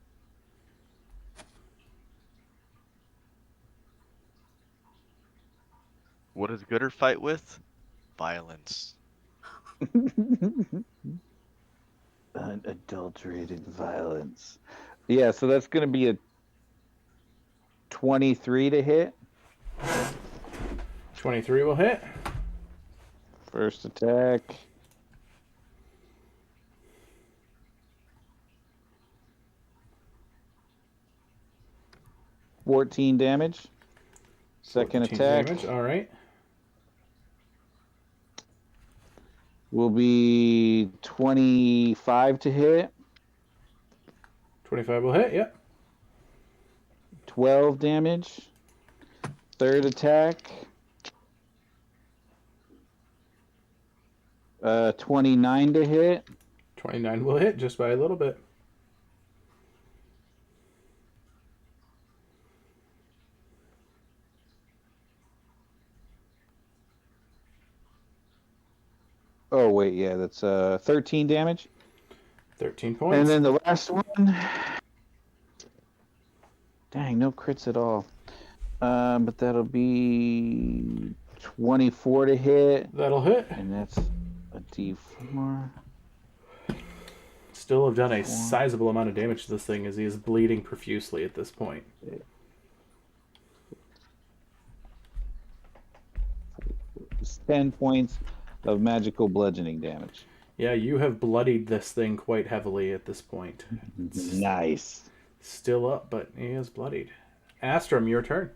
What does Gooder fight with? Violence. Unadulterated violence. Yeah, so that's going to be a 23 to hit. 23 will hit. First attack. $14 damage. Second attack damage. All right. will be 25 to hit. 25 will hit, yep. 12 damage. Third attack. 29 to hit. 29 will hit just by a little bit. Oh, wait, yeah, that's 13 damage. 13 points. And then the last one. Dang, no crits at all. But that'll be 24 to hit. That'll hit. And that's a D4. Still have done a sizable amount of damage to this thing as he is bleeding profusely at this point. It's 10 points of magical bludgeoning damage. Yeah, you have bloodied this thing quite heavily at this point. Nice. Still up, but he is bloodied. Astrum, your turn.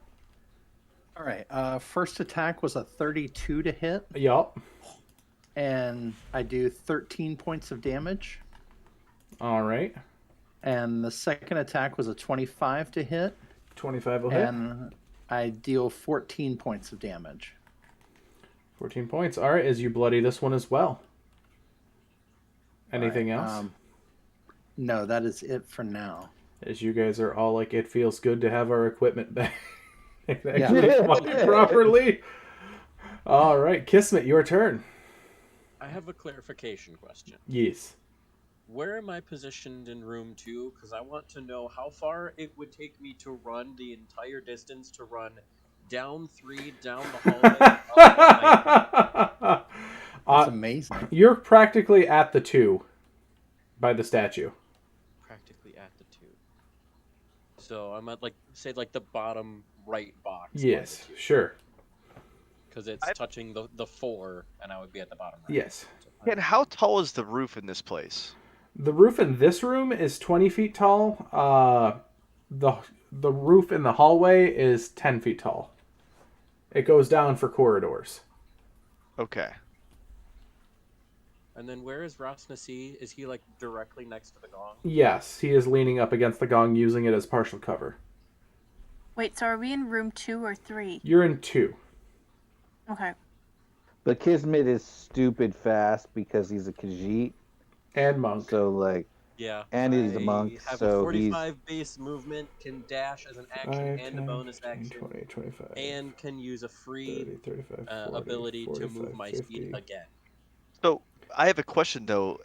All right. First attack was a 32 to hit. Yup. And I do 13 points of damage. All right. And the second attack was a 25 to hit. 25 will hit. And I deal 14 points of damage. 14 points. All right, as you bloody this one as well. Anything else? No, that is it for now. As you guys are all like, it feels good to have our equipment back. Actually fly properly. All right, Kismet, your turn. I have a clarification question. Yes. Where am I positioned in room 2? Because I want to know how far it would take me to run the entire distance to run down 3, down the hallway. That's amazing. You're practically at the 2 by the statue. Practically at the 2. So I'm at, like, say, like the bottom right box. Yes, sure. Because it's touching the 4, and I would be at the bottom right. Yes. And how tall is the roof in this place? The roof in this room is 20 feet tall. The roof in the hallway is 10 feet tall. It goes down for corridors. Okay. And then where is Rosnasi? Is he, like, directly next to the gong? Yes, he is leaning up against the gong, using it as partial cover. Wait, so are we in room 2 or 3? You're in 2. Okay. But Kismet is stupid fast because he's a Khajiit. And monk. So, like... Yeah. And he's a monk, have so a 45 base movement, can dash as an action 5, and 10, a bonus 15, action, 20, 25, and can use a free 30, 35, 40, ability 45, to move my 50. speed again. So I have a question though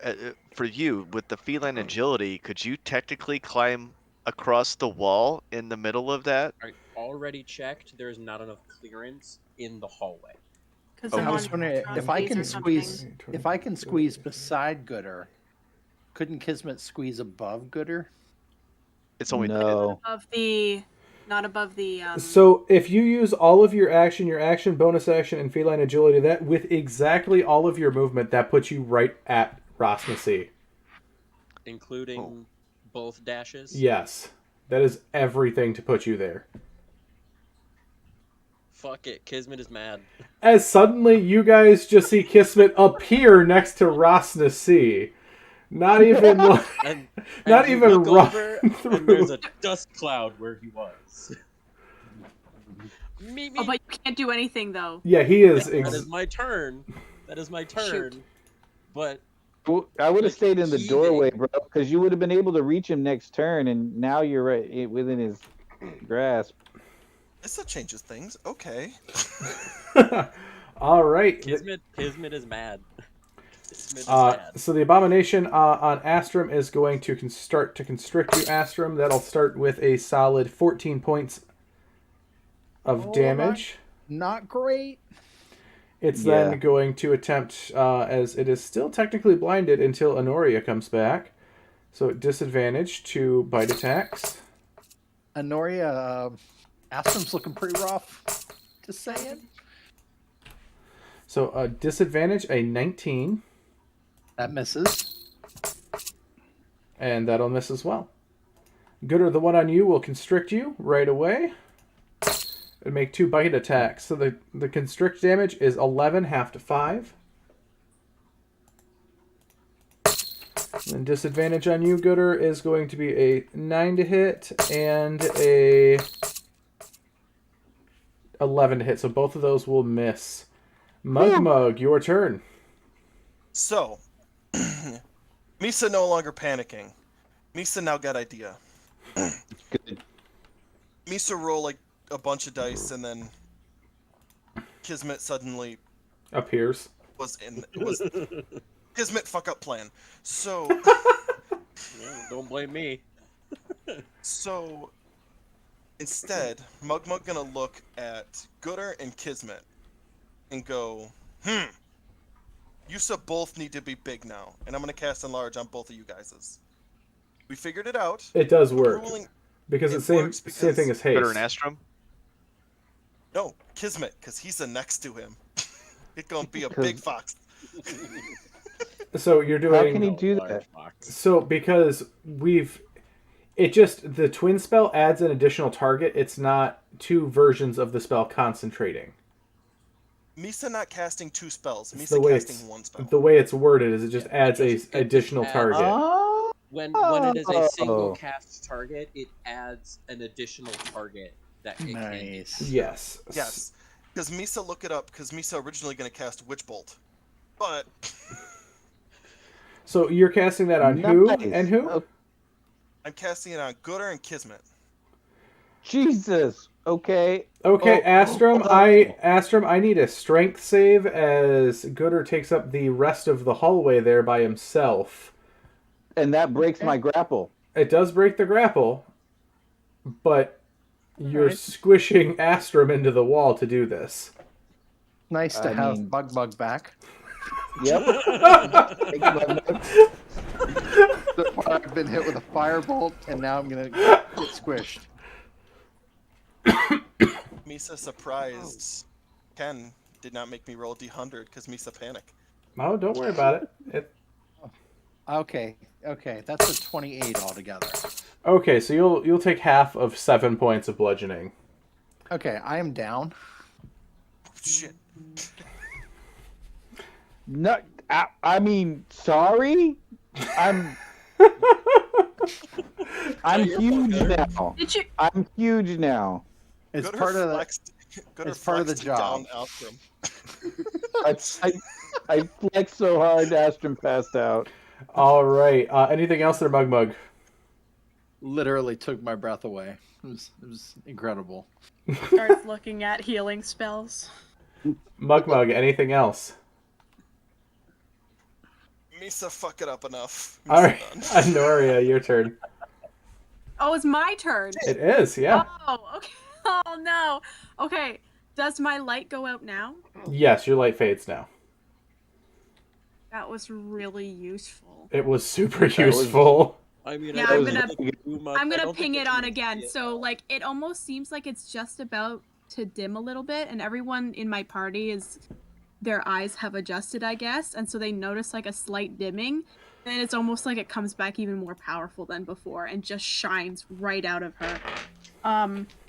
for you. With the feline agility, could you technically climb across the wall in the middle of that? I already checked. There is not enough clearance in the hallway. I was wondering if I can squeeze beside Gooder. Couldn't Kismet squeeze above Gooder? It's only no. Not above the. So if you use all of your action, bonus action, and feline agility, that with exactly all of your movement, that puts you right at Rosnasi. Including both dashes? Yes. That is everything to put you there. Fuck it. Kismet is mad. As suddenly you guys just see Kismet appear next to Rosnasi. Not even and not you even look run over, through. and there's a dust cloud where he was. Oh, but you can't do anything though. Yeah, he is. That is my turn. That is my turn. Shoot. But Well, I would have stayed in the doorway, bro, because you would have been able to reach him next turn, and now you're right within his grasp. This changes things. Okay. All right. Kismet is mad. So the abomination on Astrum is going to start to constrict you, Astrum. That'll start with a solid 14 points of damage. Not great. It's then going to attempt, as it is still technically blinded until Honoria comes back. So disadvantage to bite attacks. Honoria, Astrum's looking pretty rough. Just saying. So a disadvantage, a 19. That misses. And that'll miss as well. Gooder, the one on you will constrict you right away. And make 2 bite attacks. So the constrict damage is 11, half to 5. And disadvantage on you, Gooder, is going to be a 9 to hit and a 11 to hit. So both of those will miss. Mug, your turn. So, Misa no longer panicking. Misa now got idea. Good. Misa roll like a bunch of dice, and then Kismet suddenly appears. Was Kismet fuck up plan. So don't blame me. So instead, Mug gonna look at Gooder and Kismet and go, You both need to be big now, and I'm going to cast Enlarge on both of you guys'. We figured it out. It does work. Ruling, because it's same thing as Gooder and haste. Astrum? No, Kismet, because he's next to him. It's going to be a big fox. So you're doing... How can he do that? So because the twin spell adds an additional target. It's not two versions of the spell concentrating. Misa not casting two spells. It's Misa casting one spell. The way it's worded is it just adds an additional target. When it is a single cast target, it adds an additional target that it can. Yes. Yes. Because Misa, look it up, because Misa originally going to cast Witch Bolt. But... So you're casting that on who and who? I'm casting it on Gooder and Kismet. Jesus. Okay. Okay, Astrum, I need a strength save as Gooder takes up the rest of the hallway there by himself. And that breaks my grapple. It does break the grapple, but you're squishing Astrum into the wall to do this. Nice to have Bug back. Yep. So far I've been hit with a firebolt, and now I'm going to get squished. Misa surprised Ken did not make me roll D100 because Misa panicked. Oh, don't worry about it. Okay, that's a 28 altogether. Okay, so you'll take half of 7 points of bludgeoning. Okay, I am down. Shit. No, I mean, sorry. I'm huge now. I'm huge now. It's part of the job. I flexed so hard, Astrum passed out. All right. Anything else there, Mug? Literally took my breath away. It was incredible. Starts looking at healing spells. Mug, anything else? Misa, fuck it up enough. Misa. All right, Anoria, your turn. Oh, it's my turn. It is, yeah. Oh, okay. Oh no. Okay. Does my light go out now? Yes, your light fades now. That was really useful. It was super useful. I mean, yeah, I'm gonna ping it on again. So like, it almost seems like it's just about to dim a little bit, and everyone in my party their eyes have adjusted, I guess, and so they notice like a slight dimming. And it's almost like it comes back even more powerful than before and just shines right out of her.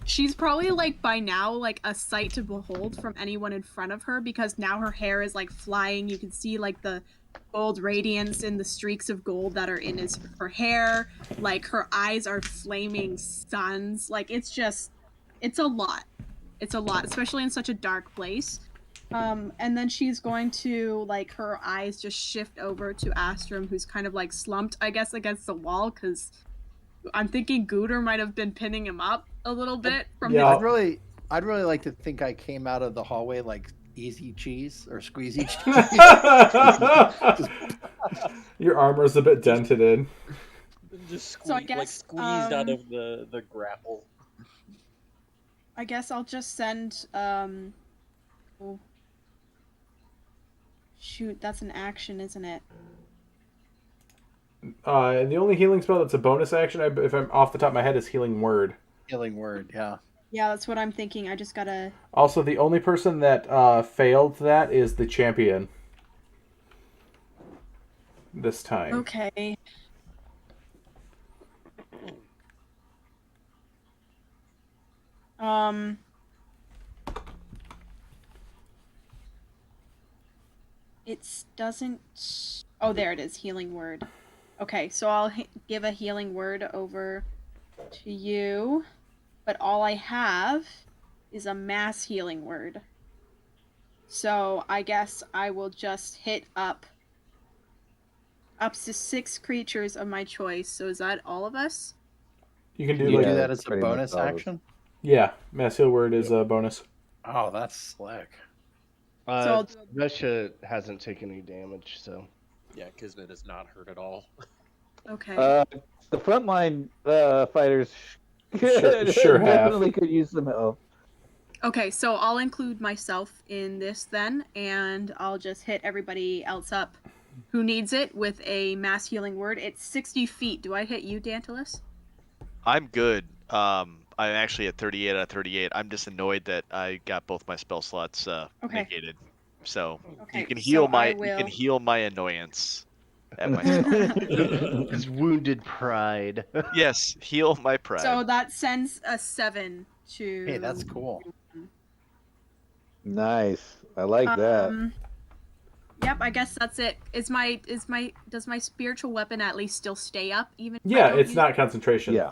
She's probably like by now like a sight to behold from anyone in front of her, because now her hair is like flying. You can see like the gold radiance and the streaks of gold that are in her hair. Like her eyes are flaming suns. Like it's a lot. It's a lot, especially in such a dark place. And then she's going to, like, her eyes just shift over to Astrum, who's kind of, like, slumped, I guess, against the wall, because I'm thinking Gooder might have been pinning him up a little bit. I'd really like to think I came out of the hallway like easy cheese or squeezy cheese. Your armor's a bit dented in. Just so I guess, squeezed out of the grapple. I guess I'll just send, Shoot, that's an action, isn't it? The only healing spell that's a bonus action, if I'm off the top of my head, is Healing Word. Healing Word, yeah. Yeah, that's what I'm thinking. I just gotta... Also, the only person that failed that is the champion. This time. Okay. It doesn't... Oh, there it is. Healing Word. Okay, so I'll give a Healing Word over to you. But all I have is a Mass Healing Word. So I guess I will just hit up to 6 creatures of my choice. So is that all of us? You can do that as a bonus action? Yeah, Mass Heal Word is a bonus. Oh, that's slick. Vesha hasn't taken any damage, so... Yeah, Kismet is not hurt at all. Okay. The frontline fighters sure definitely could use some help. Okay, so I'll include myself in this then, and I'll just hit everybody else up who needs it with a mass healing word. It's 60 feet. Do I hit you, Dantalus? I'm good. I'm actually at 38 out of 38. I'm just annoyed that I got both my spell slots negated. So you can heal my annoyance at myself. His wounded pride. Yes, heal my pride. So that sends a 7 to. Hey, that's cool. Nice. I like that. Yep, I guess that's it. Does my spiritual weapon at least still stay up even? Yeah, it's not concentration. Yeah.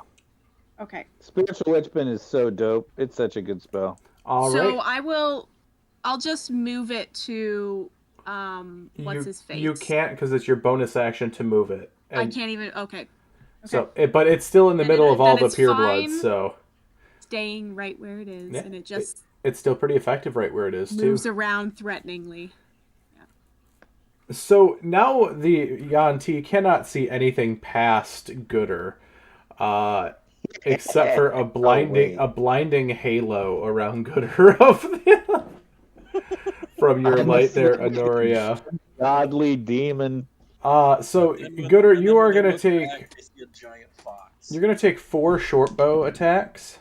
Okay. Spiritual weapon is so dope. It's such a good spell. All right. So I'll just move it to what's his face? You can't because it's your bonus action to move it. And I can't even. Okay. So, but it's still in the middle of all the pure bloods, so staying right where it is, and it just it's still pretty effective right where it is too. Moves around threateningly. Yeah. So now the Yanti cannot see anything past Gooder, except for a blinding halo around Gooder from your light there, Honoria. Godly demon. So Gooder, you are gonna take. You're gonna take 4 short bow attacks.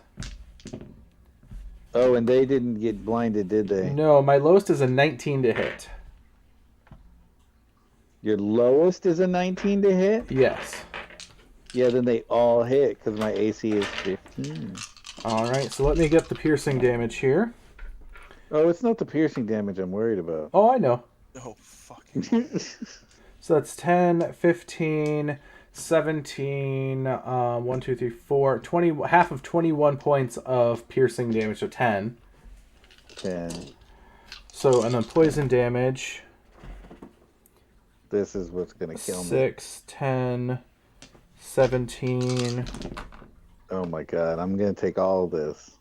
Oh, and they didn't get blinded, did they? No, my lowest is a 19 to hit. Your lowest is a 19 to hit? Yes. Yeah, then they all hit because my AC is 15. Alright, so let me get the piercing damage here. Oh, it's not the piercing damage I'm worried about. Oh, I know. Oh, fuck. So that's 10, 15, 17, 1, 2, 3, 4, 20, half of 21 points of piercing damage, so 10. 10. So, and then poison damage. This is what's going to kill me. 6, 10, 17. Oh my god, I'm going to take all of this.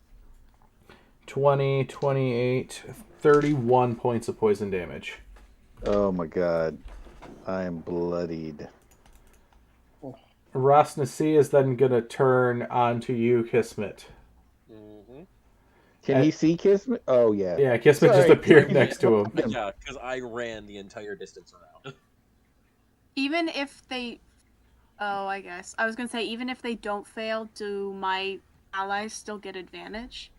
20, 28, 31 points of poison damage. Oh my god. I am bloodied. Rosnasi is then going to turn onto you, Kismet. Mm-hmm. Can he see Kismet? Oh, yeah. Yeah, Kismet just appeared next to him. Yeah, because I ran the entire distance around. Even if they... Oh, I guess. I was going to say, even if they don't fail, do my allies still get advantage?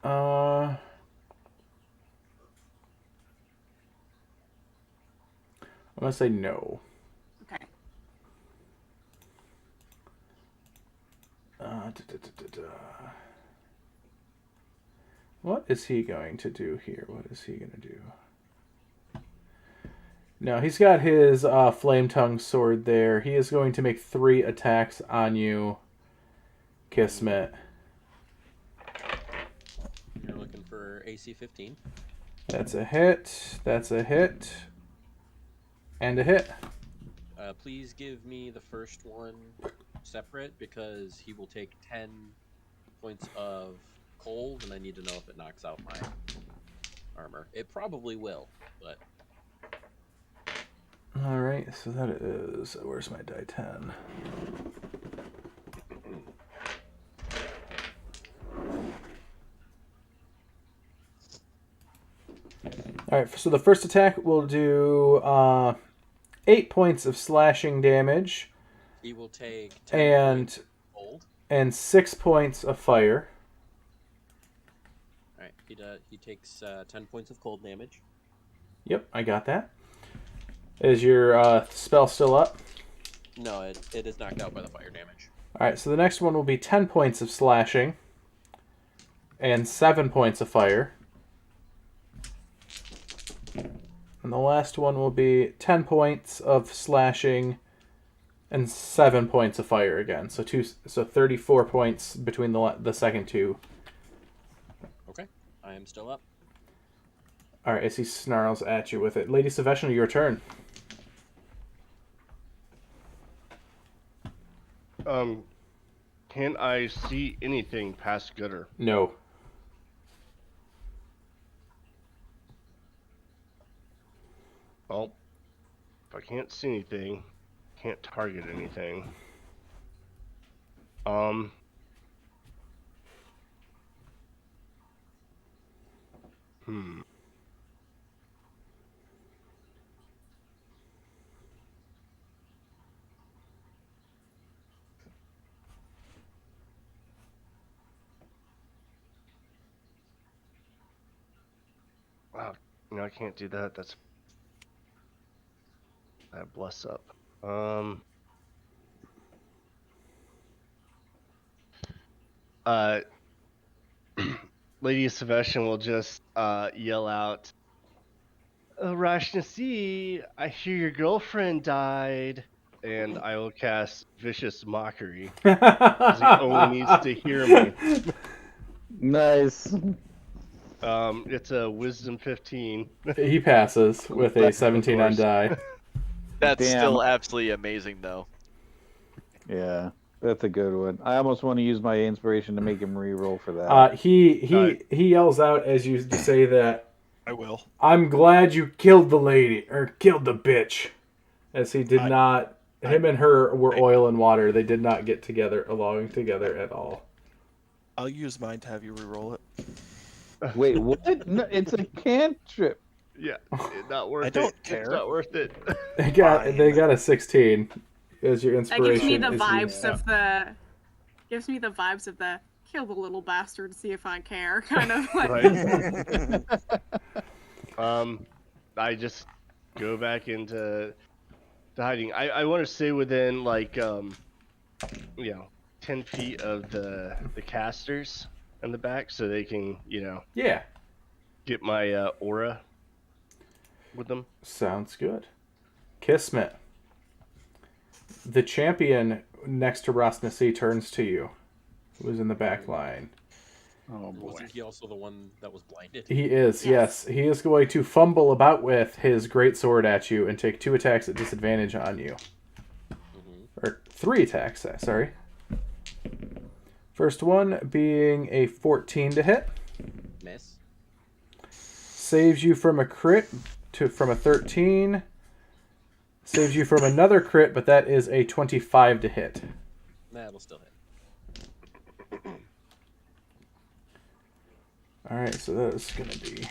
I'm going to say no. Okay. What is he going to do here? What is he going to do? No, he's got his flame tongue sword there. He is going to make 3 attacks on you, Kismet. You're looking for AC 15. That's a hit. That's a hit. And a hit. Please give me the first one separate because he will take 10 points of cold, and I need to know if it knocks out my armor. It probably will, but... Alright, so that is... Where's my die 10? Alright, so the first attack will do 8 points of slashing damage. He will take 10 points of cold. And 6 points of fire. Alright, he takes 10 points of cold damage. Yep, I got that. Is your spell still up? No, it is knocked out by the fire damage. Alright, so the next one will be 10 points of slashing. And 7 points of fire. And the last one will be 10 points of slashing and 7 points of fire again. So 34 points between the second two. Okay, I am still up. Alright, as he snarls at you with it. Lady Saveshna, your turn. Can I see anything past Gooder? No. Well, if I can't see anything, can't target anything. Hmm. Wow. No, I can't do that. That's that bless up. Uh, Lady Sebastian will just yell out, Rashnasi, I hear your girlfriend died. And I will cast Vicious Mockery. Because he only needs to hear me. Nice. It's a Wisdom 15. He passes with a 17 on die. That's Damn. still absolutely amazing, though. Yeah, that's a good one. I almost want to use my inspiration to make him re-roll for that. He yells out as you say that. I will. I'm glad you killed the lady or killed the bitch, as he did not. Him and her were oil and water. They did not get together, along together at all. I'll use mine to have you re-roll it. Wait, what? No, it's a cantrip. Yeah, not worth I don't it. care. It's not worth it. They got a 16 as your That inspiration. gives me the is vibes used. of the. Gives me the vibes of the kill the little bastard, see if I care kind of like. Right. I just go back into hiding. I want to stay within like 10 feet of the casters in the back, so they can get my aura with them. Sounds good. Kismet. The champion next to Rosnasi turns to you, who is in the back line. Oh boy. Wasn't he also the one that was blinded? He is, yes. He is going to fumble about with his greatsword at you and take 2 attacks at disadvantage on you. Or 3 attacks, sorry. First one being a 14 to hit. Miss. Saves you from a crit from a 13. Saves you from another crit, but that is a 25 to hit. That'll still hit. Alright, so that is going to be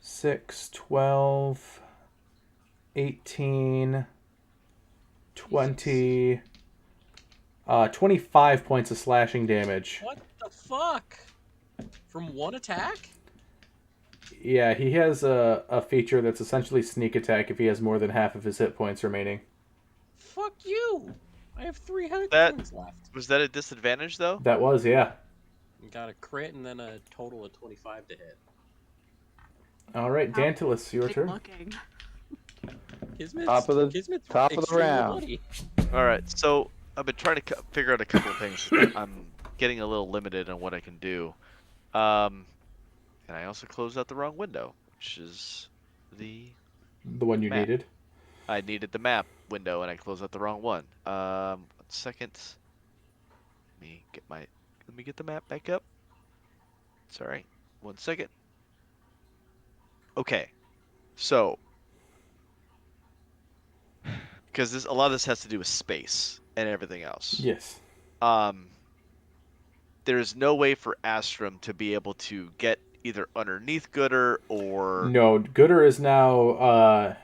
6, 12, 18, 20, 25 points of slashing damage. What the fuck? From one attack? Yeah, he has a feature that's essentially sneak attack if he has more than half of his hit points remaining. Fuck you! I have 3 hit points left. Was that a disadvantage, though? That was, yeah. Got a crit and then a total of 25 to hit. Alright, Dantilus, your turn. Top of the round. Alright, so I've been trying to figure out a couple of things. I'm getting a little limited on what I can do. And I also closed out the wrong window, which is the one you map. needed. I needed the map window, and I closed out the wrong one. 1 second. Let me get the map back up. Sorry, 1 second. Okay, so because a lot of this has to do with space and everything else. Yes. There is no way for Astrum to be able to get either underneath Gooder or... No, Gooder is now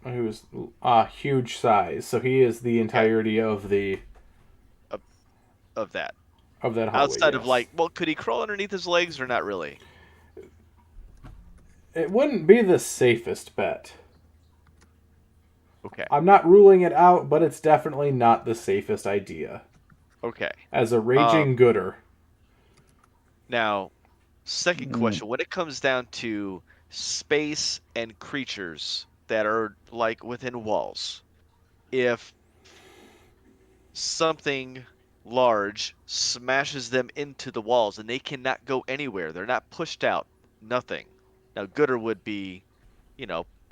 who's huge size, so he is the entirety of the of that hallway. Outside yes. of like, well, could he crawl underneath his legs or not really? It wouldn't be the safest bet. Okay. I'm not ruling it out, but it's definitely not the safest idea. Okay. As a raging Gooder. Now, second question. When it comes down to space and creatures that are, like, within walls, if something large smashes them into the walls and they cannot go anywhere, they're not pushed out, nothing. Now, Gooder would be,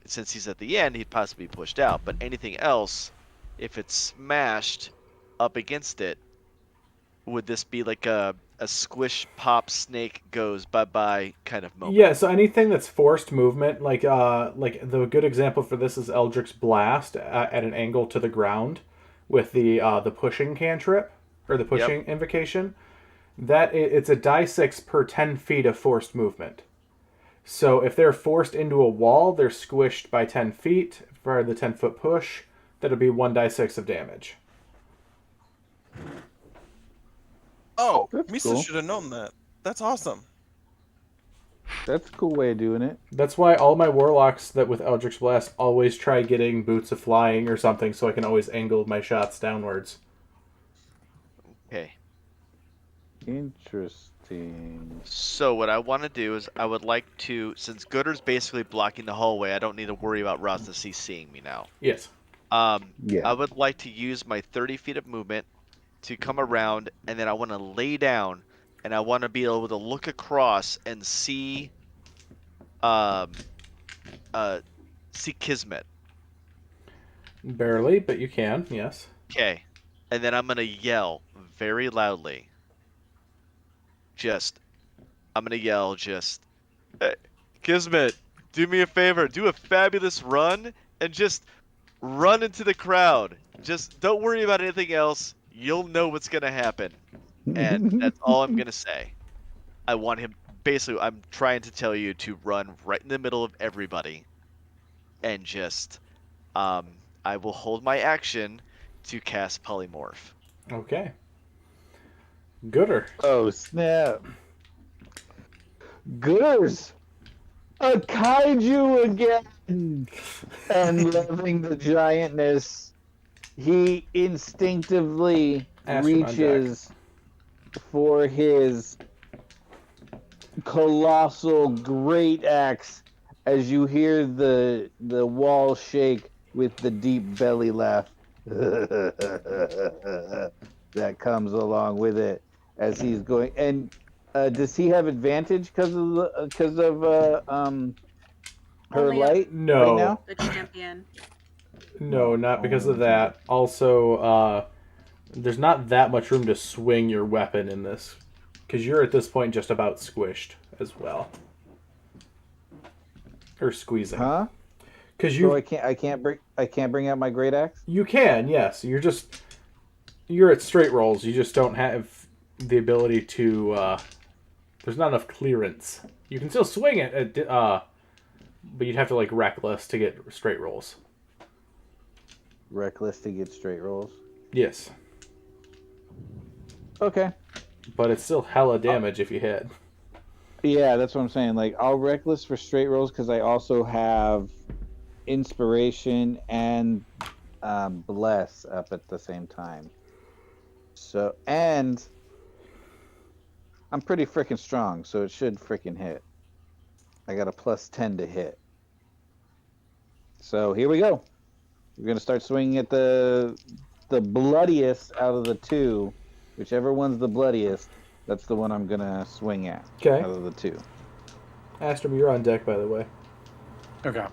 since he's at the end, he'd possibly be pushed out, but anything else, if it's smashed up against it, would this be like a squish pop snake goes bye-bye kind of moment? Yeah, so anything that's forced movement, like the good example for this is Eldrick's Blast at an angle to the ground with the pushing cantrip or the pushing invocation. It's a die 6 per 10 feet of forced movement. So if they're forced into a wall, they're squished by 10 feet for the 10-foot push. That'll be 1 die 6 of damage. Oh, That's Misa cool. should have known that. That's awesome. That's a cool way of doing it. That's why all my warlocks that with Eldritch Blast always try getting Boots of Flying or something so I can always angle my shots downwards. Okay. Interesting. So what I want to do is I would like to, since Gooder's basically blocking the hallway, I don't need to worry about Rasnasi seeing me now. Yes. Yeah. I would like to use my 30 feet of movement to come around, and then I want to lay down, and I want to be able to look across and see Kismet. Barely, but you can, yes. Okay. And then I'm going to yell very loudly. I'm going to yell hey, Kismet, do me a favor. Do a fabulous run and just run into the crowd. Just don't worry about anything else. You'll know what's going to happen. And that's all I'm going to say. I want him, basically, I'm trying to tell you to run right in the middle of everybody. And just, I will hold my action to cast Polymorph. Okay. Gooder. Oh, snap. Gooders! A kaiju again! And loving the giantness, he instinctively reaches for his colossal great axe as you hear the wall shake with the deep belly laugh that comes along with it as he's going. And does he have advantage because of her Only light No. right now? the champion. No, not because of that. Also, there's not that much room to swing your weapon in this, because you're at this point just about squished as well, or squeezing. Huh? Because you, So I can't bring out my great axe. You can, yes. You're at straight rolls. You just don't have the ability to. There's not enough clearance. You can still swing it, but you'd have to like reckless to get straight rolls. Reckless to get straight rolls. Yes. Okay. But it's still hella damage if you hit. Yeah, that's what I'm saying. Like, I'll reckless for straight rolls because I also have inspiration and bless up at the same time. So, and I'm pretty freaking strong, so it should freaking hit. I got a +10 to hit. So here we go. We're gonna start swinging at the bloodiest out of the two, whichever one's the bloodiest. That's the one I'm gonna swing at. Okay. Out of the two. Astrom, you're on deck, by the way. Okay.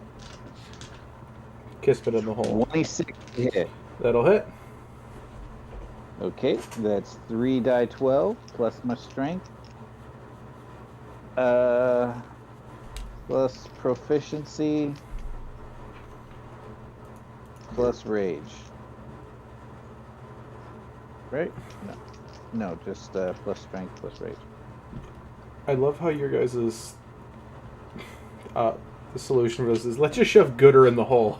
Kismet in the hole. 26 to hit. That'll hit. Okay, that's 3 die 12 plus my strength. Plus proficiency. Plus rage. Right? No, just plus strength plus rage. I love how your guys' the solution for this is let's just shove Gooder in the hole.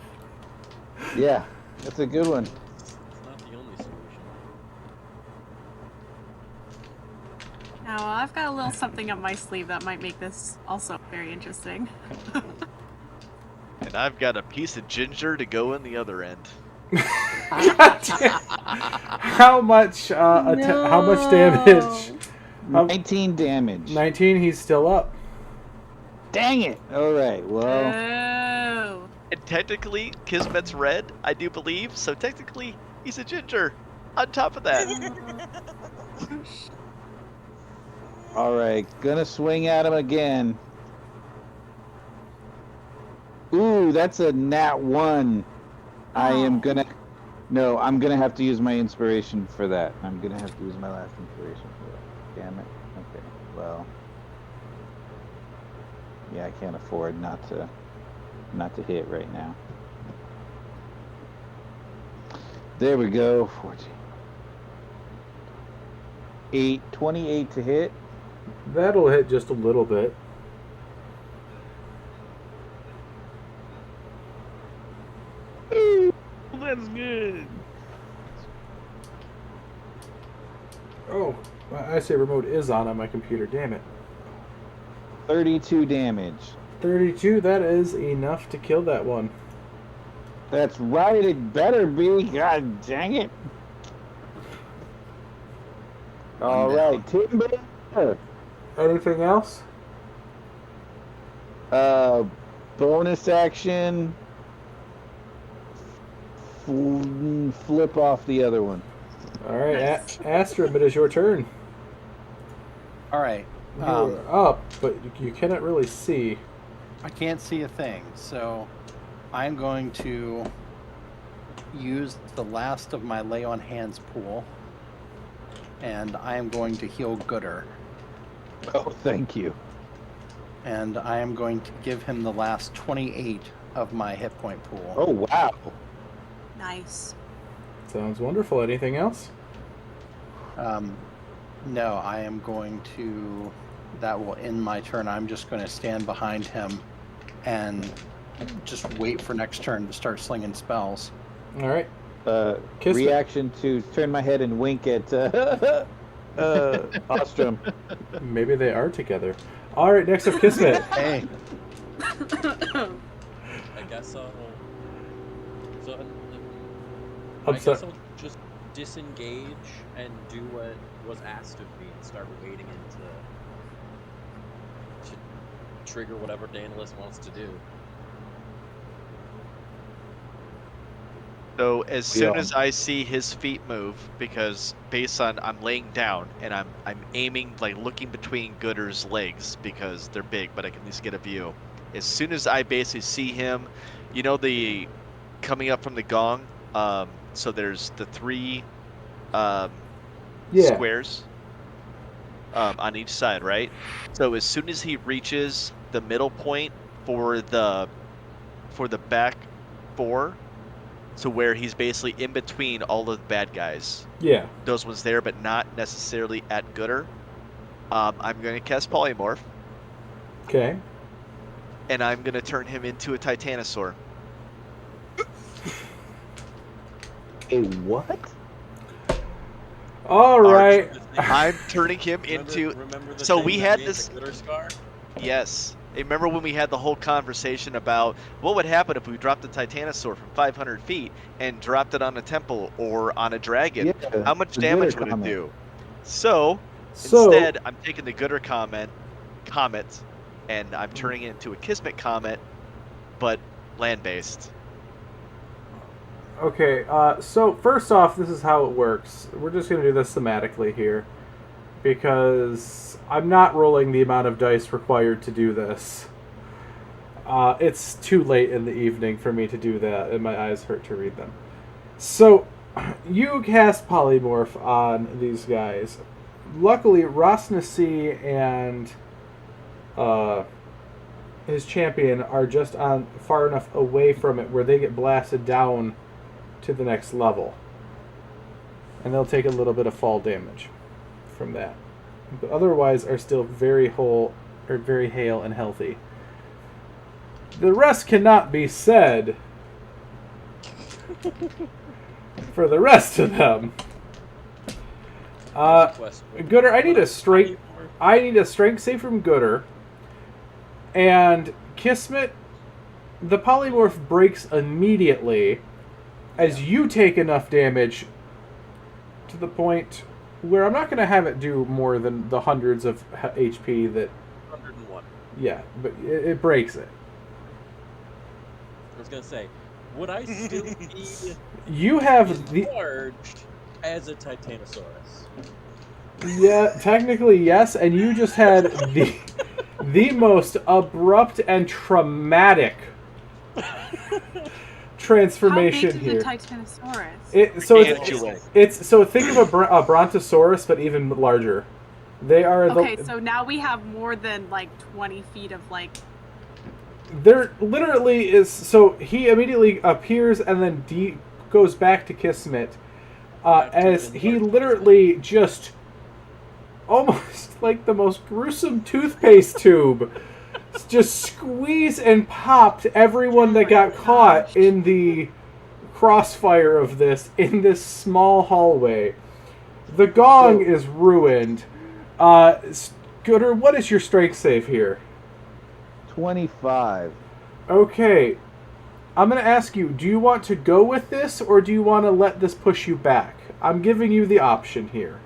Yeah, that's a good one. It's not the only solution. Now, I've got a little something up my sleeve that might make this also very interesting. And I've got a piece of ginger to go in the other end. How much? How much damage? 19 damage. 19. He's still up. Dang it! All right. Well, Oh. And technically, Kismet's red, I do believe. So technically, he's a ginger. On top of that, all right. Gonna swing at him again. Ooh, that's a nat 1. I am gonna. No, I'm gonna have to use my inspiration for that. I'm gonna have to use my last inspiration for that. Damn it. Okay. Well. Yeah, I can't afford not to hit right now. There we go. 14. 28 to hit. That'll hit just a little bit. Ooh, that's good. Oh, my iSaver mode is on my computer. Damn it. 32 damage. 32. That is enough to kill that one. That's right. It better be. God dang it. All right, Timber. Anything else? Bonus action. Flip off the other one. All right, Astrid, it is your turn. All right. You're up, but you cannot really see. I can't see a thing, so I'm going to use the last of my lay on hands pool, and I am going to heal Gooder. Oh, thank you. And I am going to give him the last 28 of my hit point pool. Oh, wow. Nice. Sounds wonderful. Anything else? No, I am going to... That will end my turn. I'm just going to stand behind him and just wait for next turn to start slinging spells. All right. Reaction to turn my head and wink at Ostrom. Maybe they are together. All right, next up, Kismet. Hey. I guess I'll... So, I'm I sorry. guess I'll just disengage and do what was asked of me and start wading into... to trigger whatever Daedalus wants to do. So as soon as I see his feet move, because based on I'm laying down and I'm aiming, like looking between Gooder's legs because they're big, but I can at least get a view. As soon as I basically see him, you know, the coming up from the gong. So there's the three squares on each side, right? So as soon as he reaches the middle point for the back four. So where he's basically in between all of the bad guys. Yeah. Those ones there, but not necessarily at Gooder. I'm going to cast Polymorph. Okay. And I'm going to turn him into a Titanosaur. A what? All right. I'm turning him into... Remember the So thing we that had made this... the glitter scar? Yes. Remember when we had the whole conversation about what would happen if we dropped a Titanosaur from 500 feet and dropped it on a temple or on a dragon? Yeah, how much the damage Gooder would comment. it do? So instead, I'm taking the Gooder comet, and I'm turning it into a Kismet comet, but land-based. Okay, so first off, this is how it works. We're just going to do this thematically here, because I'm not rolling the amount of dice required to do this. It's too late in the evening for me to do that, and my eyes hurt to read them. So, you cast Polymorph on these guys. Luckily, Rosnasi and his champion are just on far enough away from it where they get blasted down to the next level. And they'll take a little bit of fall damage from that. But otherwise are still very whole, or very hale and healthy. The rest cannot be said for the rest of them. Gooder, I need a strength save from Gooder. And Kismet, the polymorph breaks immediately as you take enough damage to the point where I'm not going to have it do more than the hundreds of HP that... 101. Yeah, but it breaks it. I was going to say, would I still be you have charged as a Titanosaurus? Yeah, technically yes, and you just had the most abrupt and traumatic transformation here. How big is a Titanosaurus? So think of a Brontosaurus, but even larger. They are okay, so now we have more than like 20 feet of like. There literally is. So he immediately appears and then goes back to Kismet, as he literally just almost like the most gruesome toothpaste tube, just squeeze and popped everyone that got caught in the crossfire of this in this small hallway. The gong is ruined. Gooder, what is your strength save here? 25. Okay. I'm going to ask you, do you want to go with this or do you want to let this push you back? I'm giving you the option here.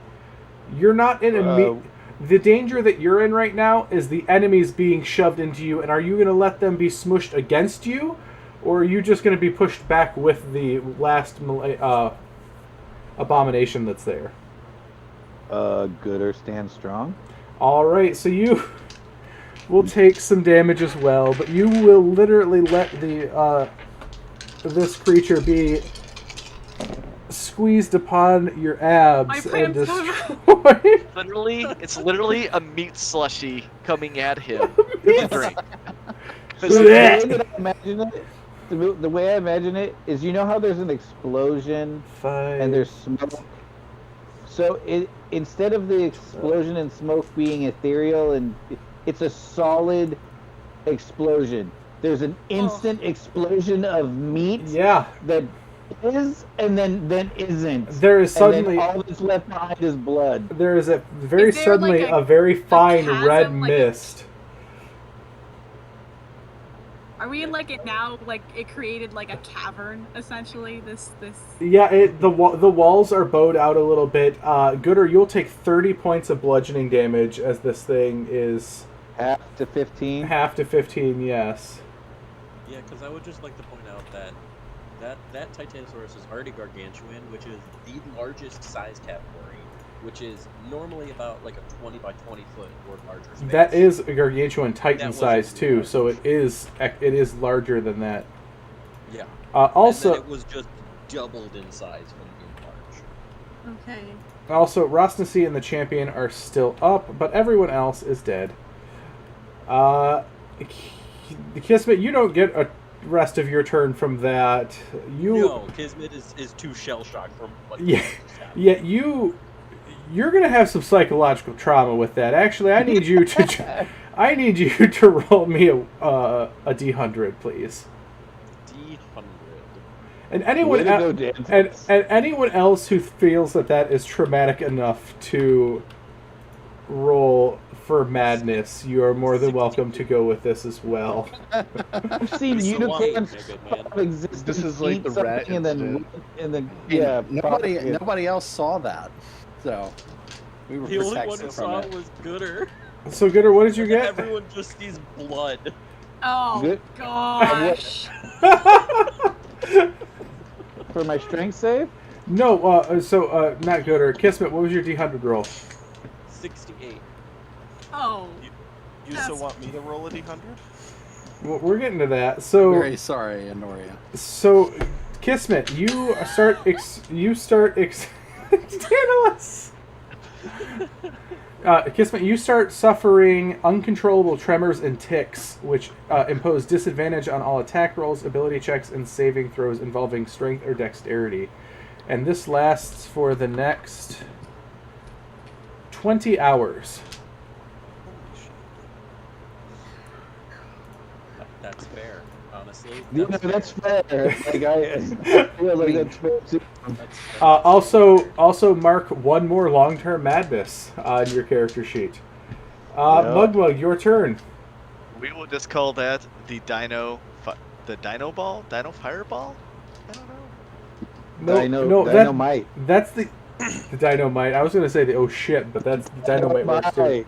You're not in the danger that you're in right now is the enemies being shoved into you, and are you going to let them be smushed against you, or are you just going to be pushed back with the last abomination that's there? Gooder stand strong. All right, so you will take some damage as well, but you will literally let the this creature be squeezed upon your abs and destroyed. It's literally a meat slushy coming at him. Drink. The way that I imagine it, the way I imagine it is, you know how there's an explosion and there's smoke. So instead of the explosion and smoke being ethereal, and it's a solid explosion. There's an instant explosion of meat. Yeah. That is and then isn't. There is suddenly all that's left behind is blood. There is a very suddenly a very fine chasm, red mist. Are we in like it now? Like it created like a cavern essentially. This. Yeah, the walls are bowed out a little bit. Gooder, you'll take 30 points of bludgeoning damage as this thing is half to 15. Half to 15, yes. Yeah, because I would just like to point out that Titanosaurus is already gargantuan, which is the largest size category, which is normally about like a 20 by 20 foot or larger space. That is a gargantuan Titan size too, so it is larger than that. Yeah. Also, and then it was just doubled in size from being large. Okay. Also, Rosnasi and the champion are still up, but everyone else is dead. Kismet, you don't get a rest of your turn from that. No, Kismet is too shell shocked from what just happened. You're gonna have some psychological trauma with that. Actually, I need you to roll me a D100, please. D100. And anyone else who feels that is traumatic enough to roll for madness, you are more than welcome to go with this as well. I've seen unicorns exist. This is like the rat and then yeah. Nobody else saw that, so we were the only one who from saw it. it was Gooder. So Gooder, what did you get? Everyone just sees blood. Oh gosh. For my strength save? No. Not Gooder. Kismet, what was your D100 roll? 68. Oh. You still want me to roll a D100? Well, we're getting to that. So very sorry, Anoria. So, Kismet, you start Kismet, you start suffering uncontrollable tremors and tics, which impose disadvantage on all attack rolls, ability checks, and saving throws involving strength or dexterity. And this lasts for the next 20 hours. That's fair, honestly. That's fair. Like I feel like that's fair too. Also mark one more long-term madness on your character sheet. Mugmug, your turn. We will just call that the Dino Fireball? I don't know. Dynamite. That's the Dynamite. I was going to say the oh shit, but that's Dynamite works too.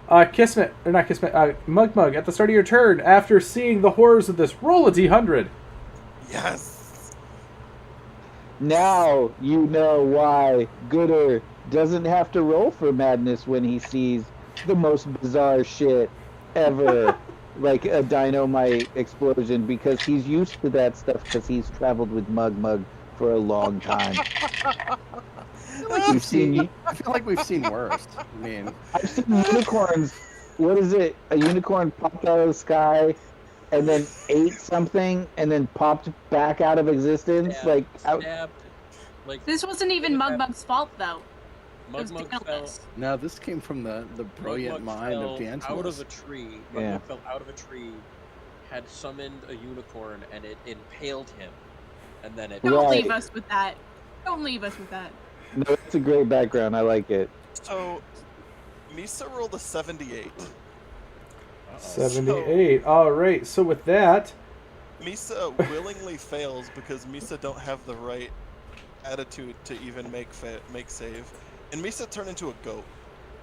Mugmug, at the start of your turn, after seeing the horrors of this, roll a D100. Yes. Now you know why Gooder doesn't have to roll for madness when he sees the most bizarre shit ever, like a dynamite explosion, because he's used to that stuff because he's traveled with Mugmug for a long time. I feel like we've seen worse. I mean, I've seen unicorns. What is it? A unicorn popped out of the sky and then ate something and then popped back out of existence. Stabbed. This wasn't even Mugmug's fault, though. Mugmug fell. No, this came from the brilliant mind of Mugmug fell out of Dantalus. a tree. Yeah. Mugmug fell out of a tree, had summoned a unicorn, and it impaled him. And then it. Don't Right. leave us with that. Don't leave us with that. No, it's a great background. I like it. So, Misa rolled a 78. 78. All right. So with that, Misa willingly fails because Misa don't have the right attitude to even make save, and Misa turned into a goat.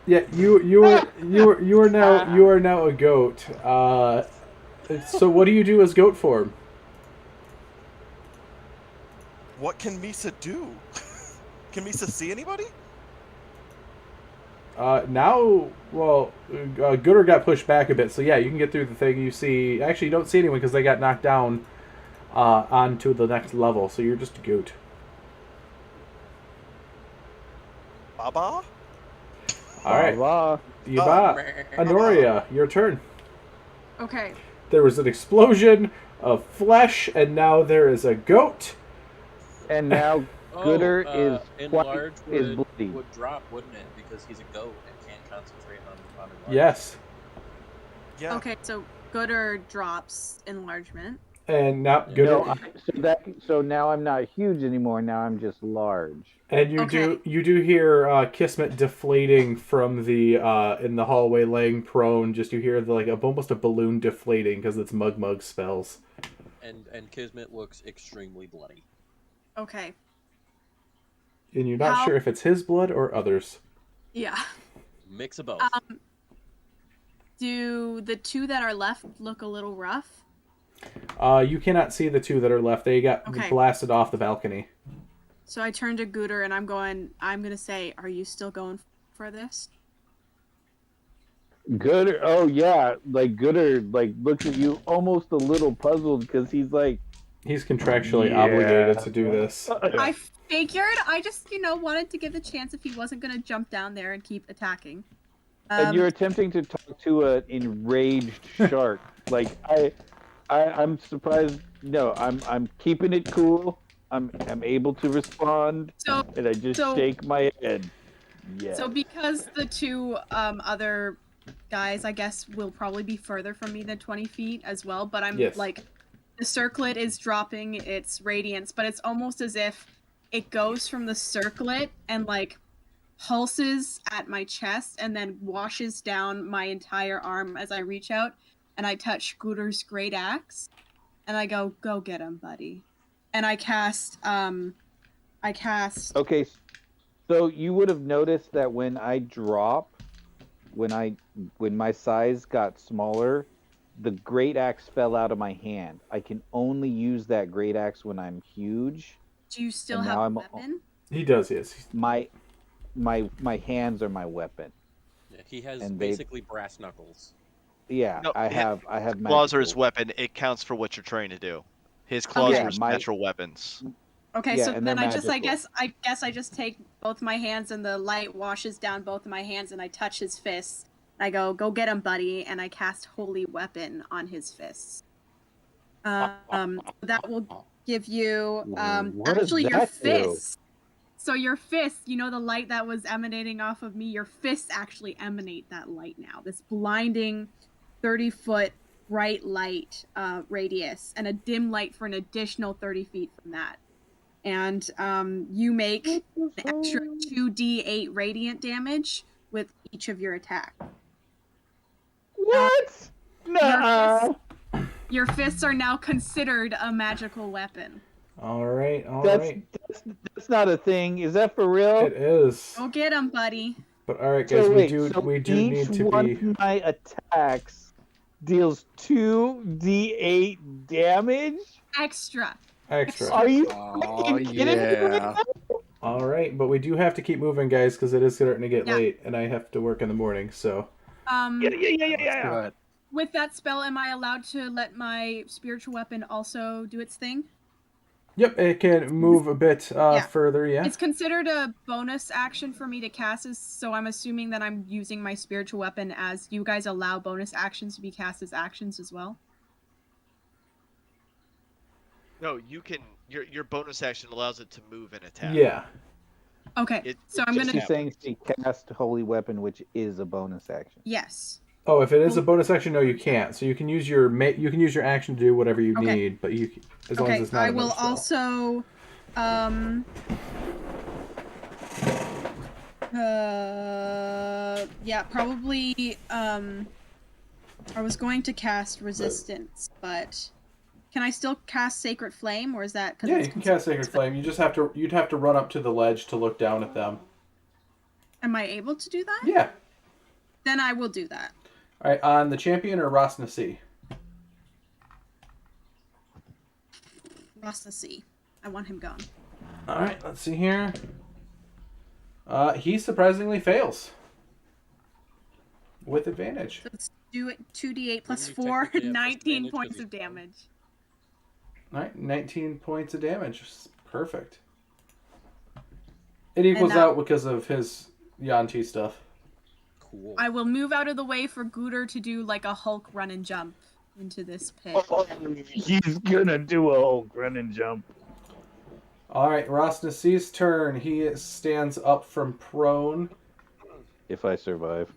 yeah, you are now a goat. So what do you do as goat form? What can Misa do? Can Misa see anybody? Now, well, Gooder got pushed back a bit, so yeah, you can get through the thing. You see, actually, you don't see anyone because they got knocked down onto the next level, so you're just a goat. Baba? All right, Blah, Honoria, your turn. Okay. There was an explosion of flesh, and now there is a goat. and now Gooder is enlarge is bloody. would drop, wouldn't it? Because he's a goat and can't concentrate on enlarge. Yes, Yeah. Okay, so Gooder drops enlargement. and now Gooder. So now I'm not huge anymore. Now I'm just large. And you do hear Kismet deflating from the in the hallway, laying prone. Just you hear almost a balloon deflating because it's Mugmug spells. And Kismet looks extremely bloody. Okay. And you're not sure if it's his blood or others. Yeah. Mix of both. Do the two that are left look a little rough? You cannot see the two that are left. They got blasted off the balcony. So I turn to Gooder and I'm going to say, are you still going for this? Gooder, oh yeah, Gooder looks at you almost a little puzzled because he's like, he's contractually obligated to do this. I figured. I just wanted to give the chance if he wasn't going to jump down there and keep attacking. And you're attempting to talk to an enraged shark. I'm surprised. No, I'm keeping it cool. I'm able to respond, and I just shake my head. Yeah. So because the two other guys, I guess, will probably be further from me than 20 feet as well, but I'm the circlet is dropping its radiance, but it's almost as if it goes from the circlet and pulses at my chest and then washes down my entire arm as I reach out and I touch Gooder's great axe and I go get him, buddy. And I cast Okay, so you would have noticed that when I drop, when my size got smaller, the great axe fell out of my hand. I can only use that great axe when I'm huge. Do you still have a weapon? He does, yes. My hands are my weapon. Yeah, he has basically brass knuckles. Yeah, No, I have claws are his weapon. It counts for what you're trying to do. His claws are his natural weapons. Okay, so then I guess I just take both my hands and the light washes down both of my hands and I touch his fists. I go get him, buddy, and I cast Holy Weapon on his fists. That will give you actually your fists. So your fists, the light that was emanating off of me, your fists actually emanate that light now. This blinding 30-foot bright light radius and a dim light for an additional 30 feet from that. And you make an extra 2d8 radiant damage with each of your attack. What? No. Your fists are now considered a magical weapon. All right. That's not a thing. Is that for real? It is. Go get him, buddy. But all right, guys, we do each need to one be. Of my attacks deals 2d8 damage. Extra. Are you kidding me right now? All right, but we do have to keep moving, guys, because it is starting to get late, and I have to work in the morning. So. Yeah. With that spell, am I allowed to let my spiritual weapon also do its thing? Yep, it can move a bit further, yeah. It's considered a bonus action for me to cast this, so I'm assuming that I'm using my spiritual weapon as you guys allow bonus actions to be cast as actions as well? No, you can. Your bonus action allows it to move and attack. Yeah. Okay, so I'm gonna. She's saying she cast Holy Weapon, which is a bonus action. Yes. Oh, if it is a bonus action, no, you can't. So you can use your action to do whatever you Okay. need, but you as long as it's not I another will spell. also. Yeah, probably. I was going to cast Resistance, but can I still cast Sacred Flame, or is that? Yeah, you can cast Sacred Flame. You just have to. You'd have to run up to the ledge to look down at them. Am I able to do that? Yeah. Then I will do that. All right, on the champion or Rosnasi? Rosnasi. I want him gone. All right, let's see here. He surprisingly fails with advantage. So let's do it 2d8 plus You 4, technically have 19 disadvantage 'cause points he's of damage. All right, 19 points of damage. Perfect. It equals out because of his Yanti stuff. Cool. I will move out of the way for Gooter to do like a Hulk run and jump into this pit. He's gonna do a Hulk run and jump. All right, Rosnasi's turn. He stands up from prone. If I survive.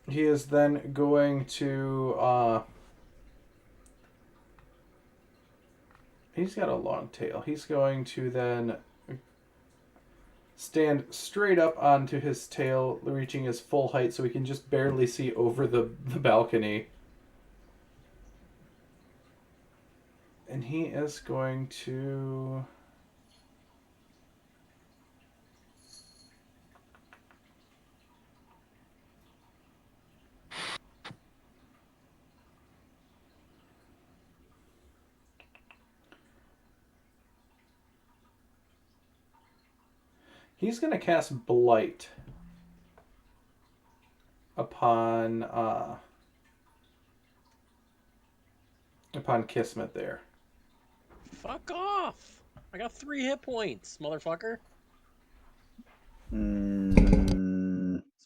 He is then going to... he's got a long tail. He's going to then stand straight up onto his tail, reaching his full height so he can just barely see over the balcony. And he is going to... He's going to cast Blight upon Kismet there. Fuck off! I got 3 hit points, motherfucker. So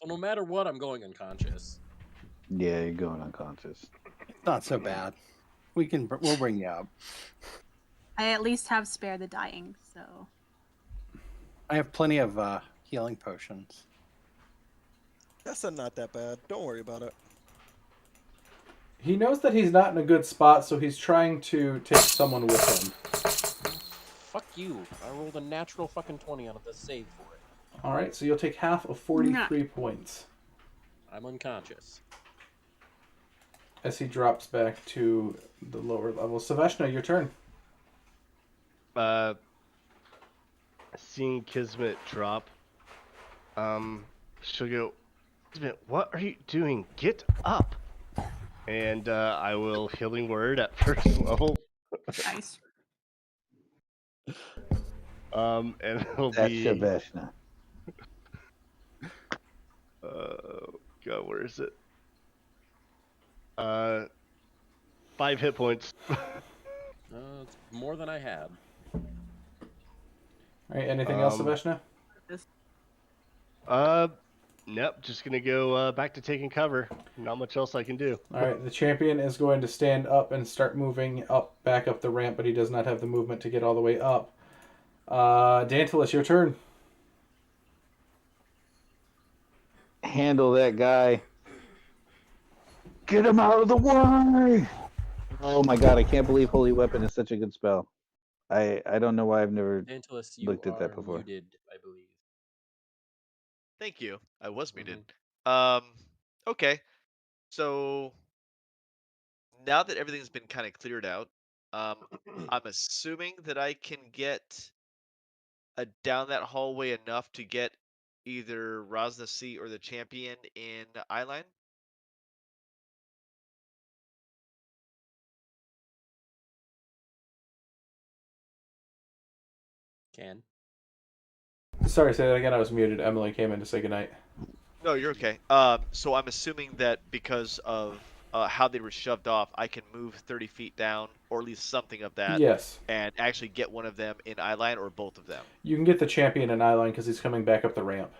no matter what, I'm going unconscious. Yeah, you're going unconscious. Not so bad. We'll bring you up. I at least have Spare the Dying, so... I have plenty of healing potions. That's not that bad. Don't worry about it. He knows that he's not in a good spot, so he's trying to take someone with him. Fuck you. I rolled a natural fucking 20 on this save for it. Alright, so you'll take half of 43 points. I'm unconscious. As he drops back to the lower level. Saveshna, your turn. Seeing Kismet drop, she'll go, Kismet, what are you doing? Get up! And I will Healing Word at first level. Nice. And it'll That's be... Saveshna. God, where is it? 5 hit points. It's more than I had. Alright, anything else, Saveshna? Nope, just gonna go back to taking cover. Not much else I can do. Alright, the champion is going to stand up and start moving back up the ramp, but he does not have the movement to get all the way up. Dantalus, your turn. Handle that guy. Get him out of the way! Oh my god, I can't believe Holy Weapon is such a good spell. I don't know why I've never Dantalus, you looked at that are before. muted, I believe. Thank you. I was muted. Mm-hmm. Okay. So now that everything's been kind of cleared out, I'm assuming that I can get down that hallway enough to get either Rosnasi or the champion in eyeline. Can. Sorry, say that again. I was muted. Emily came in to say goodnight. No, you're okay. So I'm assuming that because of how they were shoved off, I can move 30 feet down, or at least something of that. Yes. And actually get one of them in eyeline, or both of them. You can get the champion in eyeline because he's coming back up the ramp.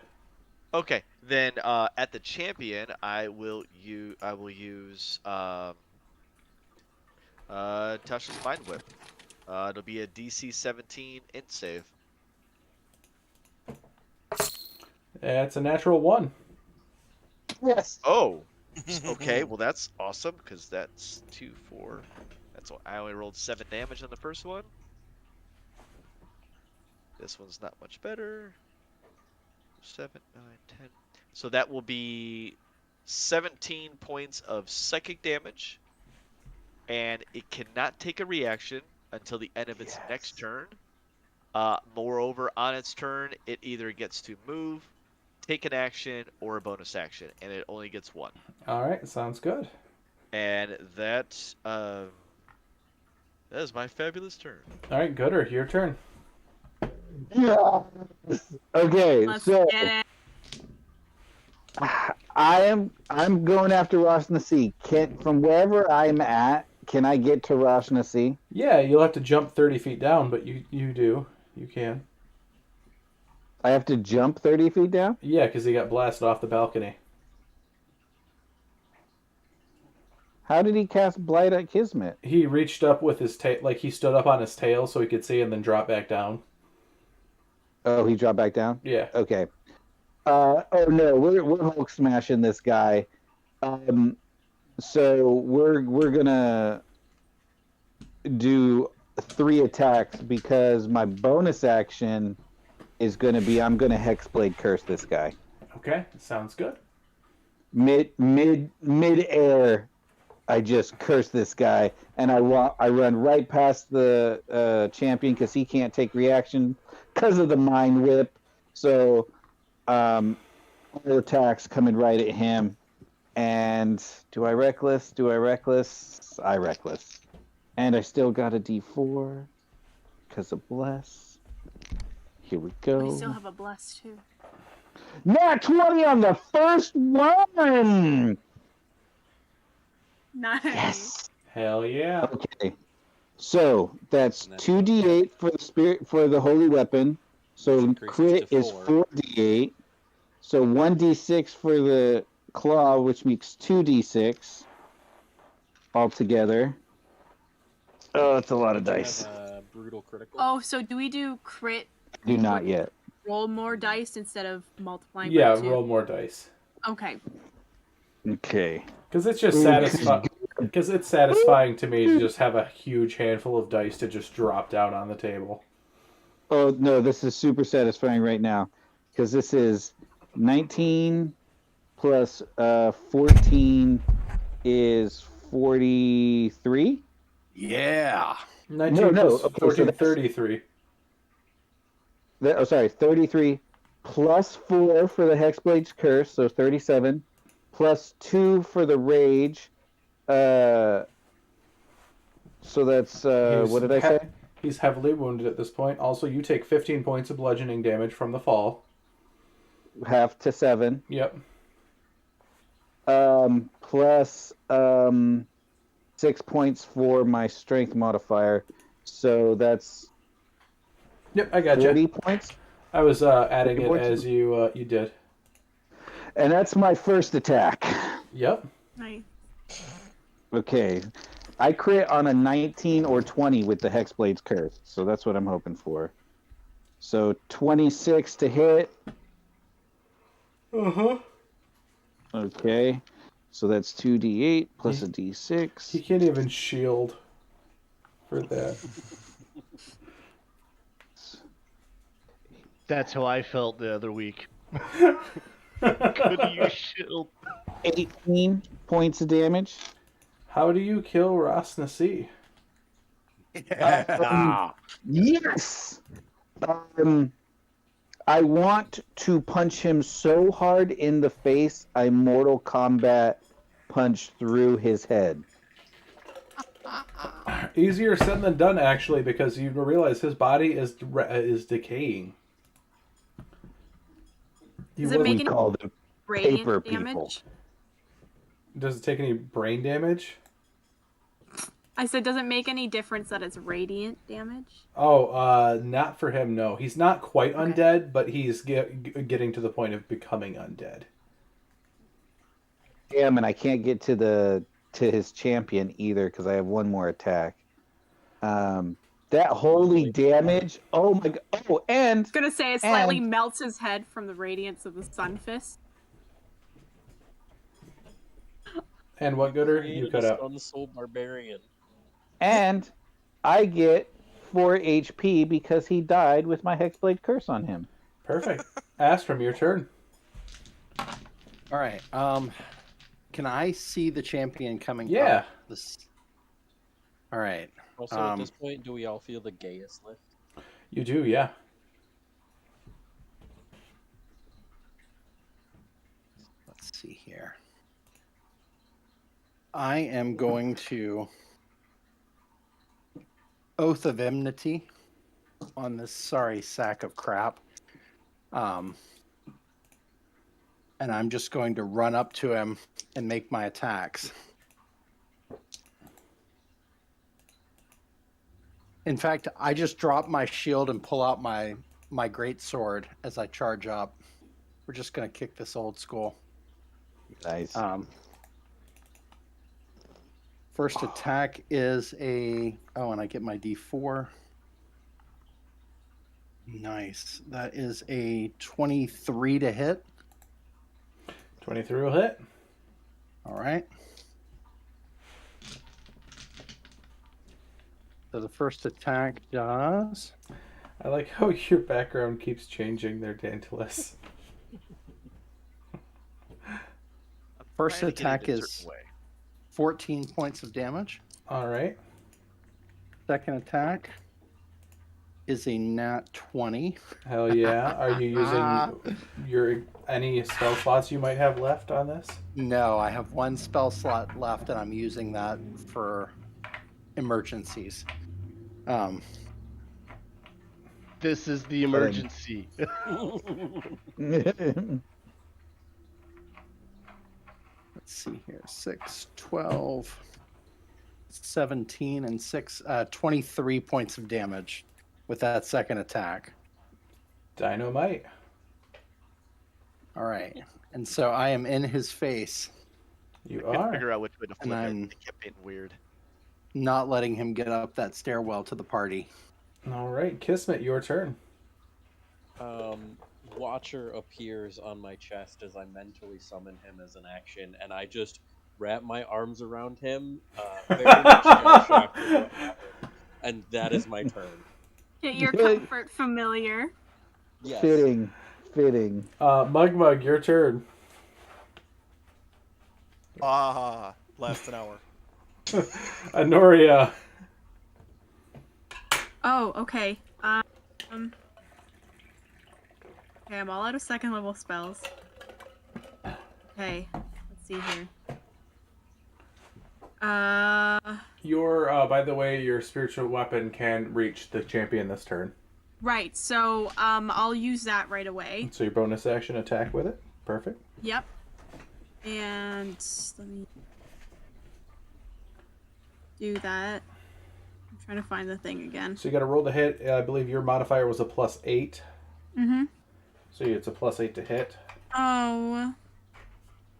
Okay, then at the champion, I will use Tasha's Mind Whip. It'll be a DC 17 int save. It's a natural 1. Yes. Oh, okay. Well, that's awesome because that's 2, 4. That's what I only rolled 7 damage on the first one. This one's not much better. 7, 9, 10. So that will be 17 points of psychic damage, and it cannot take a reaction until the end of its next turn. Moreover, on its turn, it either gets to move, take an action, or a bonus action, and it only gets 1. All right, sounds good. And that is my fabulous turn. All right, Gooder, your turn. Yeah. Okay, Let's so get it. I'm going after Rosna Sea. From wherever I'm at, can I get to Rosna Sea? Yeah, you'll have to jump 30 feet down, but you do. You can. I have to jump 30 feet down? Yeah, because he got blasted off the balcony. How did he cast Blight at Kismet? He reached up with his tail, like he stood up on his tail so he could see and then drop back down. Oh, he dropped back down? Yeah. Okay. Oh no, we're Hulk smashing this guy. So we're gonna do 3 attacks because my bonus action is gonna be I'm gonna Hexblade Curse this guy. Okay, sounds good. Mid air, I just curse this guy, and I run right past the champion because he can't take reaction because of the Mind Whip. So all attacks coming right at him. And do I reckless? I reckless. And I still got a D4 because of bless. Here we go. We still have a bless too. Nat 20 on the first one! Nice. Yes. Hell yeah. Okay. So that's 2d8 for the spirit for the holy weapon. So crit is 4d8. So 1d6 for the claw, which makes 2d6 altogether. Oh, it's a lot of dice. Brutal critical. Oh, so do we do crit? Do not yet. Roll more dice instead of multiplying. Yeah, by 2? roll more dice. Okay. Okay. Because it's just satisfying. Because it's satisfying to me to just have a huge handful of dice to just drop down on the table. Oh no, this is super satisfying right now because this is 19 plus 14 is 43. Yeah. 19 No, plus okay, 14, so 33. Sorry, 33 plus 4 for the Hexblade's Curse, so 37, plus 2 for the Rage. So that's, what did I say? He's heavily wounded at this point. Also, you take 15 points of bludgeoning damage from the fall. Half to 7. Yep. Plus 6 points for my strength modifier. So that's Yep, I got 40 you. points. I was adding it as you did. And that's my first attack. Yep. Nice. Okay. I crit on a 19 or 20 with the Hexblade's Curse, so that's what I'm hoping for. So 26 to hit. Uh-huh. Okay. So that's 2d8 plus a d6. He can't even shield for that. That's how I felt the other week. Couldn't use shield. 18 points of damage. How do you kill Rosnasi? Yes! I want to punch him so hard in the face, I Mortal Kombat punch through his head. Easier said than done, actually, because you realize his body is decaying. Does it make any call them radiant paper damage? people. Does it take any brain damage? I said, does it make any difference that it's radiant damage? Oh, not for him, no. He's not quite undead, but he's getting to the point of becoming undead. Damn, and I can't get to his champion either because I have one more attack. That holy damage! Oh my god! Oh, and I was gonna say it slightly melts his head from the radiance of the sun fist. And what, Gooder? You cut out. Sun Soul Barbarian. And I get 4 HP because he died with my Hexblade Curse on him. Perfect. Astrum, your turn. All right. Can I see the champion coming? Yeah. Up this... All right. Also, at this point, do we all feel the gayest lift? You do, yeah. Let's see here. I am going to Oath of Enmity on this sorry sack of crap. And I'm just going to run up to him and make my attacks. In fact, I just drop my shield and pull out my great sword as I charge up. We're just going to kick this old school. Nice. First attack is and I get my D4. Nice. That is a 23 to hit. 23 will hit. All right. So the first attack does... I like how your background keeps changing there, Dantalus. First attack is 14 points of damage. All right. Second attack is a nat 20. Hell yeah. Are you using any spell slots you might have left on this? No, I have one spell slot left, and I'm using that for emergencies. This is the emergency. Let's see here. 6, 12, 17, and 6, 23 points of damage with that second attack. Dynamite. All right. And so I am in his face. You Couldn't are. figure out which way to flip And it. It kept being weird. Not letting him get up that stairwell to the party. All right. Kismet, your turn. Watcher appears on my chest as I mentally summon him as an action, and I just wrap my arms around him, very much shell-shocked with what happened. And that is my turn. Get your comfort familiar. Yes. Fitting. Mug, your turn. Last an hour. Honoria. Oh, okay. Okay, I'm all out of second level spells. Okay, let's see here. By the way, your spiritual weapon can reach the champion this turn. Right, so I'll use that right away. So your bonus action attack with it. Perfect. Yep. And let me do that. I'm trying to find the thing again. So you got to roll to hit. I believe your modifier was a +8. Mm-hmm. So it's a +8 to hit. Oh,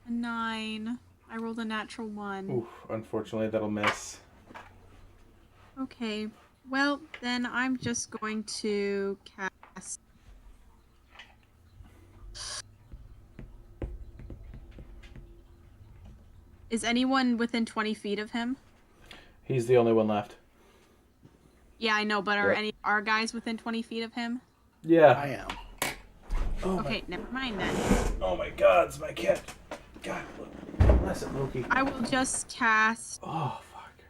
a 9. I rolled a natural 1. Oof, unfortunately, that'll miss. Okay, well, then I'm just going to cast... Is anyone within 20 feet of him? He's the only one left. Yeah, I know, but are any our guys within 20 feet of him? Yeah. I am. Oh okay, never mind then. Oh my god, it's my cat. God, bless it, Loki. I will just cast... Oh, fuck.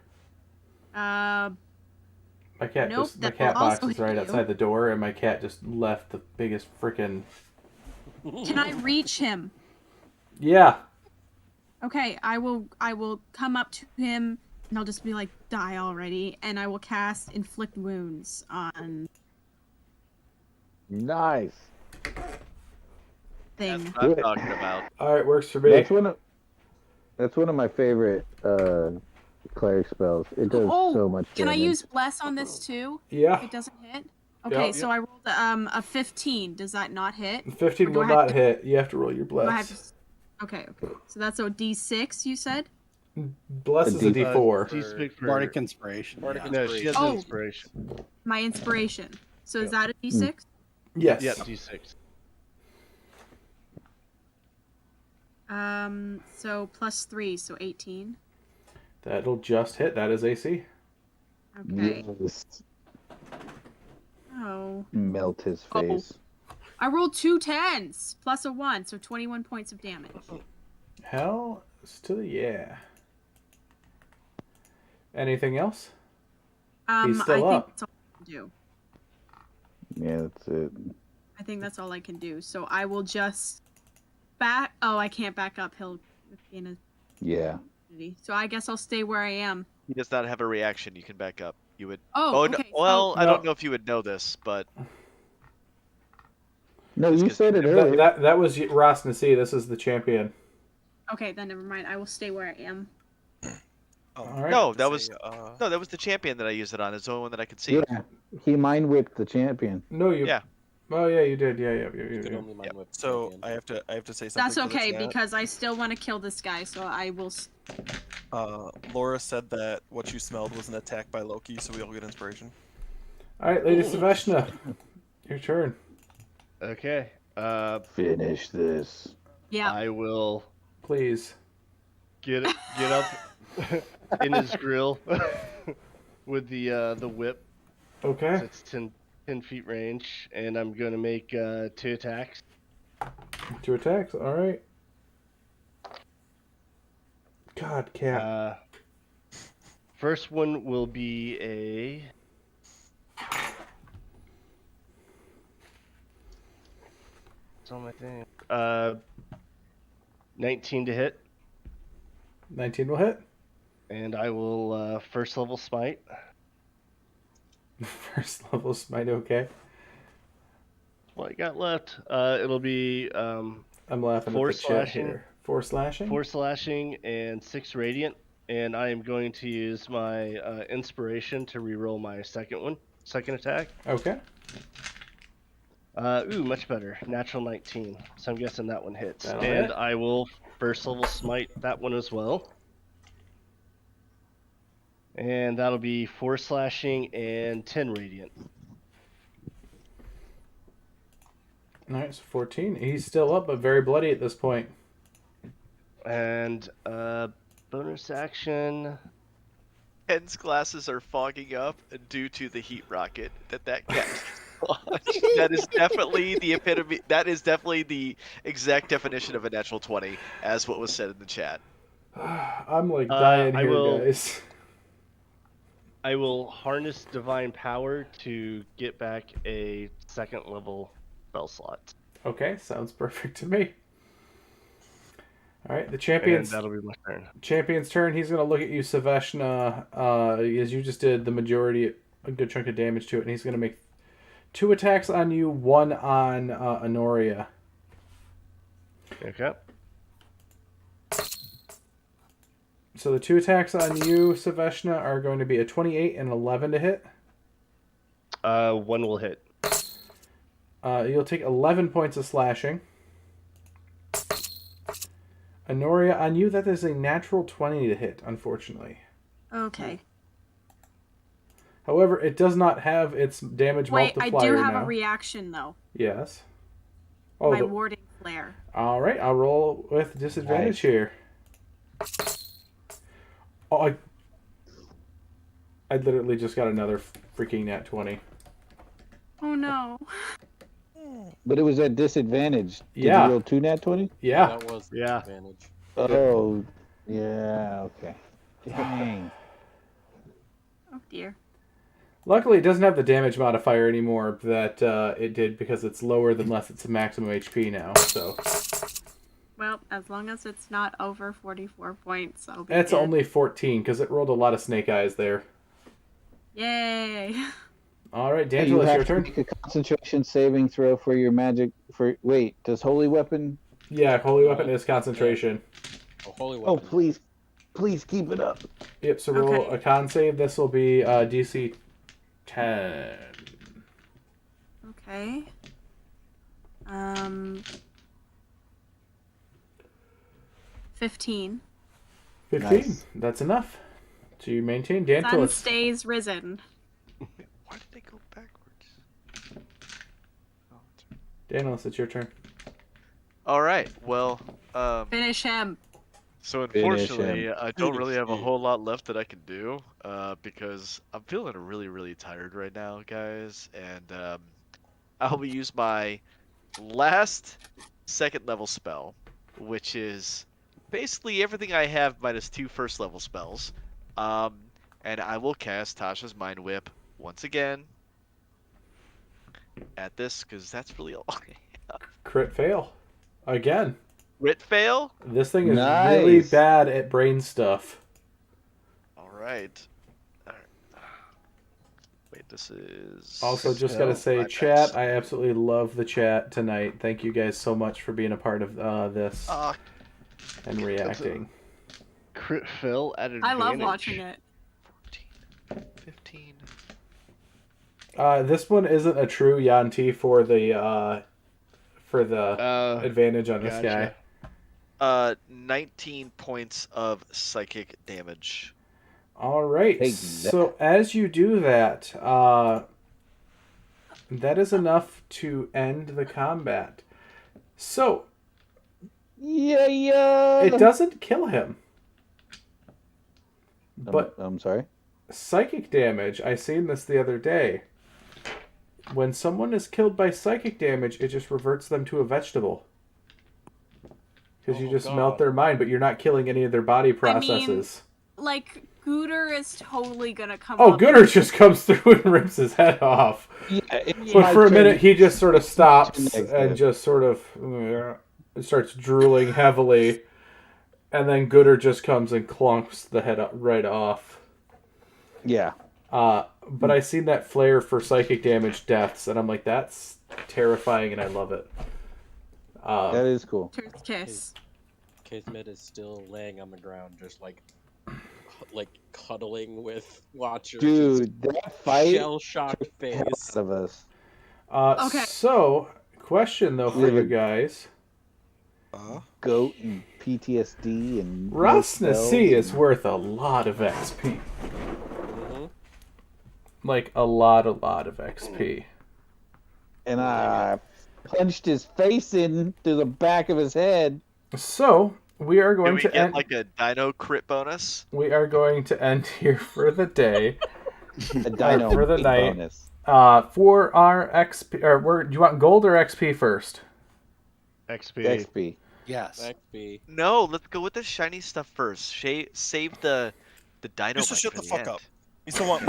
My cat my cat box is right outside the door, and my cat just left the biggest frickin'... Can I reach him? Yeah. Okay, I will come up to him, and I'll just be like, die already, and I will cast Inflict Wounds on... Nice. Thing. That's what I'm talking about. Alright, works for me. That's one of my favorite cleric spells. It does so much damage. Can I use Bless on this too? Yeah. If it doesn't hit? Okay, so I rolled a 15. Does that not hit? 15 will not hit. You have to roll your Bless. Okay. So that's a D6, you said? Bless is a D4. D6 for Bardic Inspiration. Bardic yeah. No, she has Oh. inspiration. My inspiration. So is Yep. that a D6? Yes. Yep, D6. So +3, so 18. That'll just hit. That is AC. Okay. Yes. Oh. Melt his face. I rolled 2 10s plus a 1, so 21 points of damage. Hell to the yeah. Anything else? He's still I up. think that's all I can do. Yeah, that's it. I think that's all I can do. So I will just back. Oh, I can't back up. He'll gain a. Yeah. So I guess I'll stay where I am. He does not have a reaction. You can back up. You would. Oh, no, okay. well, So... I don't know if you would know this, but No, you said it earlier. That was Ross Nasi. This is the champion. Okay, then never mind. I will stay where I am. All right. No, that was the champion that I used it on. It's the only one that I could see. Yeah, he mind whipped the champion. No, you. Yeah. Oh yeah, you did. Yeah. You could only mind whip the So champion. I have to say something. That's to the okay chat. because I still want to kill this guy. So I will. Laura said that what you smelled was an attack by Loki, so we all get inspiration. All right, Lady Saveshna, your turn. Okay. Finish this. Yeah. I will Please. get up in his grill with the whip. Okay. So it's 10 feet range, and I'm going to make 2 attacks. 2 attacks. All right. God, cat. First one will be a. It's on my thing. 19 to hit. 19 will hit. And I will first level smite. First level smite. Okay. What I got left? It'll be. I'm laughing 4 at the chat slashing. here. 4 slashing. 4 slashing and 6 radiant. And I am going to use my inspiration to reroll my second attack. Okay. Much better. Natural 19. So I'm guessing that one hits. That'll and hit. I will first level smite that one as well. And that'll be 4 slashing and 10 radiant. All right, so 14. He's still up, but very bloody at this point. And bonus action. Ken's glasses are fogging up due to the heat rocket that cat launched. That is definitely the epitome. That is definitely the exact definition of a natural 20, as what was said in the chat. I'm like dying here, guys. I will harness divine power to get back a 2nd level spell slot. Okay, sounds perfect to me. All right, the champion's. And that'll be my turn. Champion's turn. He's going to look at you, Saveshna, as you just did a good chunk of damage to it, and he's going to make 2 attacks on you, 1 on Honoria. Okay. So the 2 attacks on you, Saveshna, are going to be a 28 and 11 to hit. 1 will hit. You'll take 11 points of slashing. Honoria, on you, that is a natural 20 to hit, unfortunately. Okay. However, it does not have its damage multiplier now. Wait, I do have a reaction, though. Yes. My warding flare. All right, I'll roll with disadvantage here. Oh, I literally just got another freaking nat 20. Oh, no. But it was at disadvantage. Did Yeah. you roll 2 nat 20? Yeah. That was the advantage. Oh, yeah, okay. Dang. Oh, dear. Luckily, it doesn't have the damage modifier anymore that it did because it's lower than less its maximum HP now. So Well, as long as it's not over 44 points, I'll be it's good. only 14 because it rolled a lot of snake eyes there. Yay! All right, You D'Angelo's have your to turn. make a concentration saving throw for your magic. Wait, does holy weapon? Yeah, holy weapon is concentration. Oh, holy Oh, weapon. please keep it up. Yep. So roll Okay. a con save. This will be DC 10. Okay. 15. 15. Nice. That's enough to maintain Sun Dantilus. stays risen. Why did they go backwards? Oh, Dantilus, it's your turn. all right. Well, Finish him. so Finish unfortunately, him. I don't really have a Finish whole lot left that I can do, because I'm feeling really, really tired right now, guys, and I will use my last second level spell, which is basically everything I have minus 2 first level spells. And I will cast Tasha's Mind Whip once again at this, because that's really all I have. Crit fail. Again. Crit fail? This thing is really Nice. bad at brain stuff. Alright. Wait, this is... Also, just gotta say, my chat, best. I absolutely love the chat tonight. Thank you guys so much for being a part of this and reacting. Crit fail at advantage. I love watching it. 14, 15... This one isn't a true Yanti for the advantage on this guy. Gotcha. 19 points of psychic damage. All right. Take So as you do that, that is enough to end the combat. So Yeah. it doesn't kill him, but I'm sorry. psychic damage. I seen this the other day. When someone is killed by psychic damage, it just reverts them to a vegetable. Because you just melt their mind, but you're not killing any of their body processes. Like, Gooter is totally gonna come Oh, up Gooter with- just comes through and rips his head off. Yeah, But for a minute, he just sort of stops Next and time. just sort of starts drooling heavily. And then Gooder just comes and clunks the head right off. Yeah. But I seen that flare for psychic damage deaths, and I'm like, that's terrifying, and I love it. That is cool. Truth kiss. Kismet is still laying on the ground, just like cuddling with Watcher. Dude, that fight Shell shocked took the hell face. out of us. Okay. So, question though for you guys. Goat and PTSD and Rosna C spells is worth a lot of XP. Mm-hmm. Like, a lot of XP. and I punched his face in through the back of his head. So, we are Do going we to get end... like a dino crit bonus? We are going to end here for the day. A dino for the big night. bonus. For our XP... do you want gold or XP first? XP. XP. Yes. XP. No, let's go with the shiny stuff first. Save the dino. Just mine shut for the fuck end. up. You still want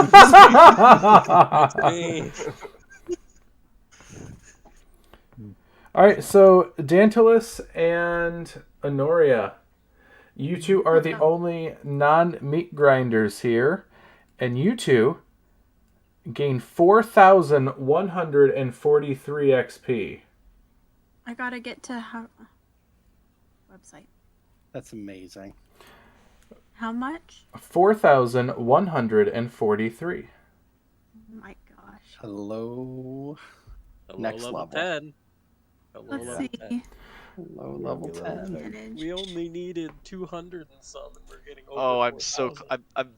All right, so Dantilus and Honoria, you two are the only non-meat grinders here, and you two gain 4,143 XP. I gotta get to website. That's amazing. How much? 4,143. Oh my gosh. Hello. Hello, Next level level. 10. Hello, Let's level see. 10. Hello, level 10. Advantage. We only needed 200 and some, and we're getting over Oh, I'm 4,000. I'm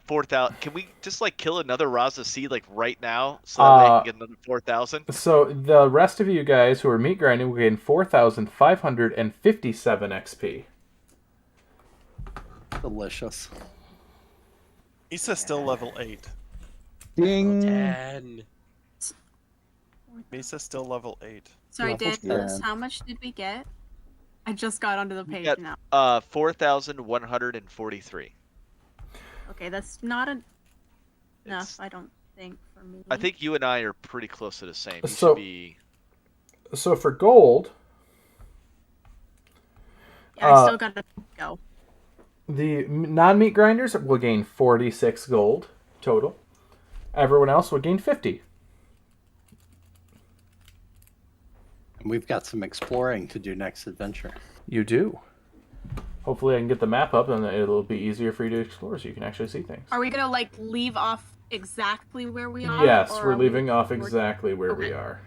4,000. Can we just like kill another Raza Seed like right now so that way I can get another 4,000? So the rest of you guys who are meat grinding will gain 4,557 XP. Delicious. Misa's still level 8. Ding. 10. Misa's still level 8. Sorry, Level Dantilus, 10. how much did we get? I just got onto the page got- now. 4,143. Okay, that's not enough, It's- I don't think, for me. I think you and I are pretty close to the same. You So- should be. So for gold, Yeah, I still gotta go. the non-meat grinders will gain 46 gold total. Everyone else will gain 50. And we've got some exploring to do next adventure. You do. Hopefully I can get the map up and it'll be easier for you to explore so you can actually see things. Are we gonna like leave off exactly where we are? Yes, or we're are we- leaving off exactly where we Okay. are.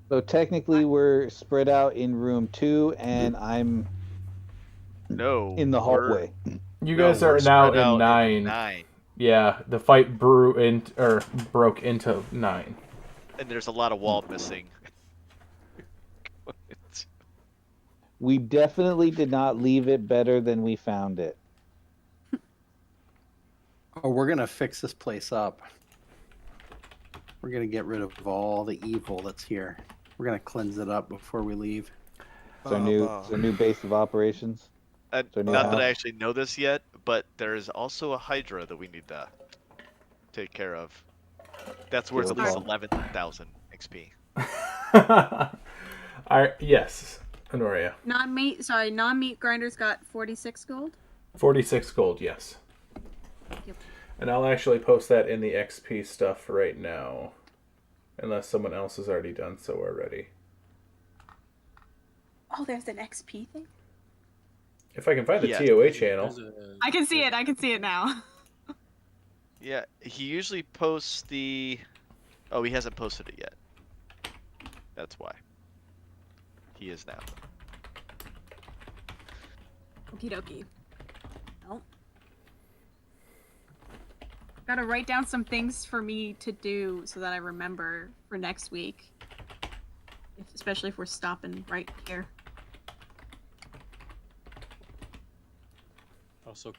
So technically, we're spread out in room 2, and I'm No. in the we're- hallway. You No, guys are we're now spread in out 9. 9. Yeah, the fight broke into 9. And there's a lot of wall missing. We definitely did not leave it better than we found it. Oh, we're gonna fix this place up. We're gonna get rid of all the evil that's here. We're gonna cleanse it up before we leave. It's our new base of operations. And So not that I house. actually know this yet, but there is also a Hydra that we need to take care of. That's worth at least 11,000 XP. Yes, Honoria. Non-meat grinders got 46 gold. 46 gold, yes. Yep. And I'll actually post that in the XP stuff right now. Unless someone else has already done so already. Oh, there's an XP thing? If I can find the Yeah. TOA channel. I can see it. I can see it now. Yeah, he usually posts the... Oh, he hasn't posted it yet. That's why. He is now. Okie dokie. Oh. Gotta write down some things for me to do so that I remember for next week. Especially if we're stopping right here. Also,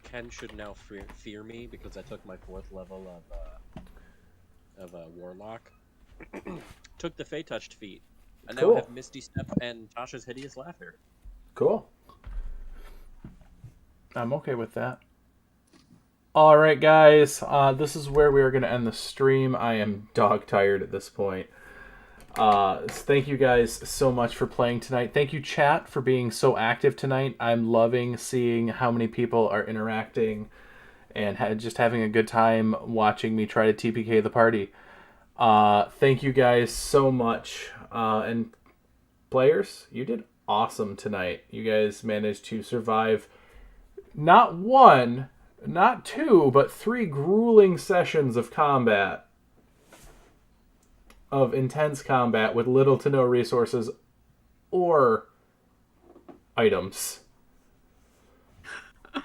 Ken should now fear me because I took my 4th level of Warlock. Took the Fey Touched feat. I now have Misty Step and Tasha's Hideous Laughter. Cool. I'm okay with that. All right, guys. This is where we are going to end the stream. I am dog tired at this point. Thank you guys so much for playing tonight. Thank you, chat, for being so active tonight. I'm loving seeing how many people are interacting and just having a good time watching me try to TPK the party. Thank you guys so much. And players, you did awesome tonight. You guys managed to survive not 1, not 2, but 3 grueling sessions of combat. Of intense combat with little to no resources or items. I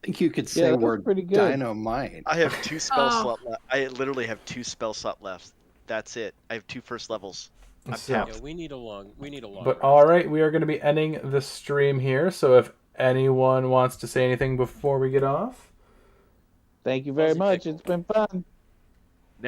think you could say we're dynamite. I have 2 spell slot left. I literally have 2 spell slot left. That's it. I have 2 first levels. I'm tapped. Yeah, we need a long. But all right, we are going to be ending the stream here. So if anyone wants to say anything before we get off, thank you very much. It's been fun.